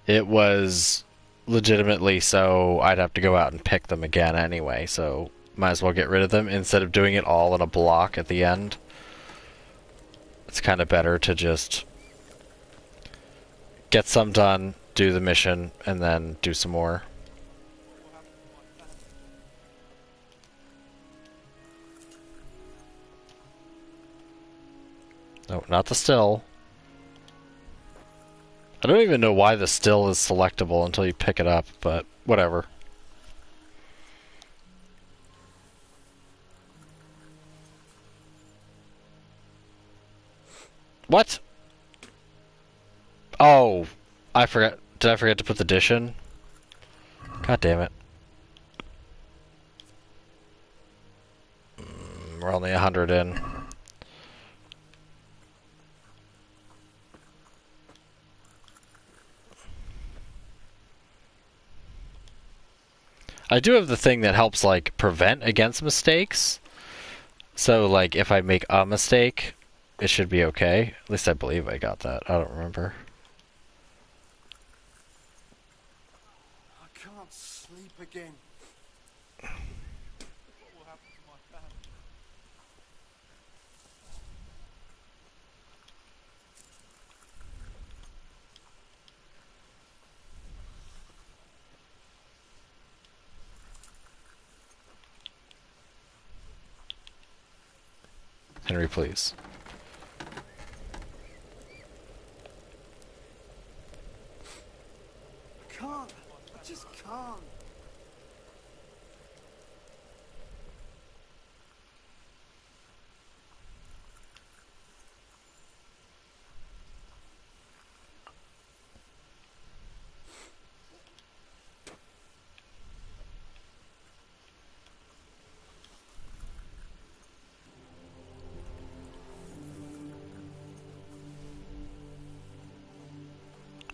it was legitimately so I'd have to go out and pick them again anyway, so might as well get rid of them instead of doing it all in a block at the end. It's kind of better to just get some done, do the mission, and then do some more. No, not the still. I don't even know why the still is selectable until you pick it up, but whatever. What? Oh, I forgot. Did I forget to put the dish in? God damn it. We're only 100 in. I do have the thing that helps, like, prevent against mistakes. So, like, if I make a mistake, it should be okay. At least I believe I got that. I don't remember. I can't sleep again. Henry, please. I can't. I just can't.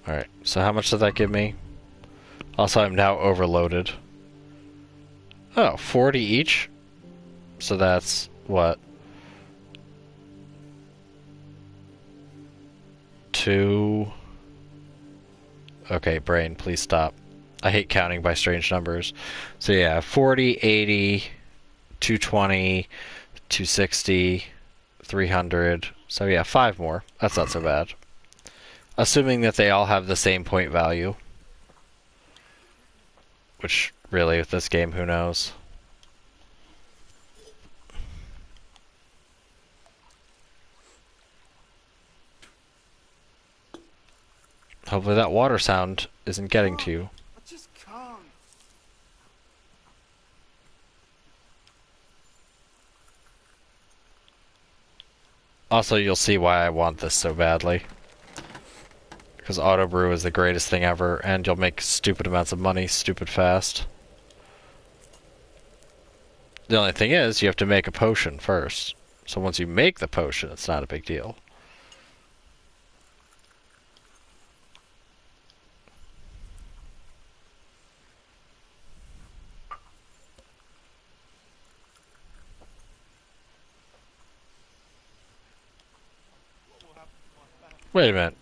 Alright, so how much did that give me? Also, I'm now overloaded. Oh, 40 each? So that's, what? 2... Okay, brain, please stop. I hate counting by strange numbers. So yeah, 40, 80, 220, 260, 300. So yeah, 5 more. That's not so bad. Assuming that they all have the same point value. Which, really, with this game, who knows? Hopefully that water sound isn't getting to you. I just can't. Also, you'll see why I want this so badly. Because auto brew is the greatest thing ever, and you'll make stupid amounts of money stupid fast. The only thing is, you have to make a potion first. So once you make the potion, it's not a big deal. Wait a minute.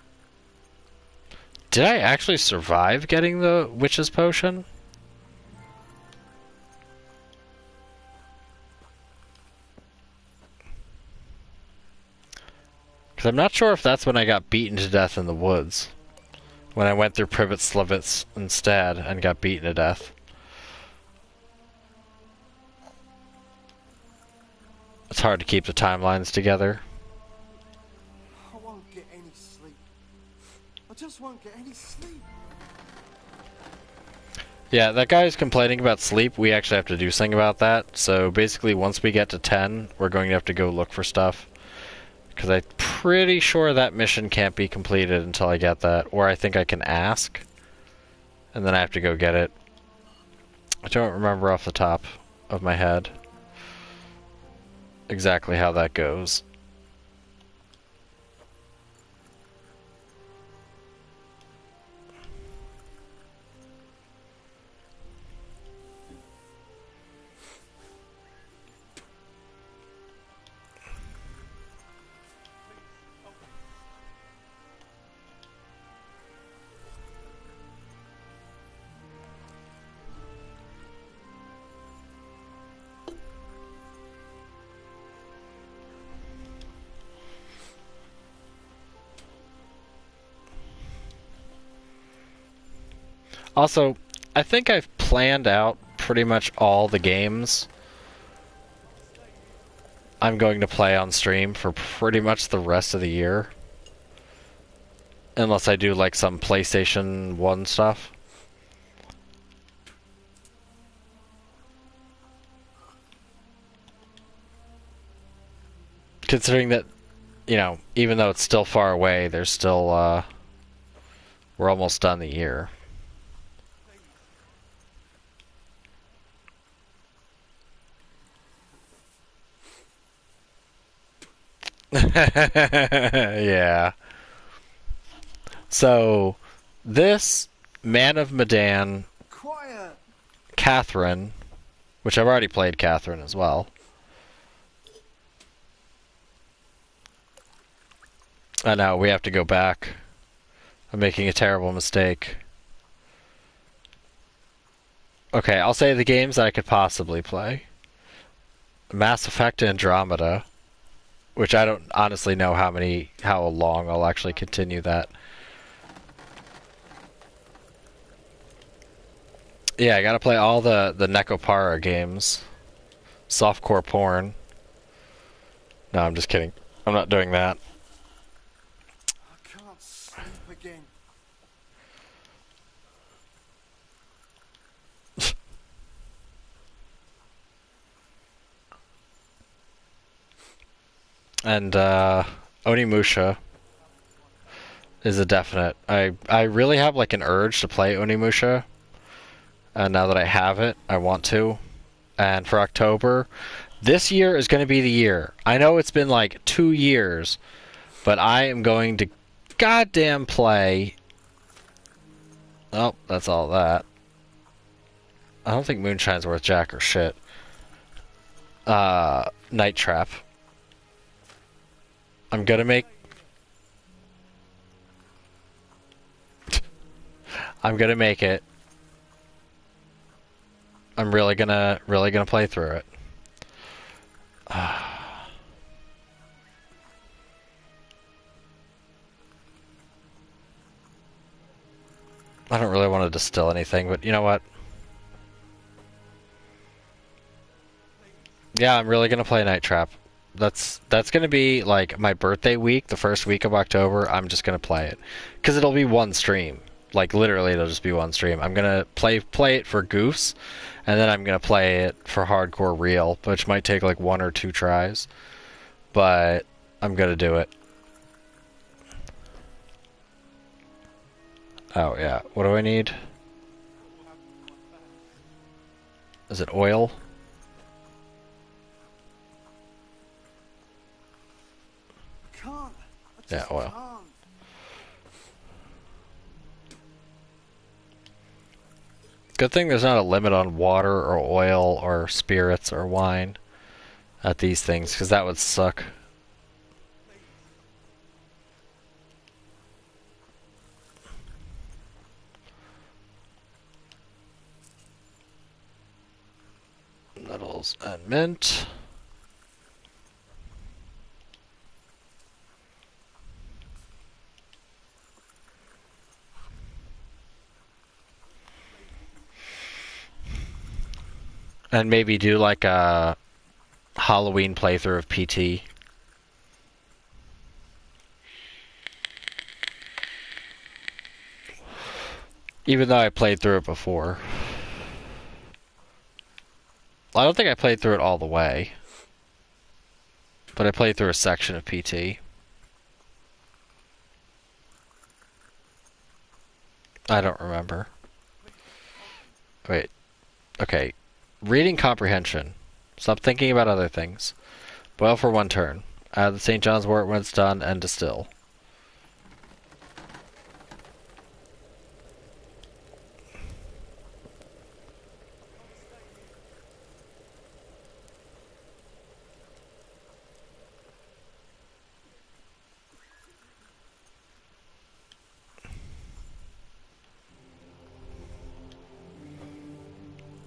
Did I actually survive getting the witch's potion? Because I'm not sure if that's when I got beaten to death in the woods. When I went through Privet Slivets instead and got beaten to death. It's hard to keep the timelines together. I won't get any sleep. I just won't get any sleep. Yeah, that guy is complaining about sleep. We actually have to do something about that. So basically, once we get to 10, we're going to have to go look for stuff. Because I'm pretty sure that mission can't be completed until I get that. Or I think I can ask. And then I have to go get it. I don't remember off the top of my head exactly how that goes. Also, I think I've planned out pretty much all the games I'm going to play on stream for pretty much the rest of the year. Unless I do like some PlayStation 1 stuff. Considering that, you know, even though it's still far away, there's still, we're almost done the year. Yeah. So, this Man of Medan, Quiet. Catherine, which I've already played Catherine as well. I know, we have to go back. I'm making a terrible mistake. Okay, I'll say the games that I could possibly play. Mass Effect Andromeda, which I don't honestly know how long I'll actually continue that. Yeah, I gotta play all the Necopara games. Softcore porn. No, I'm just kidding. I'm not doing that. I can't sleep again. And Onimusha is a definite. I really have like an urge to play Onimusha. And now that I have it, I want to. And for October, this year is going to be the year. I know it's been like 2 years, but I am going to goddamn play. Oh, that's all that. I don't think Moonshine's worth jack or shit. Night Trap. I'm gonna make... I'm gonna make it. I'm really gonna play through it. I don't really want to distill anything, but you know what? Yeah, I'm really gonna play Night Trap. That's gonna be like my birthday week, the first week of October. I'm just gonna play it because it'll be one stream. Like literally, it'll just be one stream. I'm gonna play it for goofs, and then I'm gonna play it for hardcore real, which might take like 1 or 2 tries. But I'm gonna do it. Oh yeah, what do I need? Is it oil? Can't. Yeah, oil. Can't. Good thing there's not a limit on water or oil or spirits or wine at these things, because that would suck. Pickles and mint. And maybe do like a Halloween playthrough of PT. Even though I played through it before. I don't think I played through it all the way. But I played through a section of PT. I don't remember. Wait. Okay. Reading comprehension. Stop thinking about other things. Boil for 1 turn. Add the St. John's wort when it's done and distill.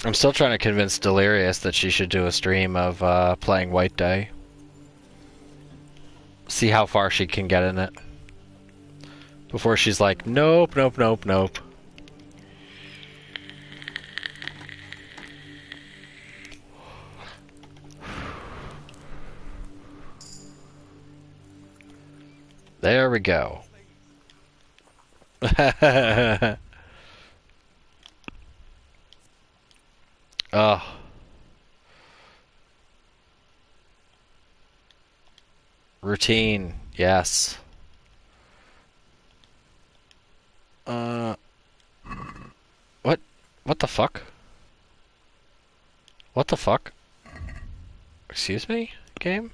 I'm still trying to convince Delirious that she should do a stream of playing White Day. See how far she can get in it. Before she's like, nope, nope, nope, nope. There we go. Oh. Routine, yes. What? What the fuck? What the fuck? Excuse me, game?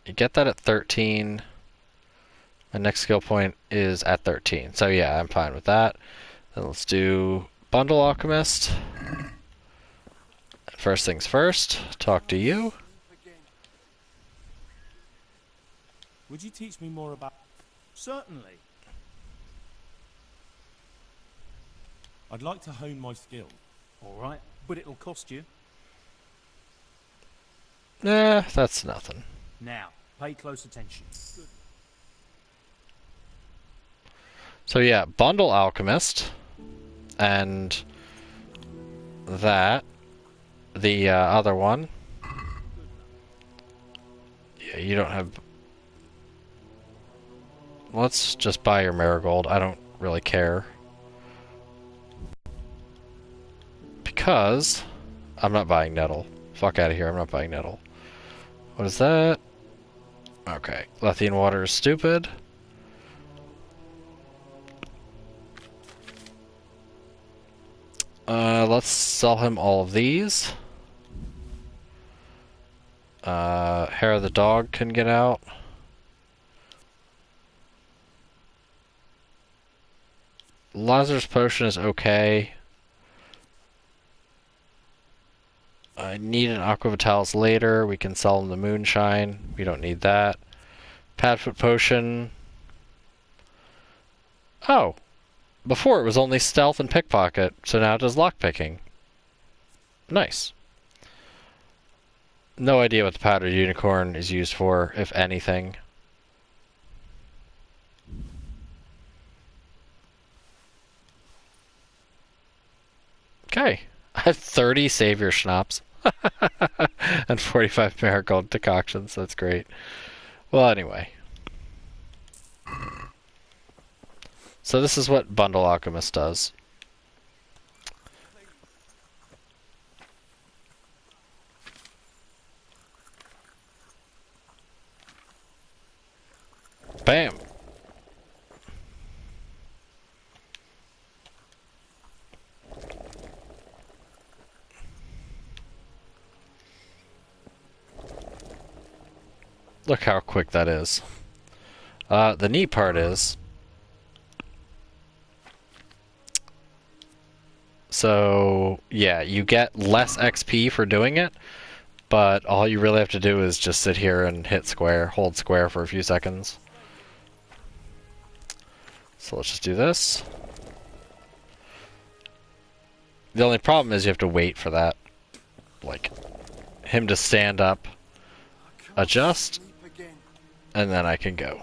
You get that at 13. My next skill point is at 13. So yeah, I'm fine with that. Then let's do Bundle Alchemist. First things first, talk to you. Would you teach me more about... Certainly. I'd like to hone my skill. All right, but it'll cost you. Nah, that's nothing. Now, pay close attention. Good. So yeah, Bundle Alchemist. And that. The other one. Yeah, you don't have... Let's just buy your Marigold. I don't really care. Because I'm not buying Nettle. Fuck out of here, I'm not buying Nettle. What is that? Okay. Lethian water is stupid. Let's sell him all of these. Hair of the dog can get out. Lazarus potion is okay. I need an Aqua Vitalis later. We can sell him the moonshine. We don't need that. Padfoot potion. Oh. Before it was only stealth and pickpocket, so now it does lockpicking. Nice. No idea what the powdered unicorn is used for, if anything. Okay. I have 30 Savior Schnapps. And 45 Marigold decoctions. That's great. Well, anyway. So this is what Bundle Alchemist does. Bam! Look how quick that is. The neat part is... So, yeah, you get less XP for doing it, but all you really have to do is just sit here and hit square, hold square for a few seconds. So let's just do this. The only problem is you have to wait for that. Like, him to stand up, adjust, and then I can go.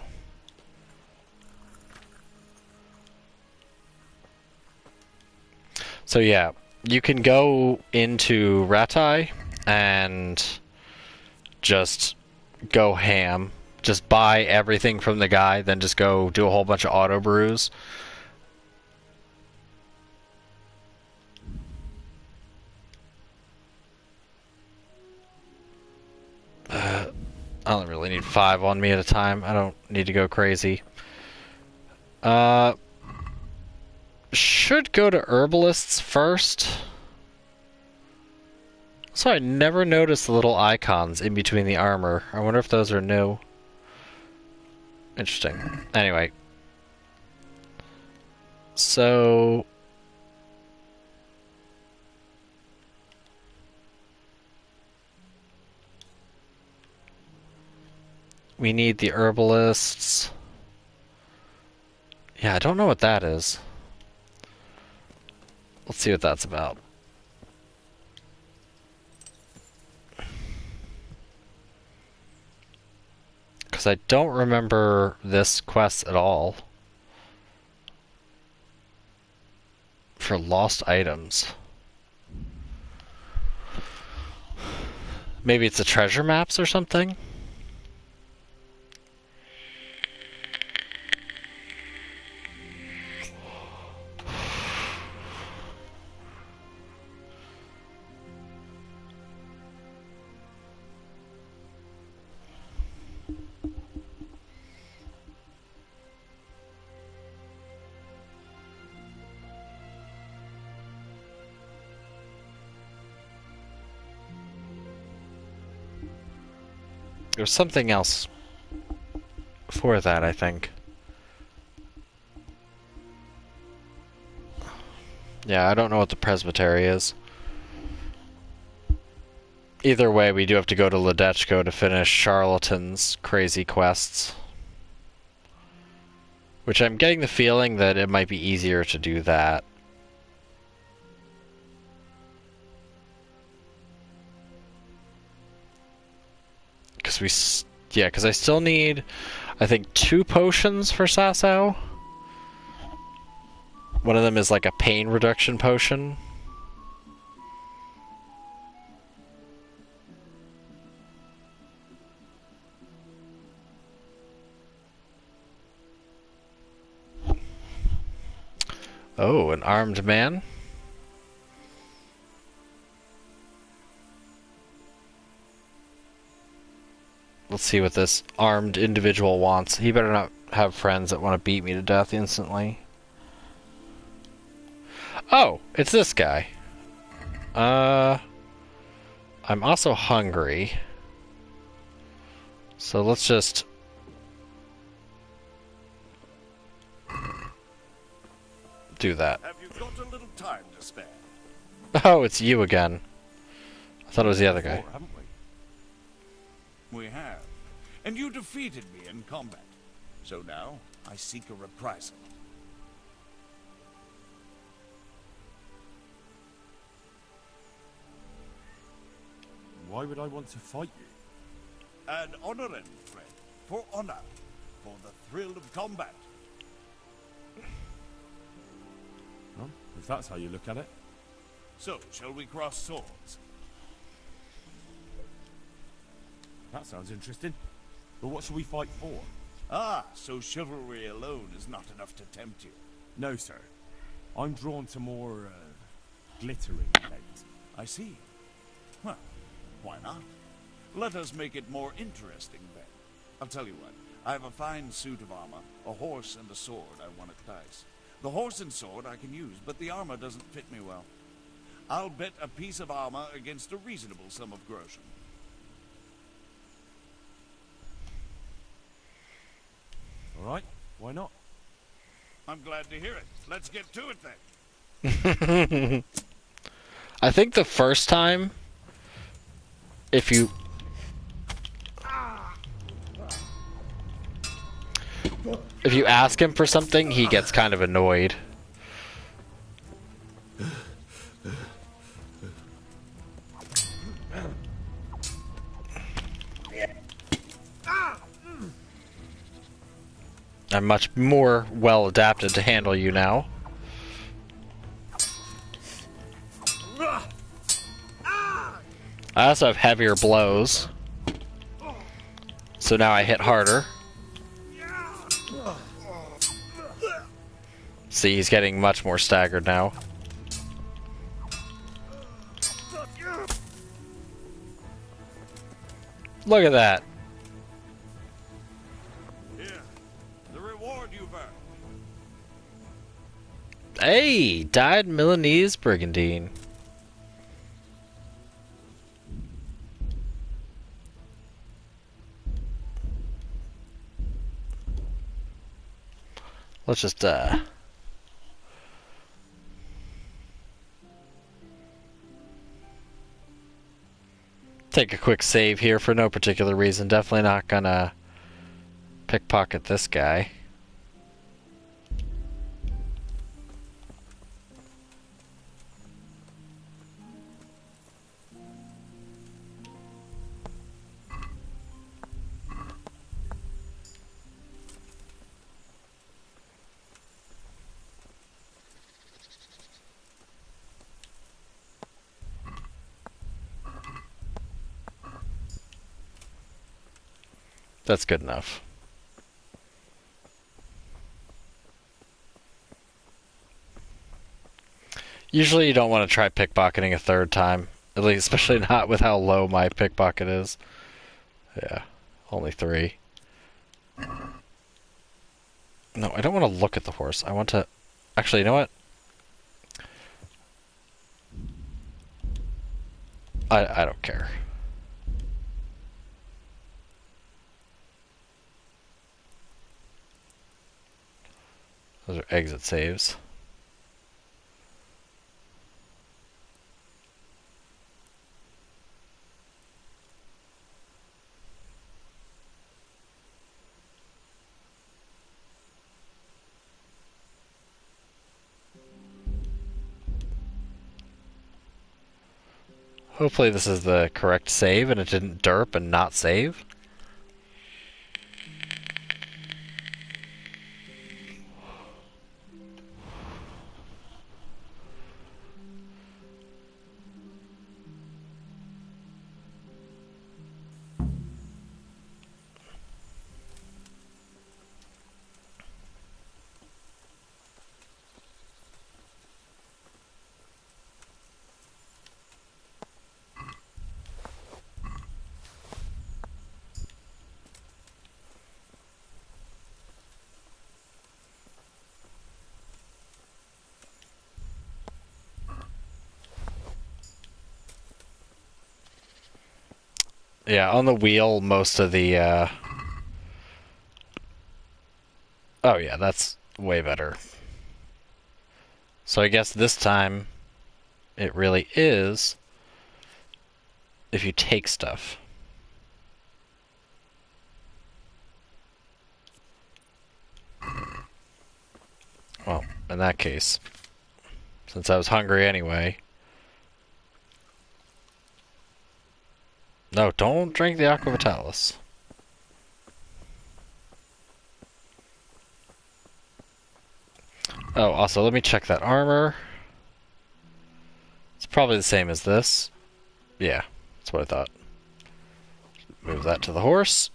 So yeah, you can go into Ratai and just go ham. Just buy everything from the guy, then just go do a whole bunch of auto brews. I don't really need 5 on me at a time. I don't need to go crazy. Should go to herbalists first. So I never noticed the little icons in between the armor. I wonder if those are new. Interesting. Anyway. So... we need the herbalists. Yeah, I don't know what that is. Let's see what that's about. Because I don't remember this quest at all. For lost items. Maybe it's the treasure maps or something? There's something else for that, I think. Yeah, I don't know what the presbytery is. Either way, we do have to go to Ledechko to finish Charlatan's crazy quests. Which I'm getting the feeling that it might be easier to do that. Because I still need, I think, 2 potions for Sasau. One of them is like a pain reduction potion. Oh, an armed man? Let's see what this armed individual wants. He better not have friends that want to beat me to death instantly. Oh, it's this guy. I'm also hungry. So let's just... do that. Have you got a little time to spare? Oh, it's you again. I thought it was the other guy. Haven't we? We have. And you defeated me in combat. So now, I seek a reprisal. Why would I want to fight you? An honoring, friend. For honor. For the thrill of combat. Well, if that's how you look at it. So, shall we cross swords? That sounds interesting. But what should we fight for? Ah, so chivalry alone is not enough to tempt you. No, sir. I'm drawn to more, glittering things. I see. Well, why not? Let us make it more interesting, then. I'll tell you what. I have a fine suit of armor, a horse, and a sword I won at dice. The horse and sword I can use, but the armor doesn't fit me well. I'll bet a piece of armor against a reasonable sum of groschen. All right, why not? I'm glad to hear it. Let's get to it, then. I think the first time, if you ask him for something, he gets kind of annoyed. I'm much more well adapted to handle you now. I also have heavier blows. So now I hit harder. See, he's getting much more staggered now. Look at that. Here, the reward you've earned. Hey, dyed Milanese brigandine. Let's just take a quick save here for no particular reason. Definitely not gonna pickpocket this guy. That's good enough. Usually you don't want to try pickpocketing a third time. At least, especially not with how low my pickpocket is. Yeah, only 3. No, I don't want to look at the horse. I want to... Actually, you know what? I don't care. Those are exit saves. Hopefully this is the correct save and it didn't derp and not save. Yeah, on the wheel, most of the, Oh yeah, that's way better. So I guess this time, it really is if you take stuff. Well, in that case, since I was hungry anyway... No, don't drink the Aqua Vitalis. Oh, also, let me check that armor. It's probably the same as this. Yeah, that's what I thought. Move that to the horse.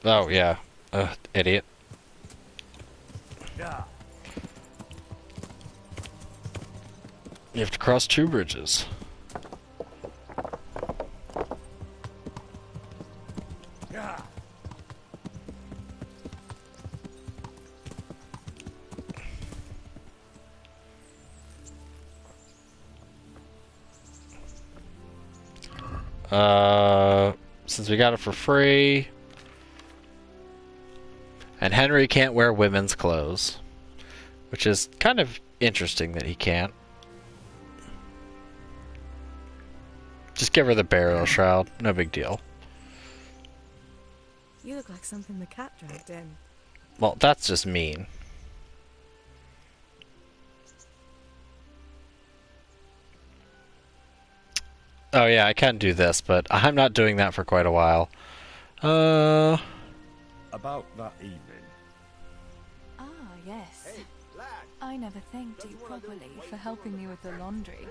Oh, yeah. Idiot. You have to cross 2 bridges. Since we got it for free... And Henry can't wear women's clothes, which is kind of interesting that he can't. Just give her the burial shroud. No big deal. You look like something the cat dragged in. Well, that's just mean. Oh yeah, I can do this, but I'm not doing that for quite a while. About that evening. Ah, yes. I never thanked you properly for helping me with the laundry.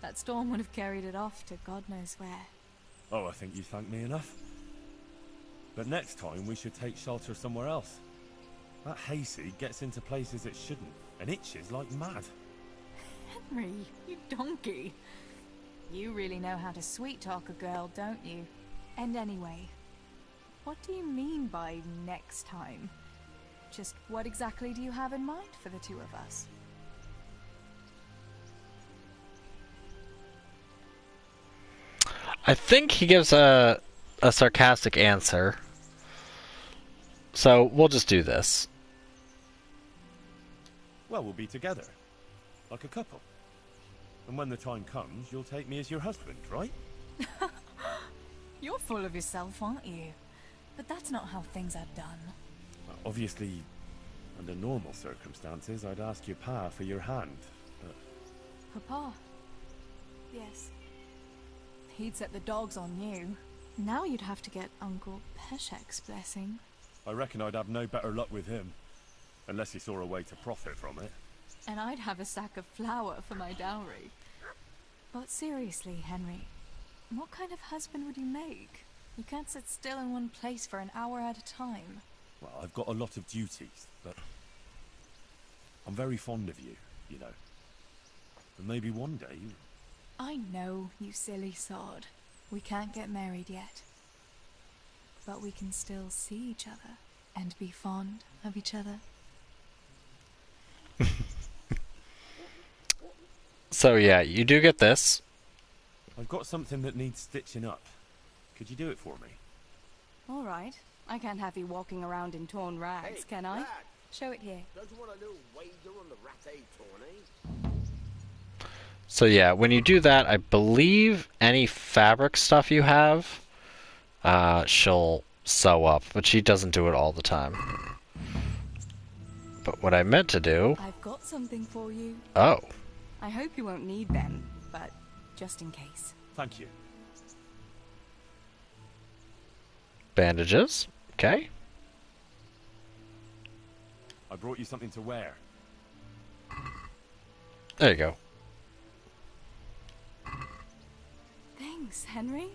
That storm would have carried it off to God knows where. Oh, I think you thanked me enough. But next time we should take shelter somewhere else. That hayseed gets into places it shouldn't, and itches like mad. Henry, you donkey. You really know how to sweet-talk a girl, don't you? And anyway, what do you mean by next time? Just what exactly do you have in mind for the two of us? I think he gives a sarcastic answer. So we'll just do this. Well, we'll be together. Like a couple. And when the time comes, you'll take me as your husband, right? You're full of yourself, aren't you? But that's not how things are done. Well, obviously, under normal circumstances, I'd ask your pa for your hand. But... Papa? Yes. He'd set the dogs on you. Now you'd have to get Uncle Peshek's blessing. I reckon I'd have no better luck with him. Unless he saw a way to profit from it. And I'd have a sack of flour for my dowry. But seriously, Henry, what kind of husband would you make? You can't sit still in one place for an hour at a time. Well, I've got a lot of duties, but I'm very fond of you, you know. And maybe one day you... I know, you silly sod. We can't get married yet. But we can still see each other and be fond of each other. So yeah, you do get this. I've got something that needs stitching up. Could you do it for me? All right. I can't have you walking around in torn rags, can I? Show it here. Don't you want a little wager on the rat tourney? So yeah, when you do that, I believe any fabric stuff you have, she'll sew up, but she doesn't do it all the time. But what I meant to do... I've got something for you. Oh. I hope you won't need them, but just in case. Thank you. Bandages. Okay. I brought you something to wear. There you go. Thanks, Henry.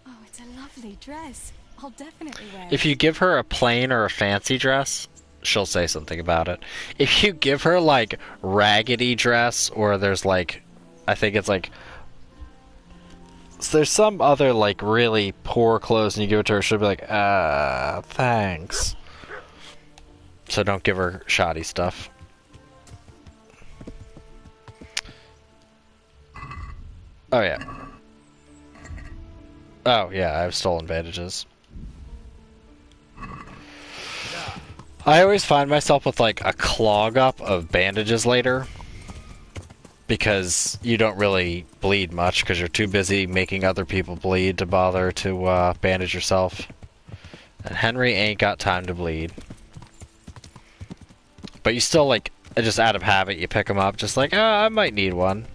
Oh, it's a lovely dress. I'll definitely wear it. If you give her a plain or a fancy dress, she'll say something about it. If you give her, like, raggedy dress, or there's, like, I think it's, like, so there's some other, like, really poor clothes, and you give it to her, she'll be like, thanks. So don't give her shoddy stuff. Oh, yeah. Oh, yeah, I've stolen bandages. I always find myself with, like, a clog up of bandages later. Because you don't really bleed much, because you're too busy making other people bleed to bother to bandage yourself. And Henry ain't got time to bleed. But you still, like, just out of habit, you pick them up, just like, I might need one.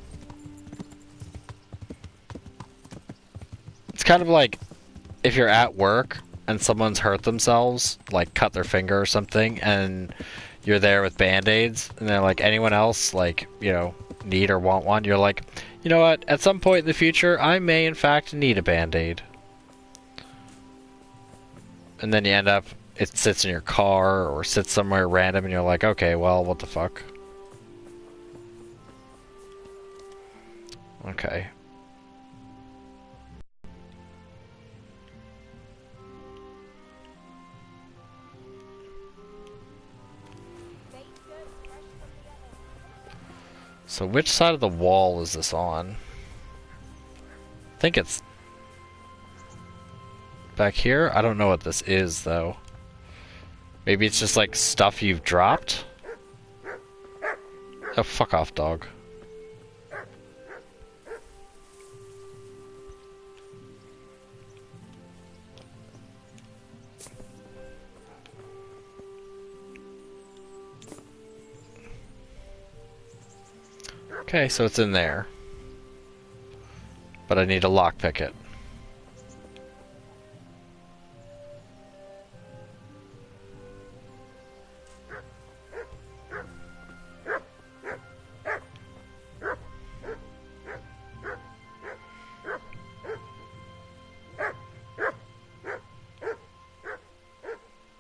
It's kind of like if you're at work and someone's hurt themselves, like cut their finger or something, and you're there with band-aids, and they're like, anyone else, like, you know, need or want one? You're like, you know what, at some point in the future, I may in fact need a band-aid. And then you end up, it sits in your car or sits somewhere random, and you're like, okay, well, what the fuck? Okay. So which side of the wall is this on? I think it's back here? I don't know what this is, though. Maybe it's just like stuff you've dropped? Oh, fuck off, dog. Okay, so it's in there. But I need to lockpick it.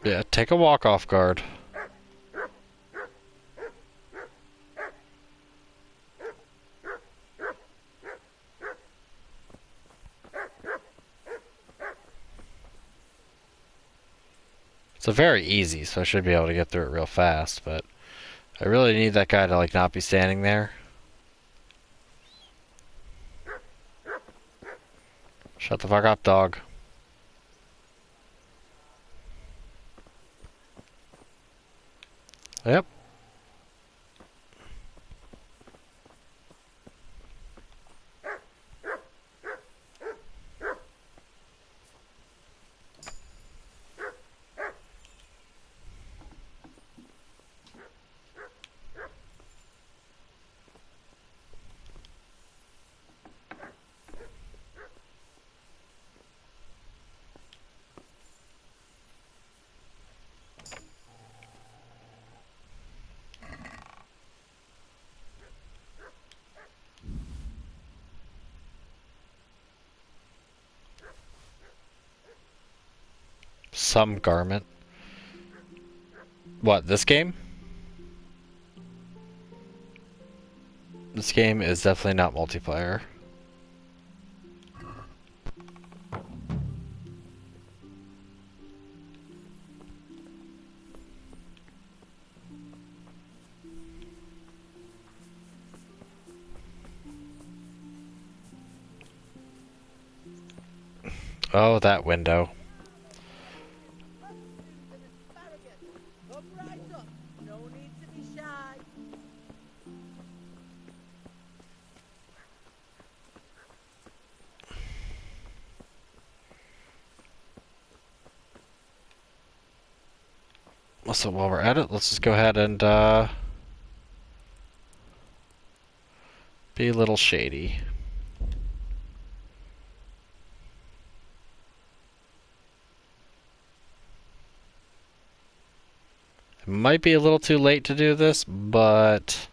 Yeah, take a walk off guard. It's very easy, so I should be able to get through it real fast, but I really need that guy to like not be standing there. Shut the fuck up, dog. Yep. Some garment. What, this game? This game is definitely not multiplayer. Oh, that window. Come right up. No need to be shy. So while we're at it, let's just go ahead and be a little shady. It might be a little too late to do this, but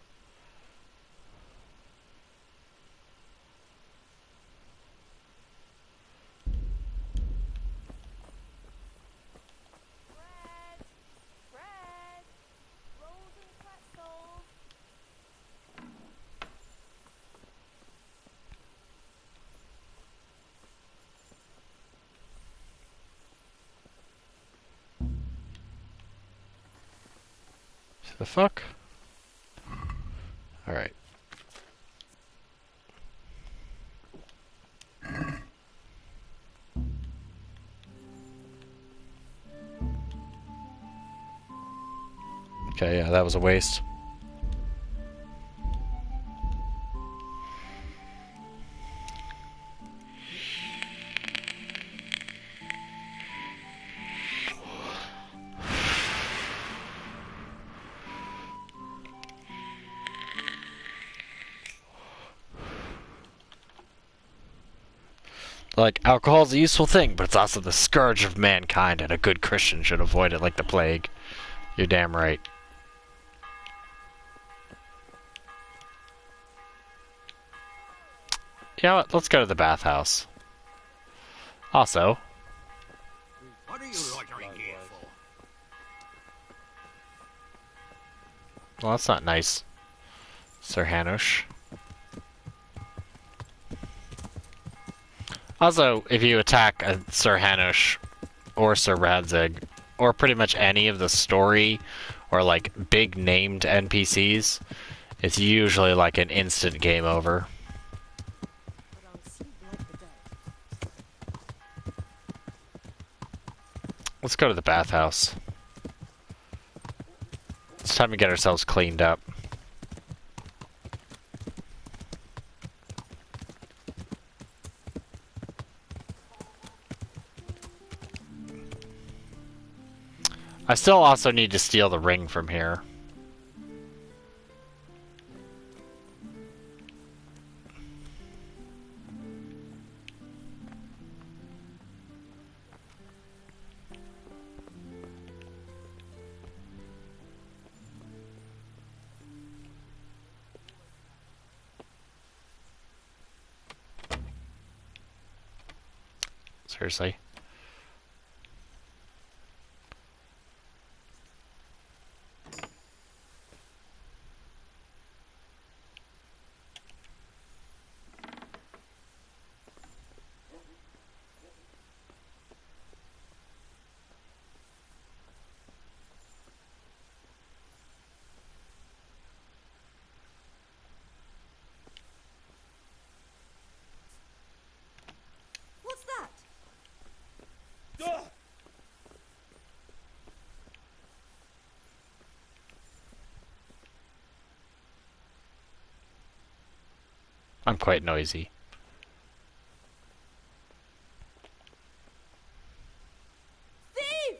the fuck? Alright. Okay, yeah, that was a waste. Like, alcohol's a useful thing, but it's also the scourge of mankind, and a good Christian should avoid it like the plague. You're damn right. You know what? Let's go to the bathhouse. Also, What are you loitering here for? well, that's not nice, Sir Hanush. Also, if you attack a Sir Hanush or Sir Radzig, or pretty much any of the story or like big named NPCs, it's usually like an instant game over. Let's go to the bathhouse. It's time to get ourselves cleaned up. I still also need to steal the ring from here. Seriously. What's that? I'm quite noisy. Thief!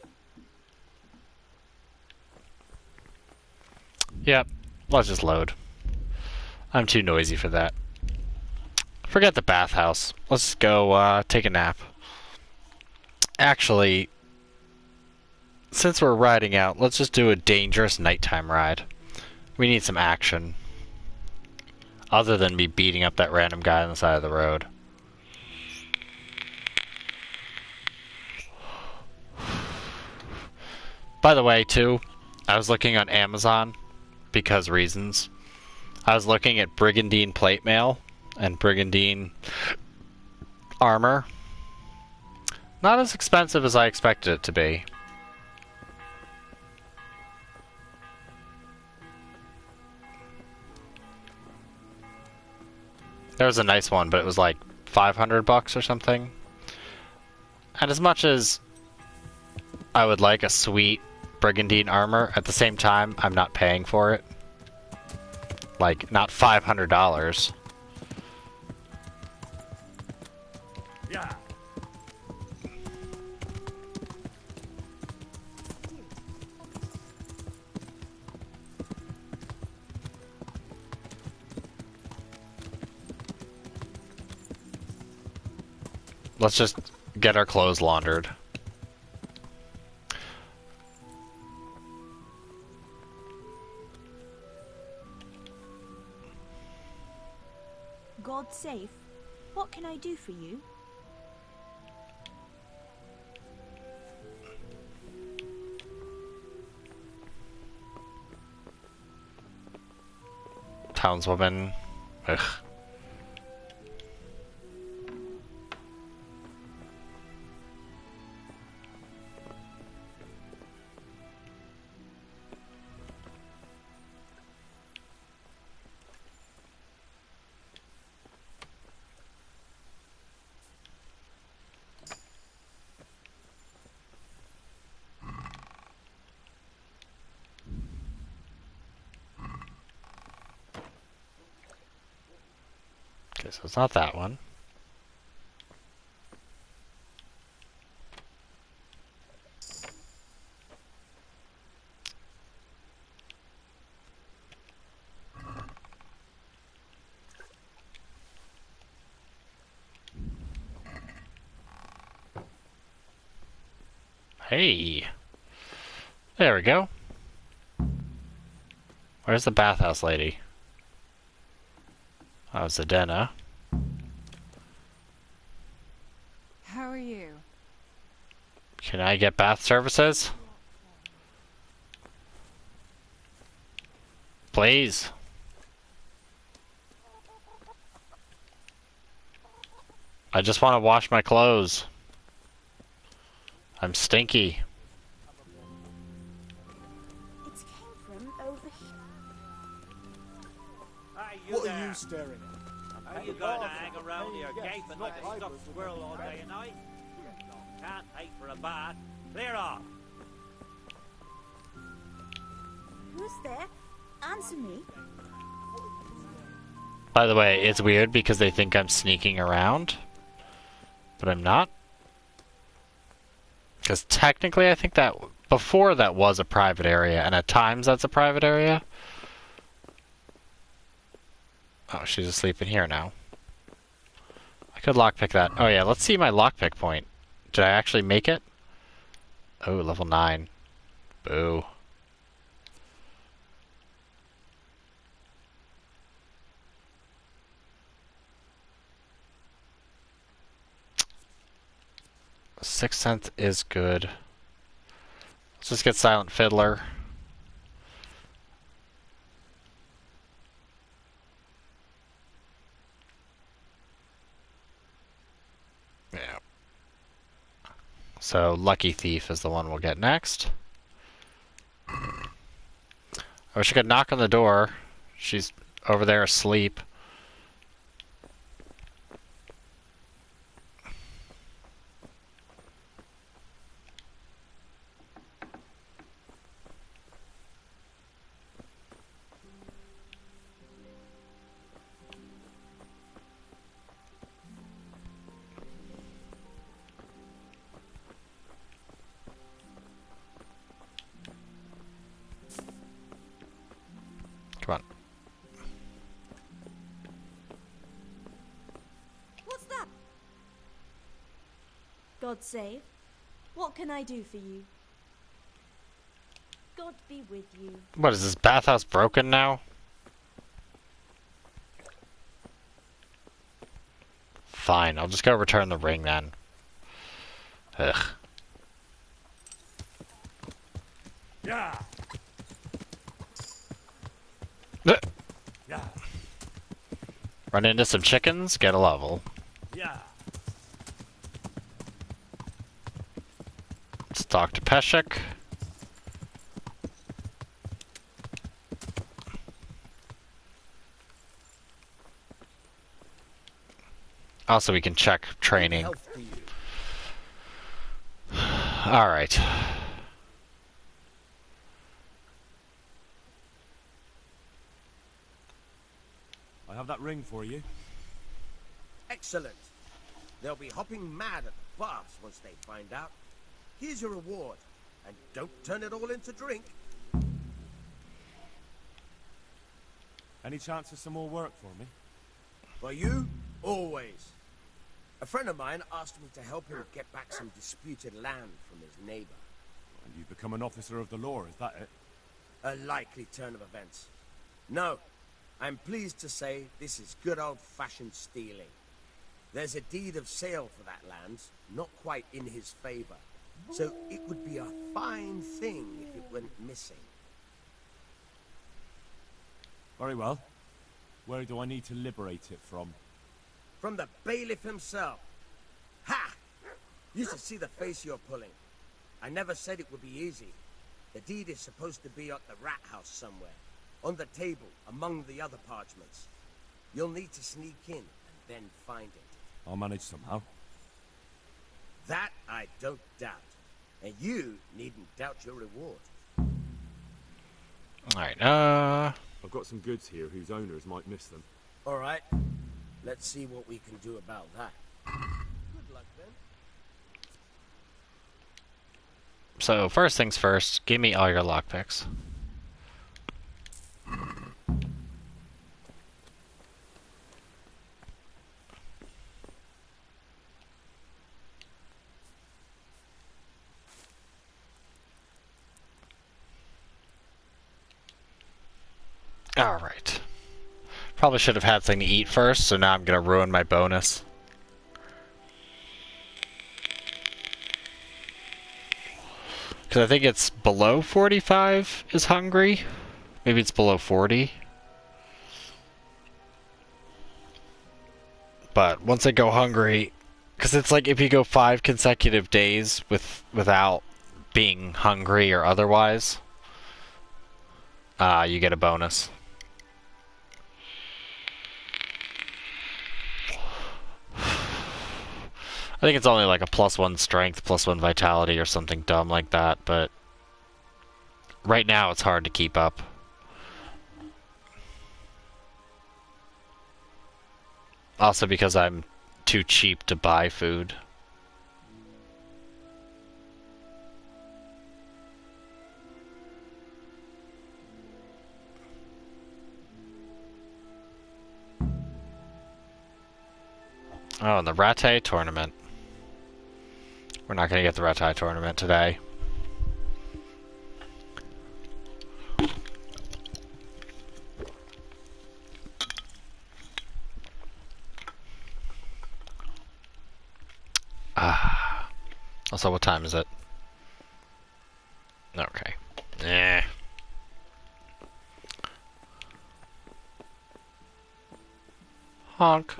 Yep, let's just load. I'm too noisy for that. Forget the bathhouse. Let's go take a nap. Actually, since we're riding out, let's just do a dangerous nighttime ride. We need some action. Other than me beating up that random guy on the side of the road. By the way, too, I was looking on Amazon, because reasons. I was looking at Brigandine plate mail and Brigandine armor. Not as expensive as I expected it to be. There was a nice one, but it was like $500 or something. And as much as I would like a sweet Brigandine armor, at the same time, I'm not paying for it. Like, not $500. Yeah. Let's just get our clothes laundered. God safe. What can I do for you? Townswoman. Ugh. Okay, so it's not that one. Hey! There we go. Where's the bathhouse lady? Oh, Zadena. How are you? Can I get bath services? Please. I just want to wash my clothes. I'm stinky. It came from over here. Hey, you What there. are you staring at? Are you going to hang around here gaping like a stuffed squirrel all day and night? Can't pay for a bath. Clear off. Who's there? Answer me. By the way, it's weird because they think I'm sneaking around, but I'm not. Because technically, I think that before that was a private area, and at times that's a private area. Oh, she's asleep in here now. I could lockpick that. Oh yeah, let's see my lockpick point. Did I actually make it? Oh, level 9. Boo. Sixth Sense is good. Let's just get Silent Fiddler. Yeah. So Lucky Thief is the one we'll get next. I wish I could knock on the door. She's over there asleep. Come on. What's that? God save. What can I do for you? God be with you. What, is this bathhouse broken now? Fine, I'll just go return the ring then. Ugh. Yeah. Yeah. Run into some chickens, get a level. Yeah. Let's talk to Peshek. Also, we can check training. Alright. I have that ring for you. Excellent. They'll be hopping mad at the baths once they find out. Here's your reward, and don't turn it all into drink. Any chance of some more work for me? For you, always. A friend of mine asked me to help him get back some disputed land from his neighbor. And you've become an officer of the law, is that it? A likely turn of events. No, I'm pleased to say this is good old-fashioned stealing. There's a deed of sale for that land, not quite in his favor. So it would be a fine thing if it went missing. Very well. Where do I need to liberate it from? From the bailiff himself. Ha! You should see the face you're pulling. I never said it would be easy. The deed is supposed to be at the rat house somewhere. On the table, among the other parchments. You'll need to sneak in and then find it. I'll manage somehow. That I don't doubt. And you needn't doubt your reward. Alright, I've got some goods here whose owners might miss them. Alright. Let's see what we can do about that. Good luck then. So, first things first, give me all your lockpicks. Alright. Probably should have had something to eat first, so now I'm gonna ruin my bonus. Because I think it's below 45 is hungry. Maybe it's below 40. But once I go hungry, because it's like if you go 5 consecutive days without being hungry or otherwise, you get a bonus. I think it's only like a +1 strength, +1 vitality or something dumb like that, but right now it's hard to keep up. Also because I'm too cheap to buy food. Oh, and the Rattay tournament. We're not going to get the Rattay tournament today. Also, what time is it? Okay. Eh. Honk.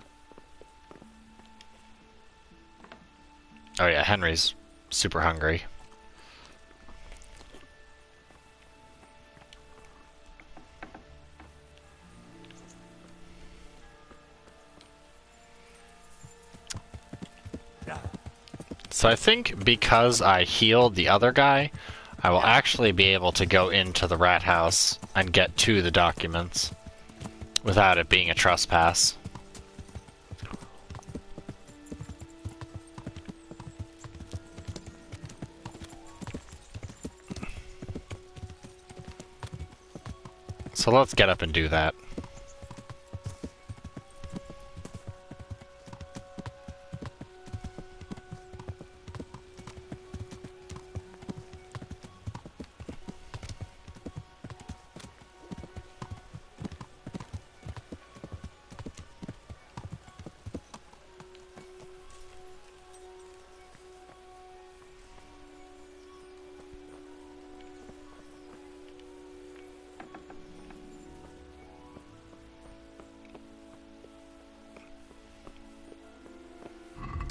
Oh yeah, Henry's super hungry. So I think because I healed the other guy, I will actually be able to go into the rat house and get to the documents without it being a trespass. So let's get up and do that.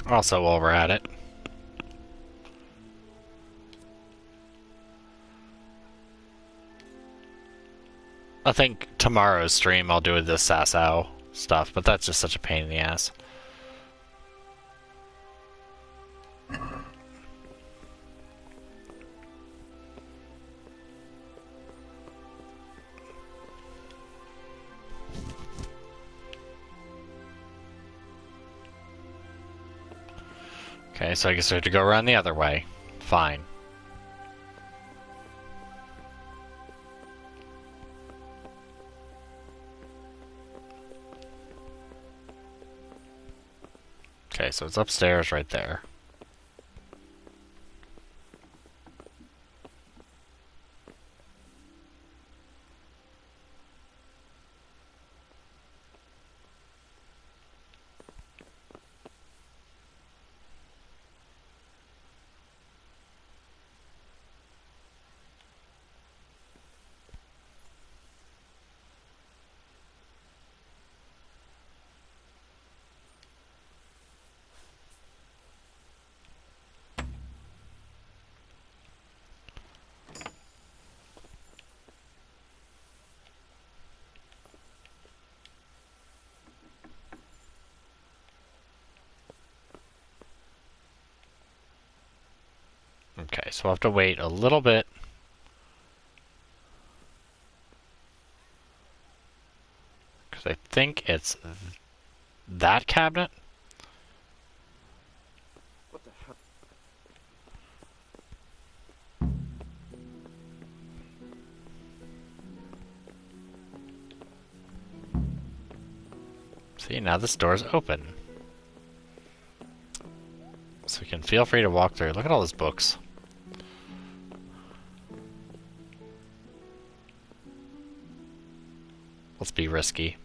Also, while we're at it, I think tomorrow's stream I'll do the Sasau stuff, but that's just such a pain in the ass. Okay, so I guess I have to go around the other way. Fine. Okay, so it's upstairs right there. Okay, so I'll have to wait a little bit. Because I think it's that cabinet. What the hell? See, now this door's open. So you can feel free to walk through. Look at all those books. Let's be risky.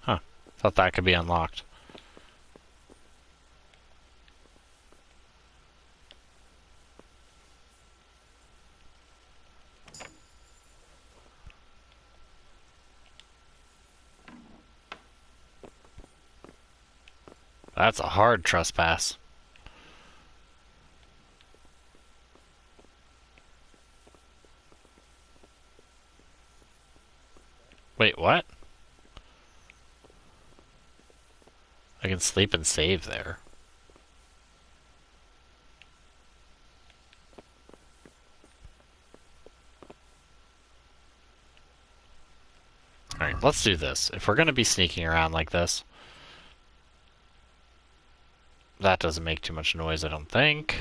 Huh. Thought that could be unlocked. That's a hard trespass. Wait, what? I can sleep and save there. Alright, let's do this. If we're going to be sneaking around like this, that doesn't make too much noise, I don't think.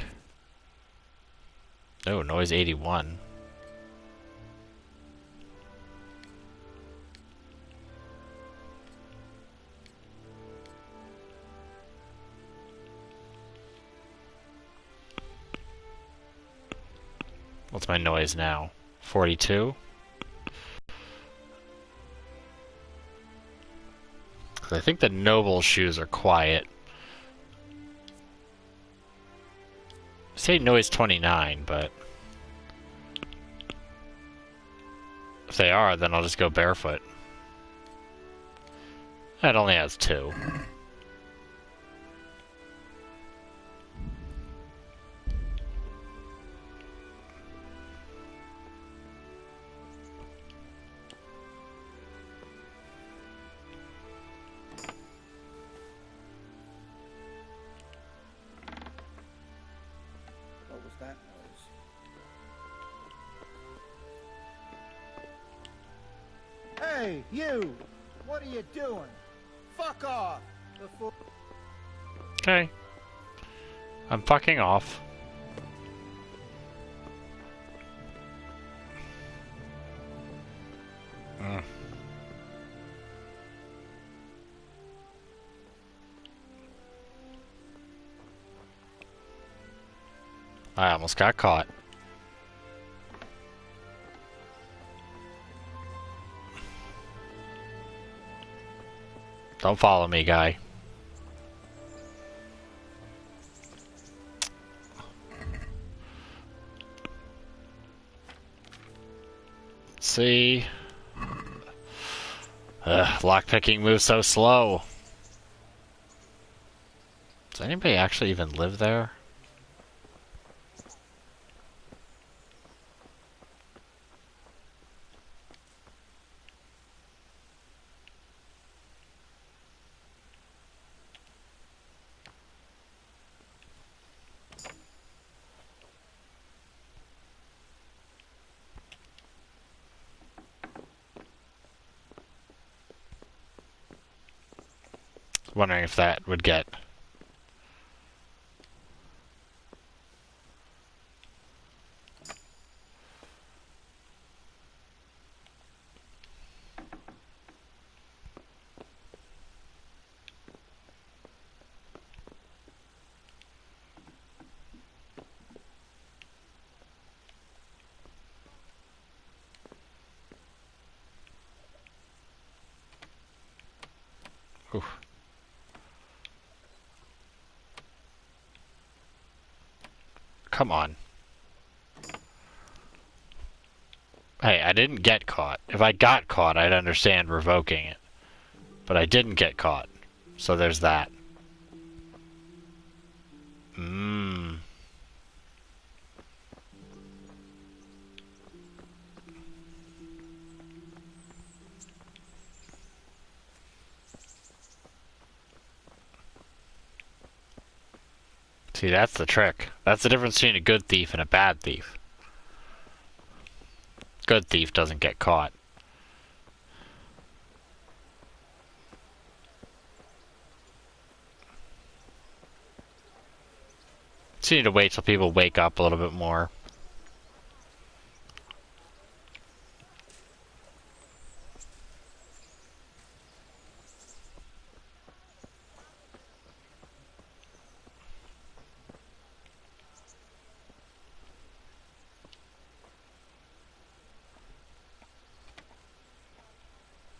Oh, noise 81. What's my noise now? 42? I think the noble shoes are quiet. I say noise 29, but if they are, then I'll just go barefoot. It only has 2. What was that noise? Hey, you! What are you doing? Fuck off! Before... Okay. I'm fucking off. I almost got caught. Don't follow me, guy. Let's see. Lockpicking moves so slow. Does anybody actually even live there? Wondering if that would get... Oof. Come on. Hey, I didn't get caught. If I got caught, I'd understand revoking it. But I didn't get caught. So there's that. See, that's the trick. That's the difference between a good thief and a bad thief. Good thief doesn't get caught. So you need to wait till people wake up a little bit more.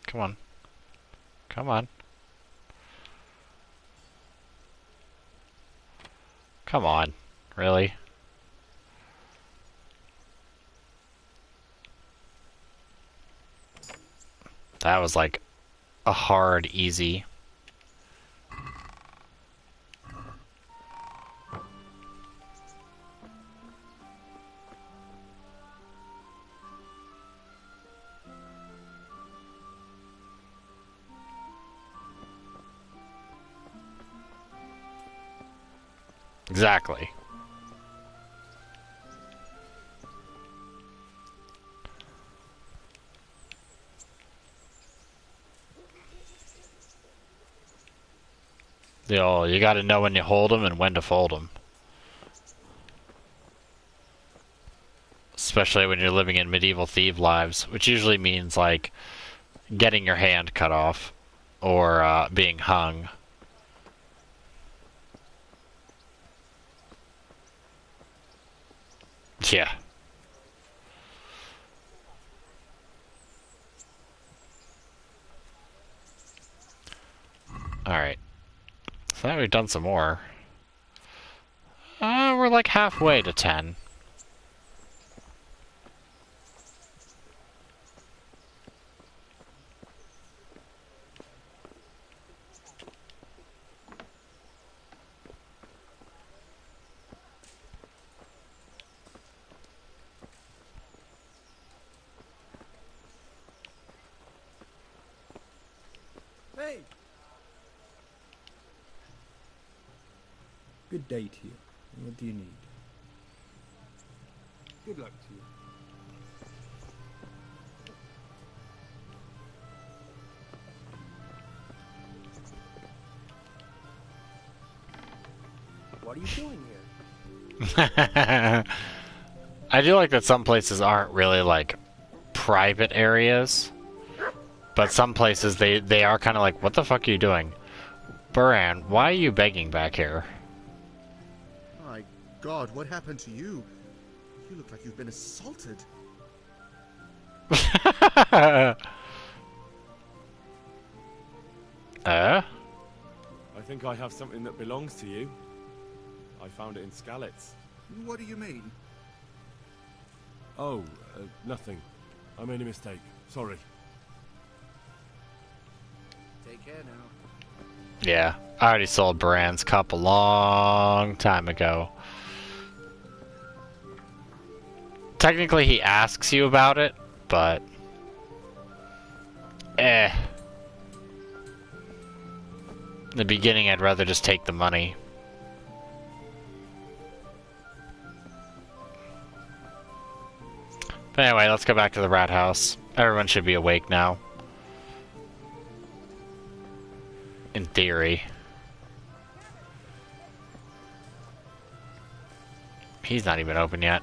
Come on. Come on. Come on. Really? That was like a hard, easy. Exactly. You gotta know when you hold them and when to fold them. Especially when you're living in medieval thief lives, which usually means, like, getting your hand cut off or being hung. Yeah. we've done some more. We're like halfway to 10. Hey! Good day to you. What do you need? Good luck to you. What are you doing here? I do like that some places aren't really like private areas, but some places they are kind of like, what the fuck are you doing? Buran, why are you begging back here? My God, what happened to you? You look like you've been assaulted. I think I have something that belongs to you. I found it in Skalitz. What do you mean? Oh, nothing. I made a mistake. Sorry. Take care now. Yeah, I already sold Buran's cup a long time ago. Technically, he asks you about it, but... In the beginning, I'd rather just take the money. But anyway, let's go back to the rat house. Everyone should be awake now. In theory. He's not even open yet.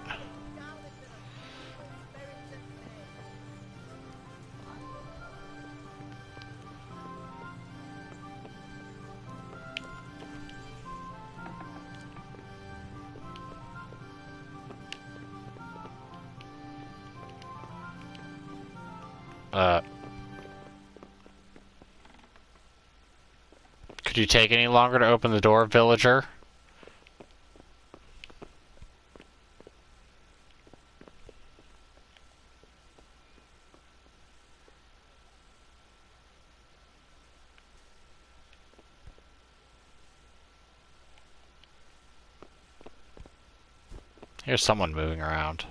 Could you take any longer to open the door, villager? Here's someone moving around.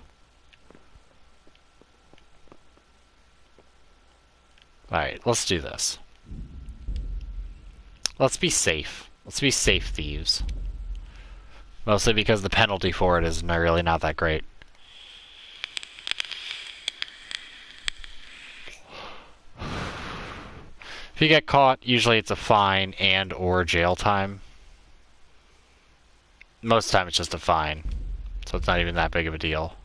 Alright, let's do this. Let's be safe. Let's be safe thieves. Mostly because the penalty for it is really not that great. If you get caught, usually it's a fine and or jail time. Most of the time it's just a fine. So it's not even that big of a deal.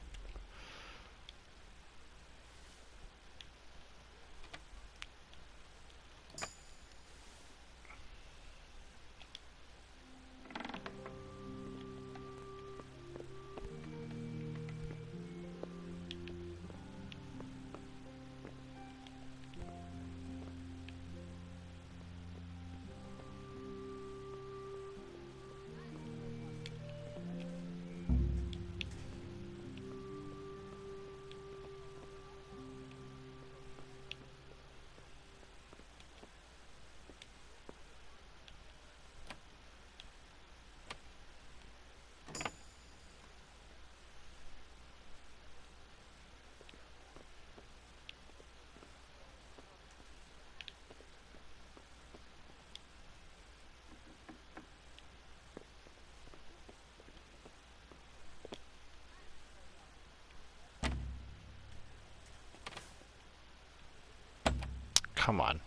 Come on.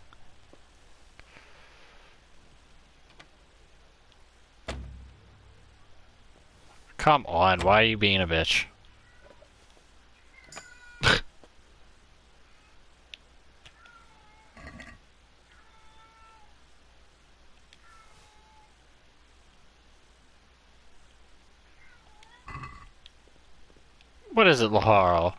Come on, why are you being a bitch? What is it, Laharo?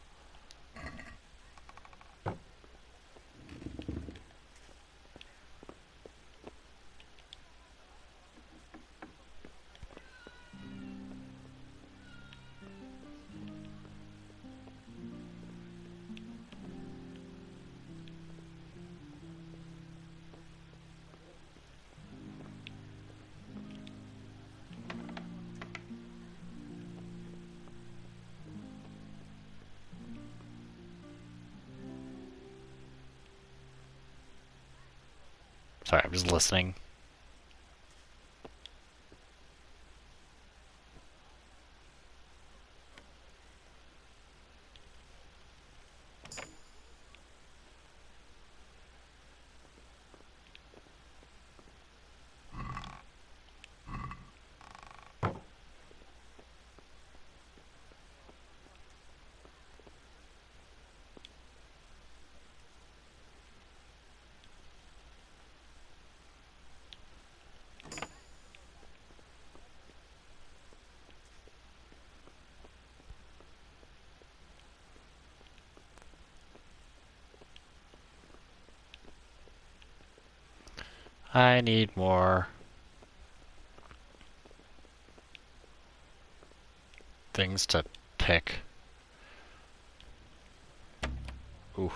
Sorry, I'm just listening. I need more things to pick. Ooh.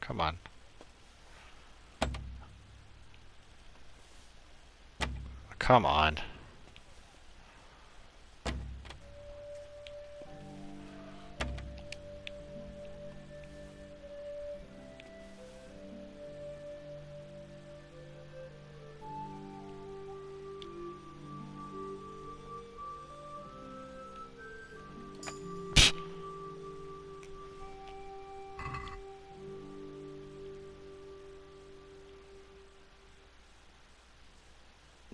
Come on. Come on.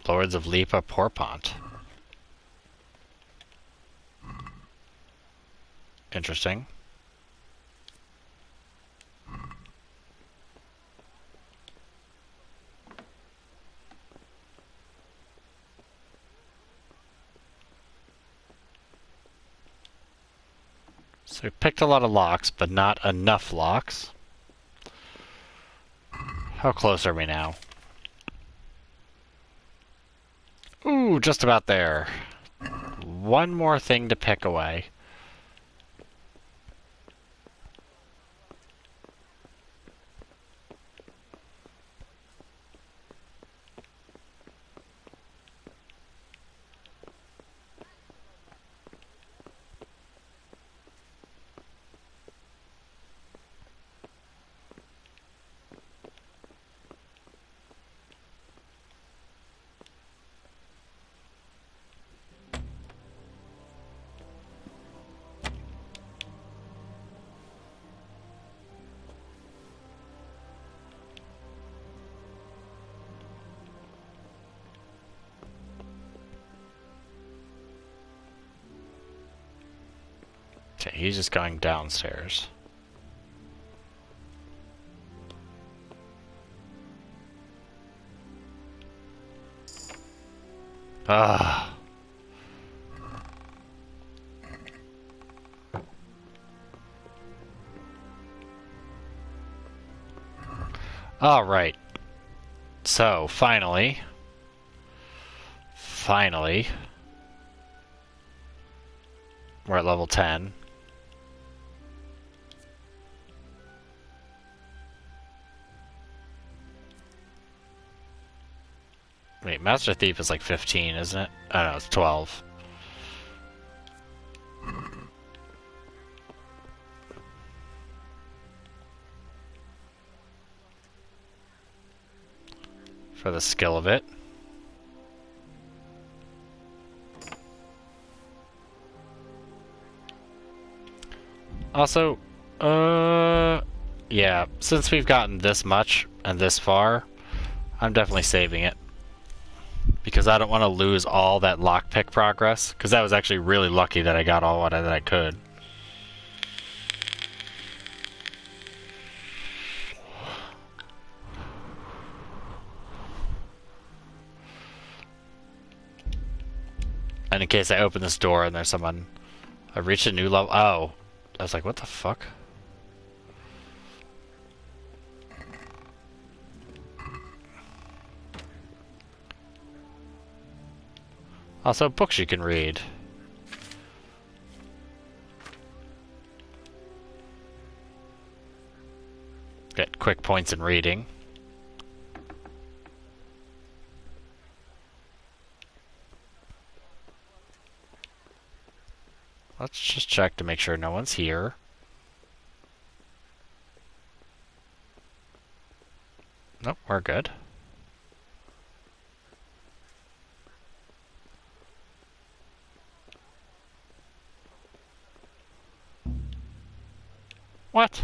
Lords of Lipa Porpont. Interesting. So we picked a lot of locks, but not enough locks. How close are we now? Ooh, just about there. One more thing to pick away. Okay, he's just going downstairs. Ah. All right. So, finally, we're at level 10. Wait, Master Thief is like 15, isn't it? Oh no, it's 12. For the skill of it. Also, yeah, since we've gotten this much and this far, I'm definitely saving it. Because I don't want to lose all that lockpick progress. Because that was actually really lucky that I got all that I could. And in case I open this door and there's someone... I've reached a new level... Oh. I was like, what the fuck? Also, books you can read. Get quick points in reading. Let's just check to make sure no one's here. We're good. What?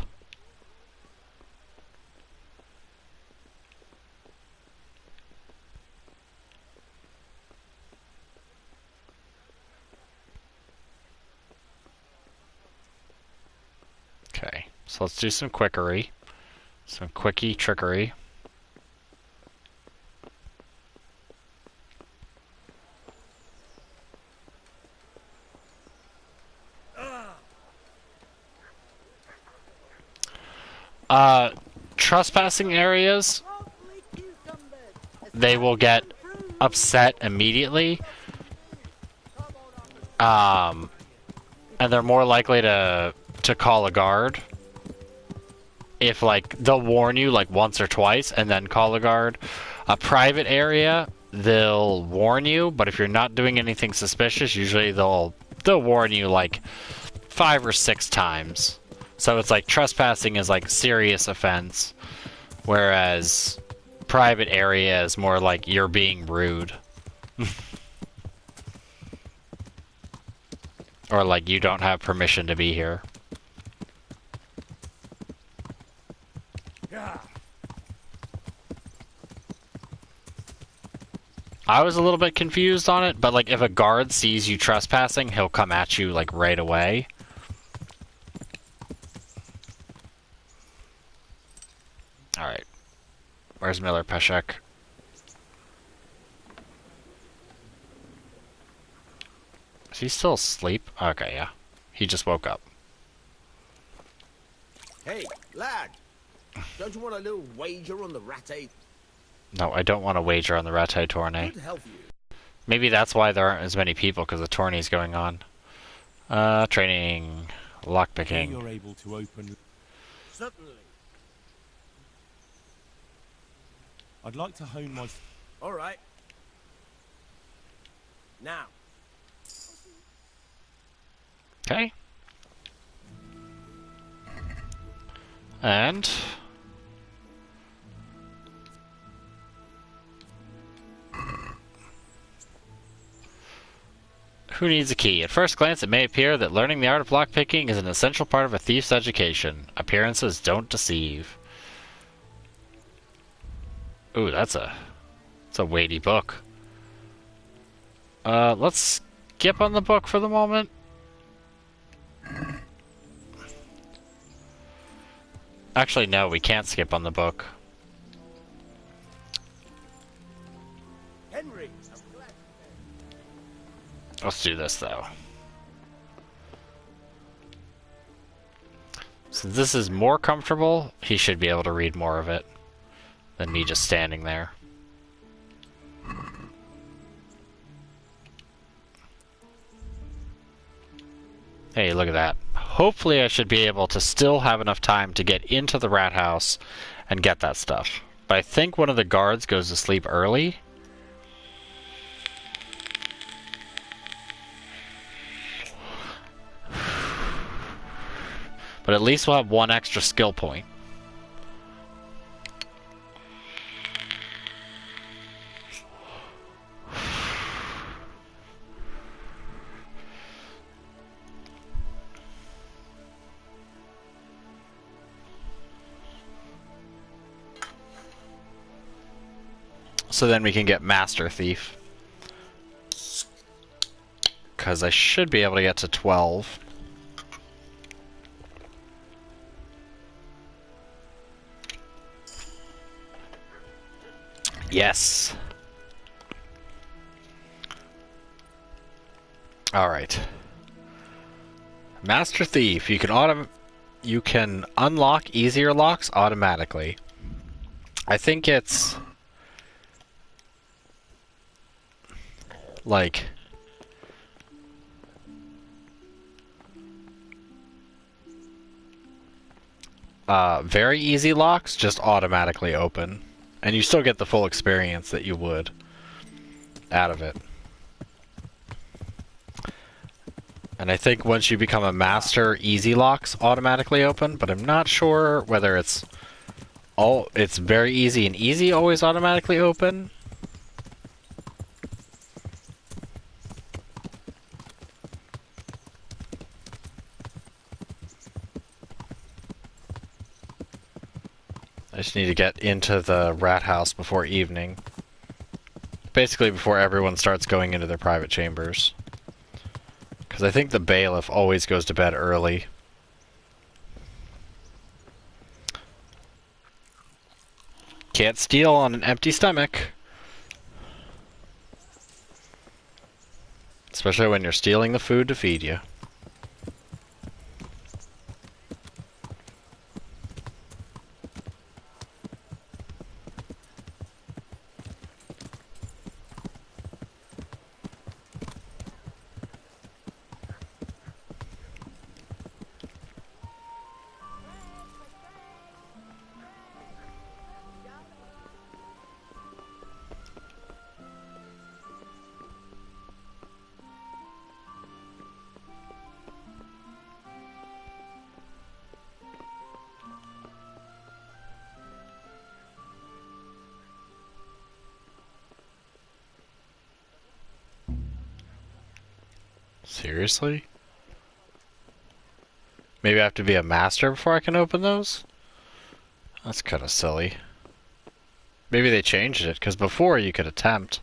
Okay, so let's do some quickery. Some quickie trickery. Trespassing areas, they will get upset immediately. And they're more likely to call a guard. If, like, they'll warn you, like, once or twice and then call a guard. A private area, they'll warn you, but if you're not doing anything suspicious, usually they'll warn you, like, 5 or 6 times. So it's like trespassing is, like, serious offense, whereas private area is more like you're being rude. Or, like, you don't have permission to be here. I was a little bit confused on it, but, like, if a guard sees you trespassing, he'll come at you, like, right away. Alright. Where's Miller Peshek? Is he still asleep? Okay, yeah. He just woke up. Hey, lad! Don't you want a little wager on the ratte? No, I don't want to wager on the ratte tourney. Maybe that's why there aren't as many people, because the tourney's going on. Training, lockpicking. You're able to open. Certainly. I'd like to hone my. All right. Now. Okay. And who needs a key? At first glance, it may appear that learning the art of lockpicking is an essential part of a thief's education. Appearances don't deceive. Ooh, that's a weighty book. Let's skip on the book for the moment. Actually, no, we can't skip on the book. Henry. Let's do this, though. Since this is more comfortable, he should be able to read more of it than me just standing there. Hey, look at that. Hopefully I should be able to still have enough time to get into the rat house and get that stuff. But I think one of the guards goes to sleep early. But at least we'll have one extra skill point. So then we can get Master Thief. Because I should be able to get to 12. Yes. Alright. Master Thief. You can unlock easier locks automatically. I think it's like very easy locks just automatically open, and you still get the full experience that you would out of it. And I think once you become a master, easy locks automatically open, but I'm not sure whether it's Oh, it's very easy, and easy always automatically open? I just need to get into the rat house before evening. Basically before everyone starts going into their private chambers. Because I think the bailiff always goes to bed early. Can't steal on an empty stomach. Especially when you're stealing the food to feed you. Seriously? Maybe I have to be a master before I can open those? That's kind of silly. Maybe they changed it, because before you could attempt.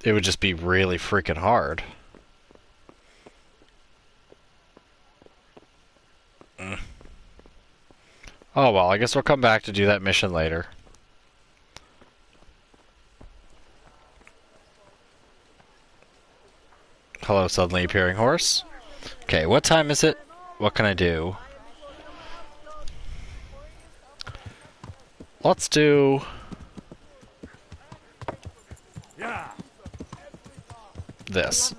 It would just be really freaking hard. Oh well, I guess we'll come back to do that mission later. Hello, suddenly appearing horse. Okay, what time is it? What can I do? Let's do... this.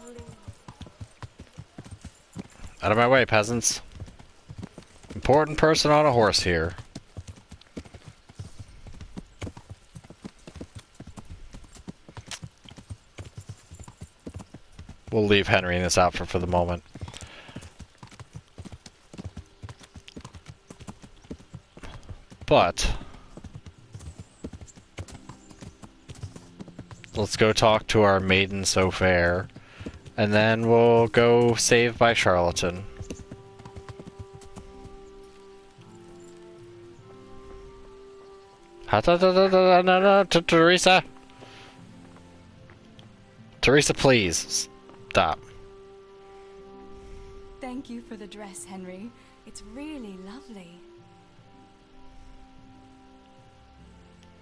Out of my way, peasants. Important person on a horse here. We'll leave Henry in this outfit for the moment. But let's go talk to our maiden so fair, and then we'll go save by charlatan. Teresa! Teresa, please. Stop. Thank you for the dress, Henry. It's really lovely.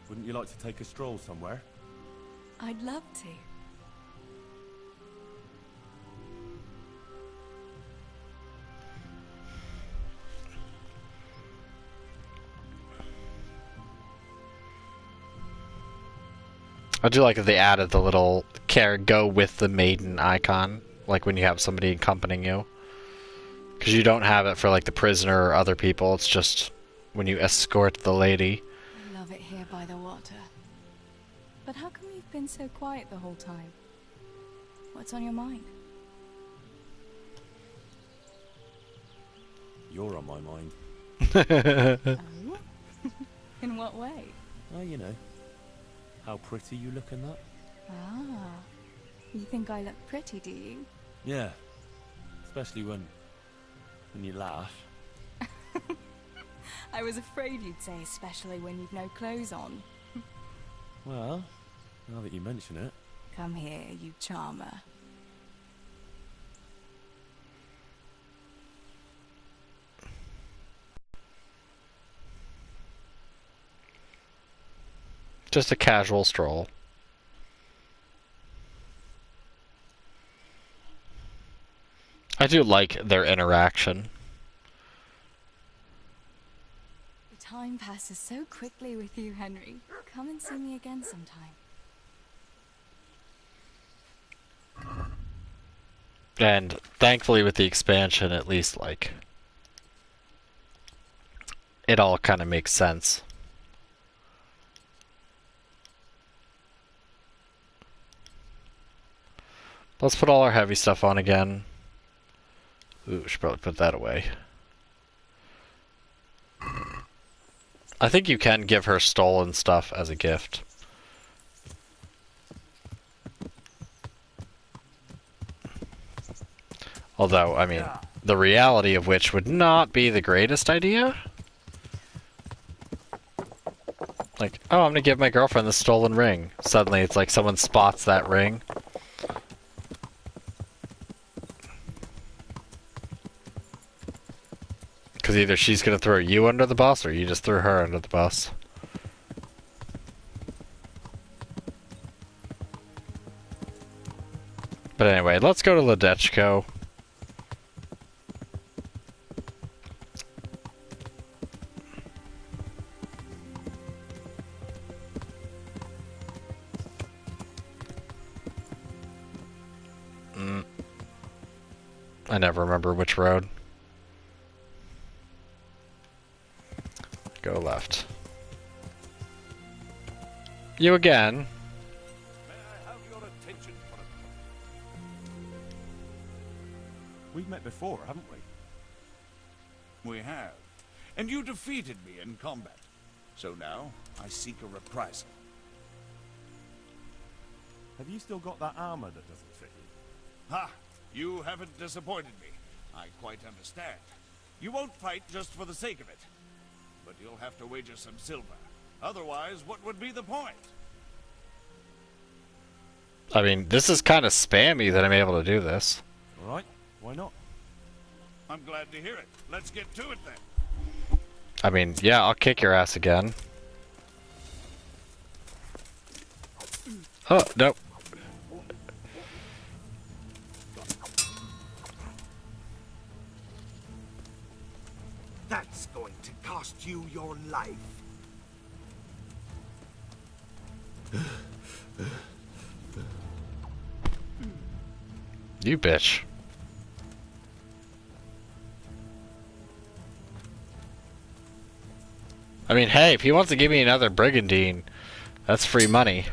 Wouldn't you like to take a stroll somewhere? I'd love to. I do like that they added the little go with the maiden icon, like when you have somebody accompanying you. Because you don't have it for like the prisoner or other people, it's just when you escort the lady. I love it here by the water. But how come you've been so quiet the whole time? What's on your mind? You're on my mind. Oh? In what way? Oh, you know. How pretty you look in that. Ah. You think I look pretty, do you? Yeah. Especially when you laugh. I was afraid you'd say especially when you've no clothes on. Well, now that you mention it. Come here, you charmer. Just a casual stroll. I do like their interaction. The time passes so quickly with you, Henry. Come and see me again sometime. And thankfully with the expansion, at least, like, it all kind of makes sense. Let's put all our heavy stuff on again. Ooh, should probably put that away. I think you can give her stolen stuff as a gift. Although, I mean, the reality of which would not be the greatest idea. Like, oh, I'm gonna give my girlfriend the stolen ring. Suddenly it's like someone spots that ring. Because either she's gonna throw you under the bus, or you just threw her under the bus. But anyway, let's go to Ledechko. I never remember which road. Go left. You again. May I have your attention for a moment? We've met before, haven't we? We have. And you defeated me in combat. So now, I seek a reprisal. Have you still got that armor that doesn't fit you? Ha! You haven't disappointed me. I quite understand. You won't fight just for the sake of it. But you'll have to wager some silver. Otherwise, what would be the point? I mean, this is kind of spammy that I'm able to do this. Alright, why not? I'm glad to hear it. Let's get to it then. I mean, yeah, I'll kick your ass again. Oh, nope. That's going to cost you your life. You bitch. I mean, hey, if he wants to give me another brigandine, that's free money.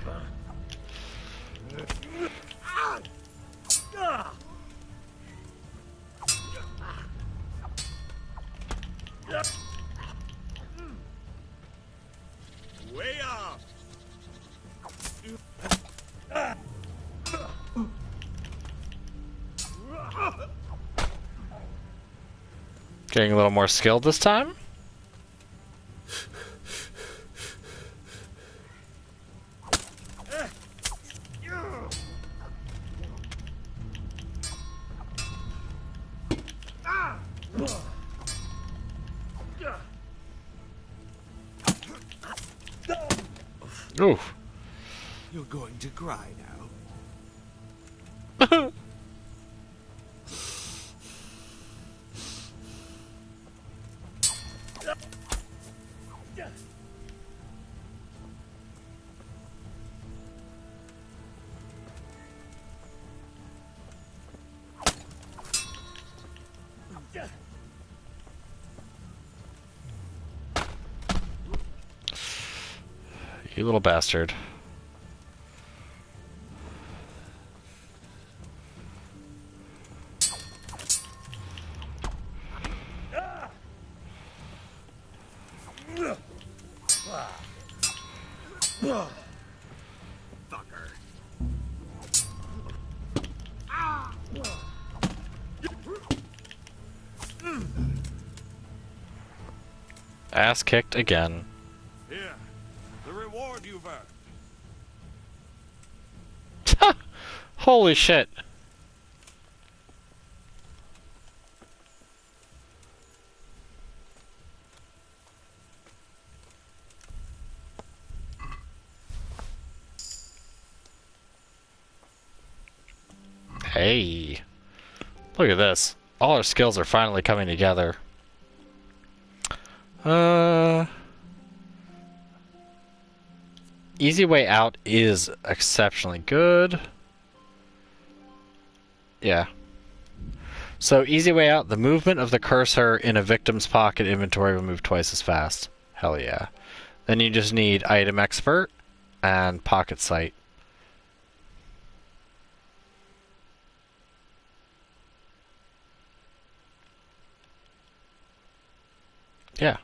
Way off. Getting a little more skilled this time? Oof. You're going to cry now. You little bastard. Fucker. Ass kicked again. Here, the reward you've earned. Holy shit. Hey. Look at this. All our skills are finally coming together. Easy way out is exceptionally good. Yeah. So, easy way out, the movement of the cursor in a victim's pocket inventory will move twice as fast. Hell yeah. Then you just need item expert and pocket sight. Yeah.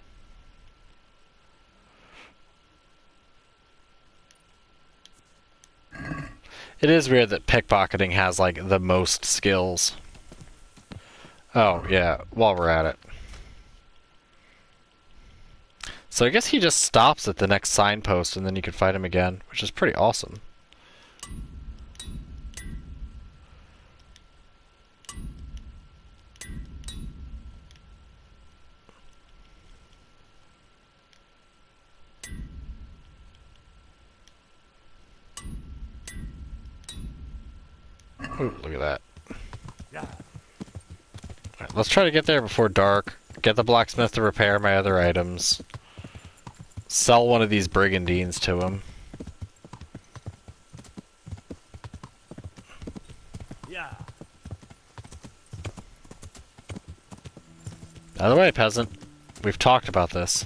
It is weird that pickpocketing has, like, the most skills. Oh, yeah, while we're at it. So I guess he just stops at the next signpost and then you can fight him again, which is pretty awesome. Ooh, look at that. Alright, let's try to get there before dark. Get the blacksmith to repair my other items. Sell one of these brigandines to him. Yeah. By the way, peasant, we've talked about this.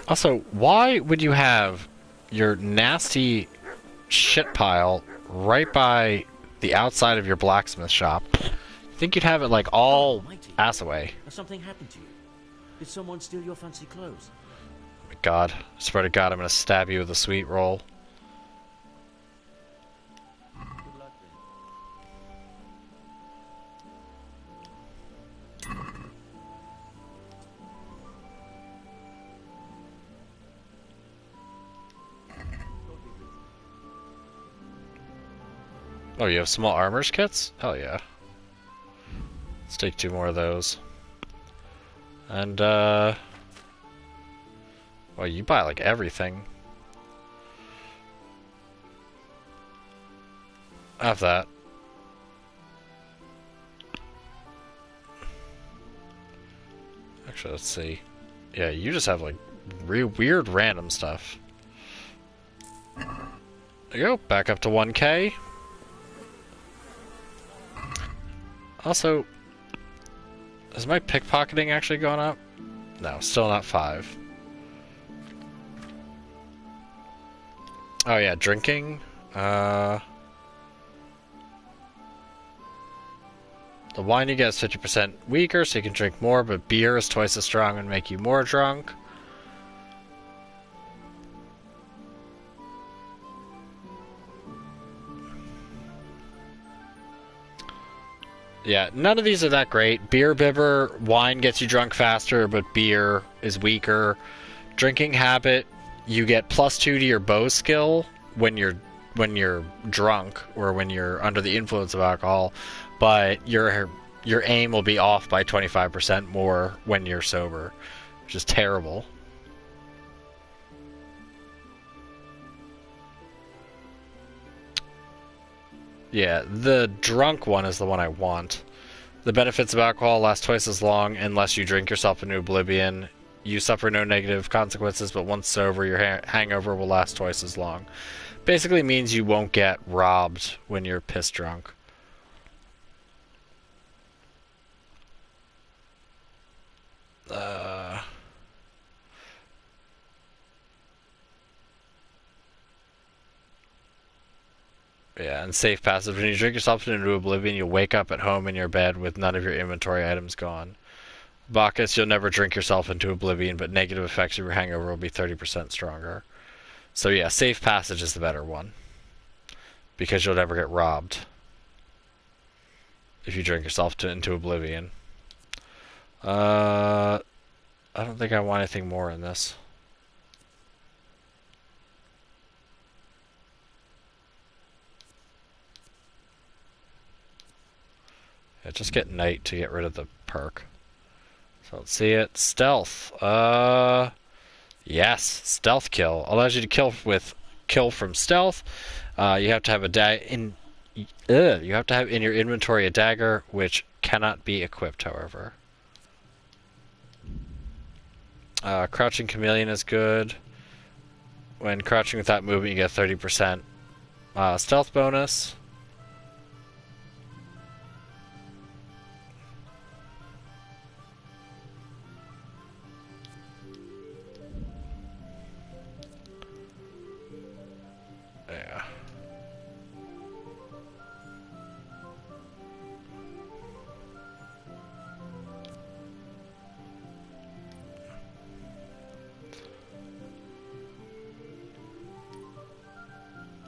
Also, why would you have your nasty shit pile right by the outside of your blacksmith shop? You think you'd have it like all ass away? Has something happened to you? Did someone steal your fancy clothes? Oh my god. I swear to god I'm gonna stab you with a sweet roll. Oh, you have small armors kits? Hell yeah. Let's take 2 more of those. And, well, you buy, like, everything. I have that. Actually, let's see. Yeah, you just have, like, weird random stuff. There you go. Back up to 1K. Also, has my pickpocketing actually gone up? No, still not 5. Oh yeah, drinking. The wine you get is 50% weaker, so you can drink more, but beer is twice as strong and make you more drunk. Yeah, none of these are that great. Beer bibber, wine gets you drunk faster, but beer is weaker. Drinking habit, you get +2 to your bow skill when you're drunk or when you're under the influence of alcohol, but your aim will be off by 25% more when you're sober, which is terrible. Yeah, the drunk one is the one I want. The benefits of alcohol last twice as long unless you drink yourself into oblivion. You suffer no negative consequences, but once sober, your hangover will last twice as long. Basically means you won't get robbed when you're piss drunk. Yeah, and safe passage. When you drink yourself into oblivion, you'll wake up at home in your bed with none of your inventory items gone. Bacchus, you'll never drink yourself into oblivion, but negative effects of your hangover will be 30% stronger. So yeah, safe passage is the better one. Because you'll never get robbed. If you drink yourself into oblivion. I don't think I want anything more in this. Yeah, just get night to get rid of the perk. So let's see it. Stealth. Yes, stealth kill allows you to kill from stealth. You have to have you have to have in your inventory a dagger, which cannot be equipped, however. Crouching chameleon is good. When crouching without movement, you get 30% stealth bonus.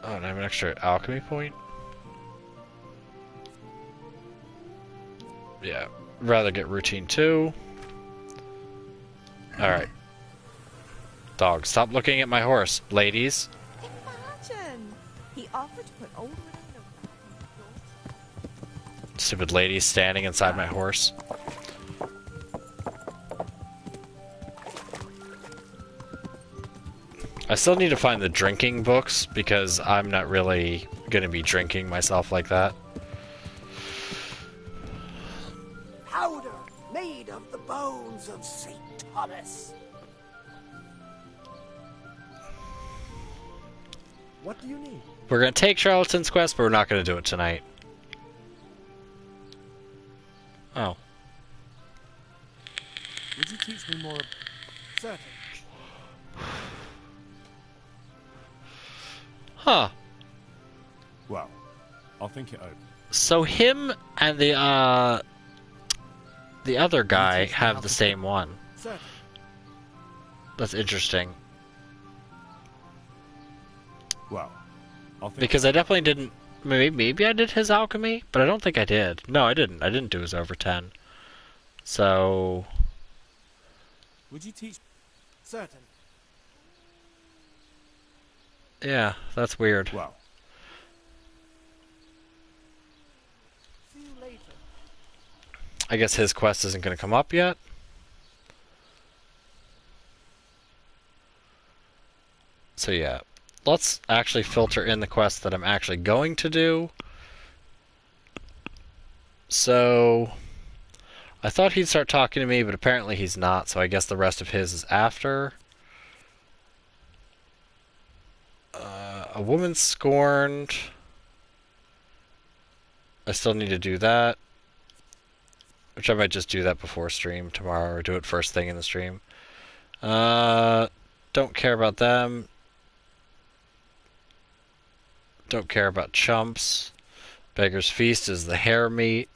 Oh, and I have an extra alchemy point? Yeah, rather get routine 2. Alright. Dog, stop looking at my horse, ladies. Imagine! He offered to put old women in Stupid lady standing inside my horse. I still need to find the drinking books because I'm not really going to be drinking myself like that. Powder made of the bones of St. Thomas. What do you need? We're going to take Charlatan's quest, but we're not going to do it tonight. Oh. Would you teach me more? Certain. Huh. Well, I'll think it over. So him and the other guy have the same one. Certain. That's interesting. Well, I'll think Because I definitely didn't... Maybe I did his alchemy, but I don't think I did. No, I didn't. I didn't do his over 10. So... Would you teach? Certain. Yeah, that's weird. Well. See you later. I guess his quest isn't going to come up yet. So yeah, let's actually filter in the quest that I'm actually going to do. So, I thought he'd start talking to me, but apparently he's not, so I guess the rest of his is after. A woman scorned. I still need to do that. Which I might just do that before stream tomorrow, or do it first thing in the stream. Don't care about them. Don't care about chumps. Beggar's Feast is the hare meat.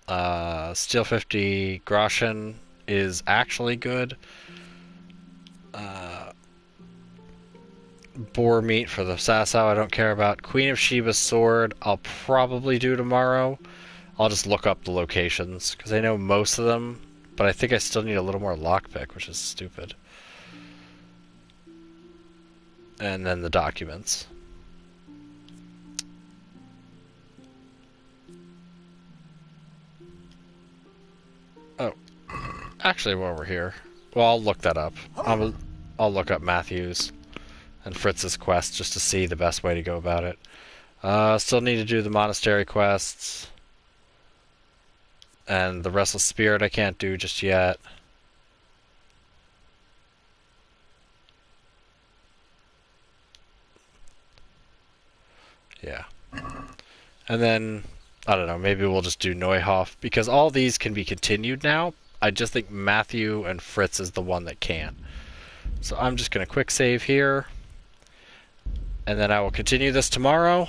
Steel 50 Groschen is actually good. Boar meat for the Sasau I don't care about. Queen of Sheba's sword I'll probably do tomorrow. I'll just look up the locations, because I know most of them, but I think I still need a little more lockpick, which is stupid. And then the documents. Oh. Actually, while we're here, well, I'll look that up. I'll look up Matthew's and Fritz's quest just to see the best way to go about it. Still need to do the monastery quests. And the Restless Spirit I can't do just yet. Yeah. And then, I don't know, maybe we'll just do Neuhoff, because all these can be continued now. I just think Matthew and Fritz is the one that can't. So I'm just going to quick save here. And then I will continue this tomorrow.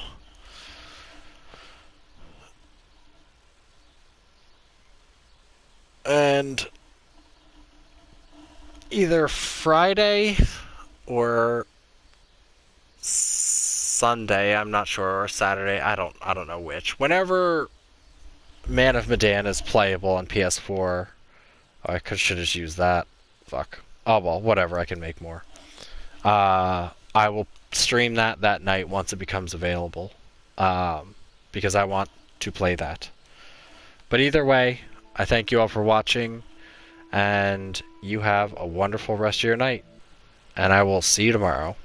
And either Friday or Sunday, I'm not sure, or Saturday, I don't know which. Whenever Man of Medan is playable on PS4, I should just use that. Fuck. Oh well, whatever, I can make more. I will stream that night once it becomes available. Because I want to play that. But either way, I thank you all for watching, and you have a wonderful rest of your night. And I will see you tomorrow.